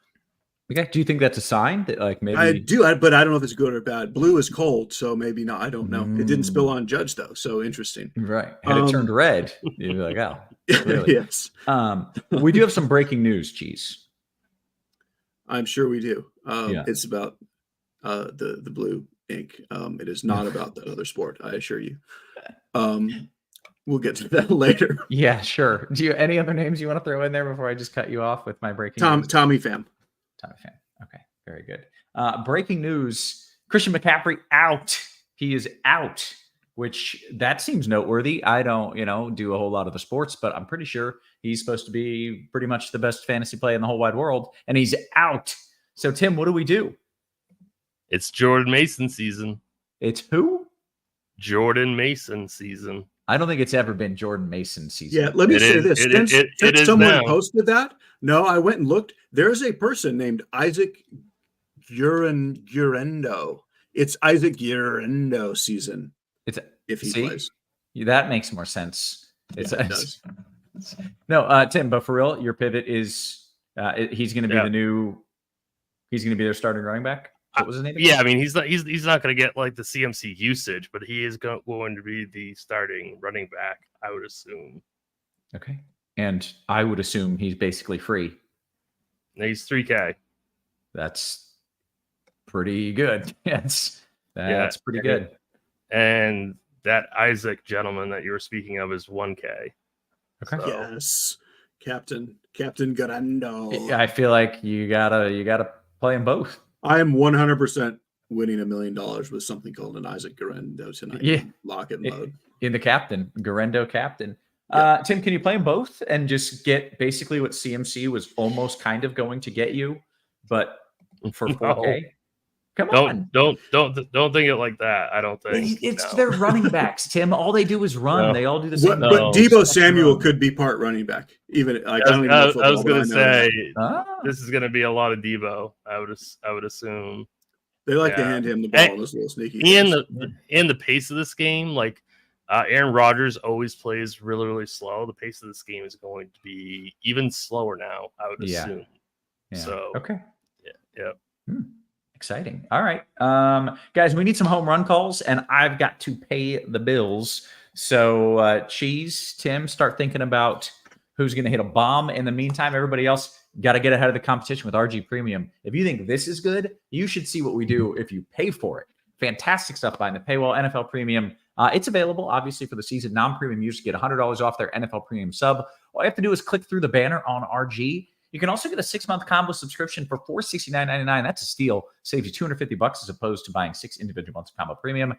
Okay. Do you think that's a sign that maybe I do, but I don't know if it's good or bad. Blue is cold, so maybe not. I don't know. It didn't spill on Judge though, so interesting. Right. Had it turned red, you'd be like, oh, really? Yes. We do have some breaking news, Cheese. I'm sure we do. It's about the blue ink. It is not about that other sport, I assure you. We'll get to that later. Yeah, sure. Do you any other names you want to throw in there before I just cut you off with my breaking news? Tommy Pham. Tommy Pham. Okay, very good. Breaking news: Christian McCaffrey out. He is out, which that seems noteworthy. I don't, do a whole lot of the sports, but I'm pretty sure he's supposed to be pretty much the best fantasy play in the whole wide world, and he's out. So, Tim, what do we do? It's Jordan Mason season. It's who? Jordan Mason season. I don't think it's ever been Jordan Mason season. Yeah, let me say this. Since someone posted that, no, I went and looked. There's a person named Isaac Guerrero. It's Isaac Guerrero season. It's if he plays. That makes more sense. It's, it does. No, Tim, but for real, your pivot is he's going to be Yeah. the new. He's going to be their starting running back. What was his name? Yeah, I mean he's not going to get like the CMC usage, but he is going to be the starting running back, I would assume. Okay, and I would assume he's basically free. And he's 3K. That's pretty good. That's pretty good. And that Isaac gentleman that you were speaking of is 1K. Okay. So, Yes, Captain Grando. I feel like you gotta play them both. I am 100% winning $1 million with something called an Isaac Grando tonight. Yeah. Lock it mode. In the captain, Garendo captain. Yeah. Tim, can you play them both and just get basically what CMC was almost kind of going to get you, but for 4K? Come on. Don't think it like that. I don't think It's their running backs, Tim. All they do is run. No. They all do the same. But Deebo Samuel could be part running back. Even like, I was going to say Ah. this is going to be a lot of Debo. I would assume. they like to Yeah. hand him the ball in those little sneaky. And things. the pace of this game, like Aaron Rodgers always plays really, really slow. The pace of this game is going to be even slower now, I would assume. Yeah. So Okay. yeah. Exciting. All right. Guys, we need some home run calls, and I've got to pay the bills. So, Cheese, Tim, start thinking about who's going to hit a bomb. In the meantime, everybody else got to get ahead of the competition with RG Premium. If you think this is good, you should see what we do if you pay for it. Fantastic stuff behind the paywall. NFL Premium. It's available, obviously, for the season. Non-premium users get $100 off their NFL Premium sub. All you have to do is click through the banner on RG. You can also get a 6-month combo subscription for $469.99. That's a steal. Saves you $250 as opposed to buying 6 individual months of combo premium.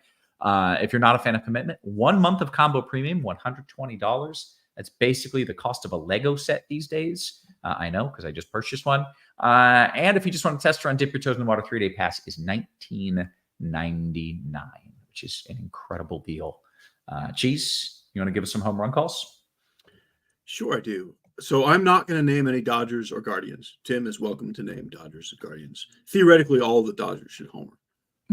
If you're not a fan of commitment, 1 month of combo premium, $120. That's basically the cost of a Lego set these days. I know because I just purchased one. And if you just want to test run, dip your toes in the water, 3-day pass is $19.99, which is an incredible deal. Cheese, you want to give us some home run calls? Sure, I do. So I'm not going to name any Dodgers or Guardians. Tim is welcome to name Dodgers or Guardians. Theoretically, all the Dodgers should homer.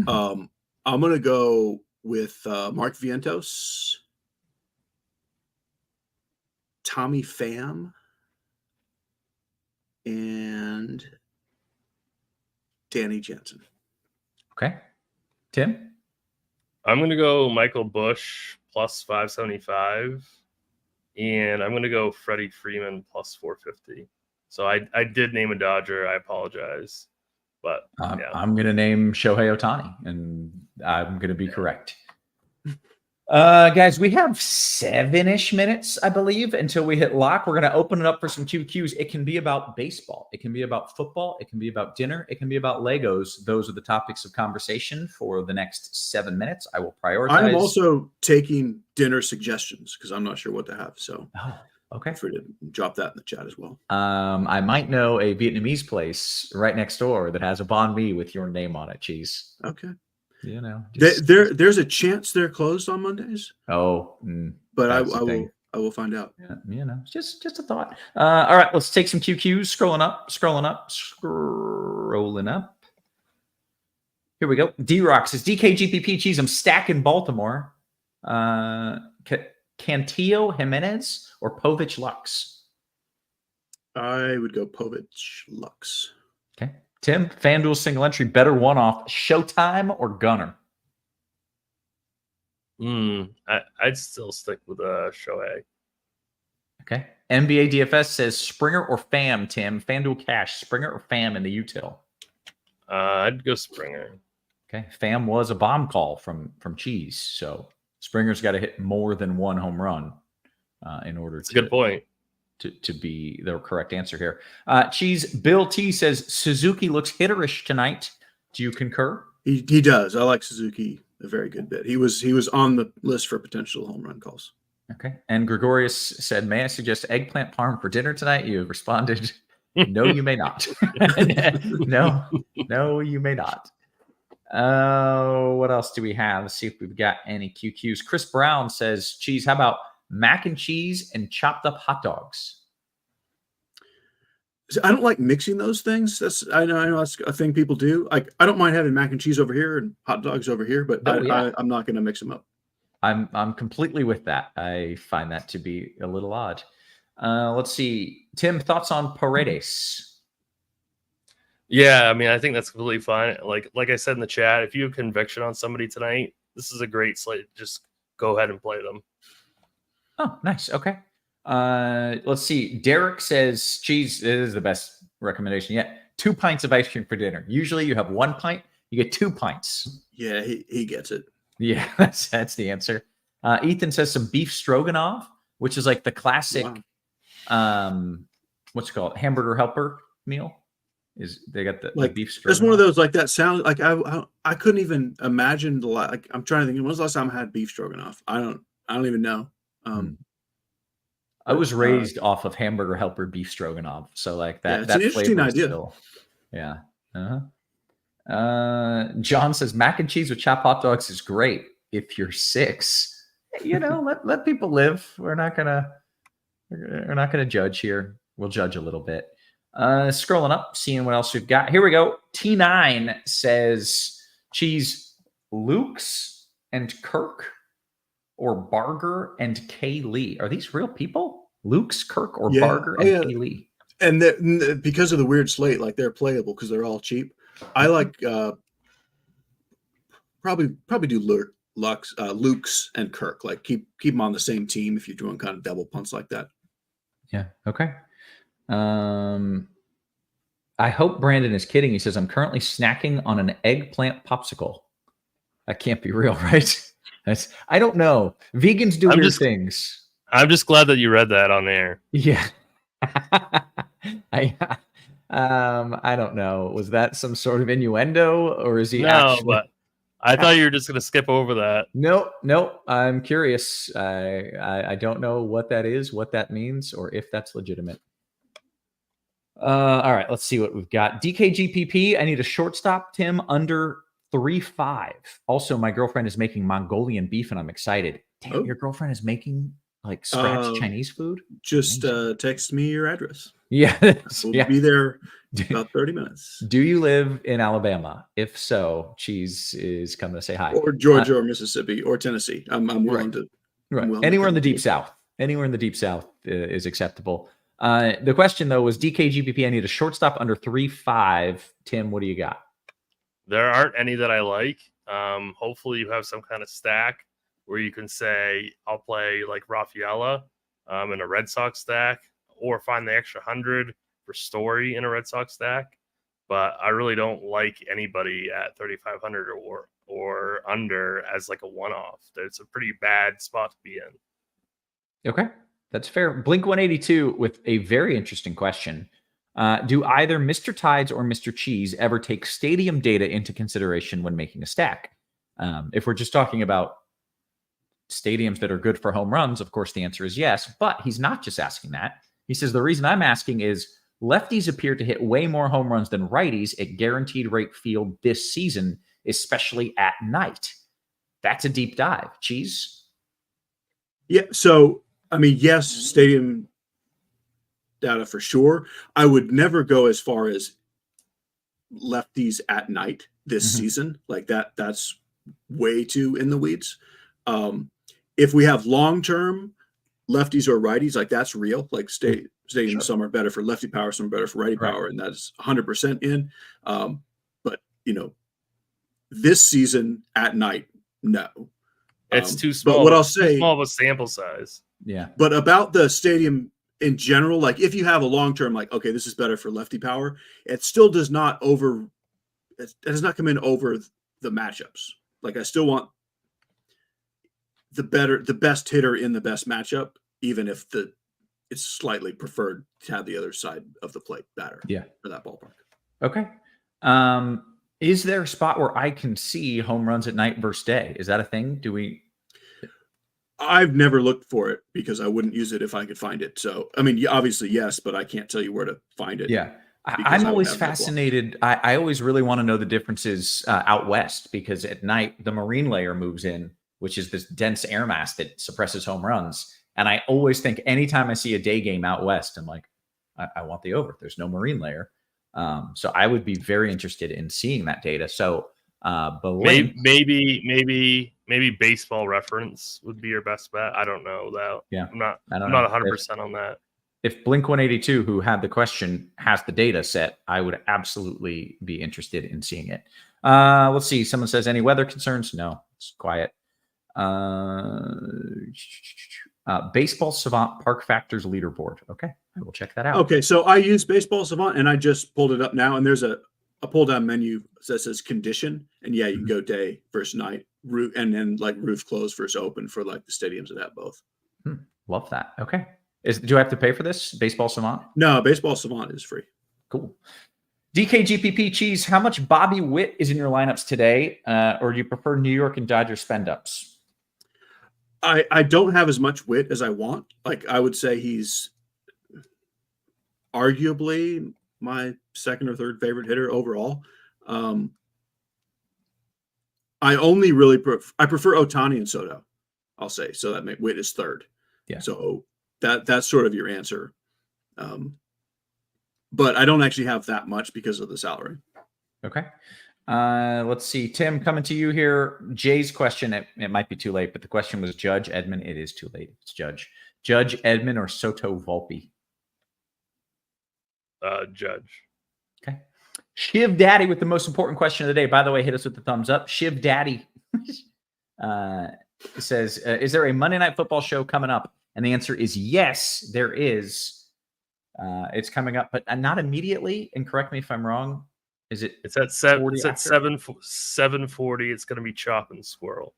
I'm going to go with Mark Vientos, Tommy Pham, and Danny Jansen. Okay. Tim? I'm going to go Michael Bush plus 575. And I'm going to go Freddie Freeman plus 450. So I did name a Dodger. I apologize. But yeah. I'm going to name Shohei Ohtani, and I'm going to be correct. Guys, we have 7-ish minutes, I believe, until we hit lock. We're going to open it up for some QQs. It can be about baseball. It can be about football. It can be about dinner. It can be about Legos. Those are the topics of conversation for the next 7 minutes. I will prioritize. I'm also taking dinner suggestions because I'm not sure what to have. So okay. feel free to drop that in the chat as well. I might know a Vietnamese place right next door that has a banh mi with your name on it, Cheese. Okay. You know, there's a chance they're closed on Mondays. But I will find out. Yeah, you know, just a thought. All right, let's take some QQs. Scrolling up. Here we go. D-Rock says, DKGPP Cheese, I'm stacking Baltimore. Cantillo Jimenez or Povich Lux? I would go Povich Lux. Okay. Tim, FanDuel single entry, better one-off, Showtime or Gunner? I'd still stick with Shohei. Okay. NBA DFS says Springer or Pham, Tim. FanDuel cash, Springer or Pham in the util? I'd go Springer. Okay. Pham was a bomb call from Cheese, so Springer's got to hit more than one home run in order That's a good point. To be the correct answer here. Cheese, Bill T says Suzuki looks hitterish tonight. Do you concur? He does. I like Suzuki a very good bit. He was on the list for potential home run calls. Okay. And Gregorius said, may I suggest eggplant parm for dinner tonight? You responded, no, you may not. No, you may not. What else do we have? Let's see if we've got any QQs. Chris Brown says, Cheese, how about mac and cheese and chopped up hot dogs? I don't like mixing those things. I know that's a thing people do. Like, I don't mind having mac and cheese over here and hot dogs over here, but I'm not going to mix them up. I'm completely with that. I find that to be a little odd. Let's see. Tim, thoughts on Paredes? Yeah, I mean, I think that's completely fine. Like I said in the chat, if you have conviction on somebody tonight, this is a great slate. Just go ahead and play them. Oh, nice. Okay. Let's see. Derek says cheese is the best recommendation yet. 2 pints of ice cream for dinner. Usually you have 1 pint, you get 2 pints. Yeah, he gets it. Yeah, that's the answer. Ethan says some beef stroganoff, which is like the classic what's it called? Hamburger helper meal. Is they got the beef stroganoff. It's one of those like that sound like I couldn't even imagine like I'm trying to think when was the last time I had beef stroganoff? I don't even know. I was raised off of Hamburger Helper beef stroganoff, so like that. Yeah, it's that an interesting idea. Still, yeah. John says mac and cheese with chopped hot dogs is great if you're 6. Let people live. We're not gonna judge here. We'll judge a little bit. Scrolling up, seeing what else we've got. Here we go. T9 says cheese Luke's and Kirk or Barger and Kay Lee. Are these real people? Luke's, Kirk, or Barger and Kay Lee? And because of the weird slate, like they're playable because they're all cheap. I like probably do Luke's and Kirk. Like keep them on the same team if you're doing kind of double punts like that. Yeah. Okay. I hope Brandon is kidding. He says, I'm currently snacking on an eggplant popsicle. That can't be real, right? I don't know. Vegans do weird things. I'm just glad that you read that on air. Yeah. I don't know. Was that some sort of innuendo or is he actually... but I thought you were just going to skip over that. Nope. I'm curious. I don't know what that is, what that means, or if that's legitimate. All right, let's see what we've got. DKGPP, I need a shortstop, Tim, under 3.5. Also, my girlfriend is making Mongolian beef, and I'm excited. Damn, your girlfriend is making like scratch Chinese food? Just text me your address. Yeah. We'll be there about 30 minutes. Do you live in Alabama? If so, Cheese is coming to say hi. Or Georgia or Mississippi or Tennessee. I'm willing to. Right. Anywhere in the deep south. Anywhere in the deep south is acceptable. The question, though, was DKGPP. I need a shortstop under 3.5. Tim, what do you got? There aren't any that I like. Hopefully you have some kind of stack where you can say, I'll play like Rafaela in a Red Sox stack, or find the extra 100 for Story in a Red Sox stack. But I really don't like anybody at 3,500 or under as like a one-off. It's a pretty bad spot to be in. Okay, that's fair. Blink 182 with a very interesting question. Do either Mr. Tides or Mr. Cheese ever take stadium data into consideration when making a stack? If we're just talking about stadiums that are good for home runs, of course, the answer is yes. But he's not just asking that. He says, the reason I'm asking is lefties appear to hit way more home runs than righties at guaranteed rate field this season, especially at night. That's a deep dive. Cheese? Yeah. So, I mean, yes, stadium data for sure. I would never go as far as lefties at night this season. Like that's way too in the weeds. If we have long-term lefties or righties, like that's real, like stadium, some are better for lefty power, some are better for righty power. And that's 100% in. But this season at night, no. It's too small. But what I'll say, too small of a sample size. Yeah. But about the stadium in general, like if you have a long term, like, okay, this is better for lefty power, it still does not it does not come in over the matchups. Like I still want the best hitter in the best matchup, even if it's slightly preferred to have the other side of the plate batter. Yeah. For that ballpark. Okay. Is there a spot where I can see home runs at night versus day? Is that a thing? I've never looked for it because I wouldn't use it if I could find it. So, I mean, obviously, yes, but I can't tell you where to find it. Yeah. I'm always fascinated. I always really want to know the differences out west, because at night, the marine layer moves in, which is this dense air mass that suppresses home runs. And I always think anytime I see a day game out west, I'm like, I want the over. There's no marine layer. So I would be very interested in seeing that data. So Maybe Baseball Reference would be your best bet. I don't know that. Yeah, I'm not I don't know. 100% on that. If Blink 182, who had the question, has the data set, I would absolutely be interested in seeing it. Let's see. Someone says, any weather concerns? No, it's quiet. Baseball Savant Park Factors leaderboard. Okay, I will check that out. Okay, so I use Baseball Savant, and I just pulled it up now, and there's a pull-down menu that says condition, and yeah, you can go day versus night, roof, and then like roof closed versus open for like the stadiums that have both. Love that. Okay. Do I have to pay for this? Baseball Savant? No, Baseball Savant is free. Cool. DKGPP Cheese, how much Bobby Witt is in your lineups today? Or do you prefer New York and Dodger spend-ups? I don't have as much Witt as I want. Like, I would say he's arguably my second or third favorite hitter overall. I only really prefer Ohtani and Soto, I'll say. So that Witt is third. Yeah. So that's sort of your answer. But I don't actually have that much because of the salary. Okay. Let's see. Tim, coming to you here. Jay's question, it might be too late, but the question was Judge, Edman. It is too late. It's Judge. Judge, Edman, or Soto Volpe? Judge. Okay. Shiv Daddy with the most important question of the day. By the way, hit us with the thumbs up. Shiv Daddy says, is there a Monday Night Football show coming up? And the answer is yes, there is. It's coming up, but not immediately. And correct me if I'm wrong. Is it? It's at 7:40. It's going to be Chop and Squirrel.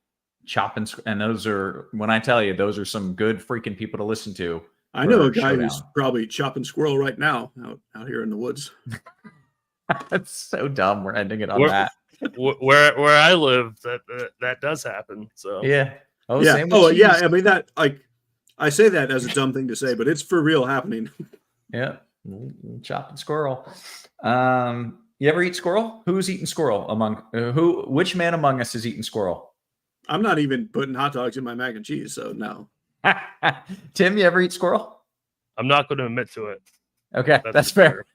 Chop and those are, when I tell you, those are some good freaking people to listen to. I know a guy who's probably chopping squirrel right now out here in the woods. That's so dumb. We're ending it on that. Where I live, that does happen. So yeah. Oh yeah. Oh yeah. I mean that, like, I say that as a dumb thing to say, but it's for real happening. Yeah. Chopping squirrel. You ever eat squirrel? Who's eating squirrel which man among us is eating squirrel? I'm not even putting hot dogs in my mac and cheese, so no. Tim, you ever eat squirrel? I'm not going to admit to it. Okay, that's fair.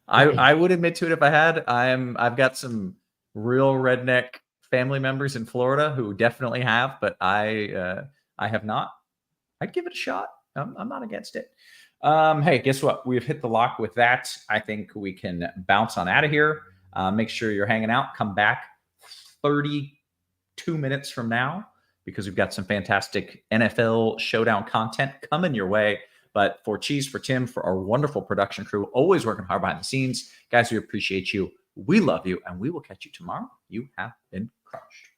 I would admit to it if I had. I've got some real redneck family members in Florida who definitely have, but I have not. I'd give it a shot. I'm not against it. Hey, guess what? We've hit the lock with that. I think we can bounce on out of here. Make sure you're hanging out. Come back 32 minutes from now because we've got some fantastic NFL showdown content coming your way. But for Cheese, for Tim, for our wonderful production crew, always working hard behind the scenes, guys, we appreciate you. We love you, and we will catch you tomorrow. You have been crushed.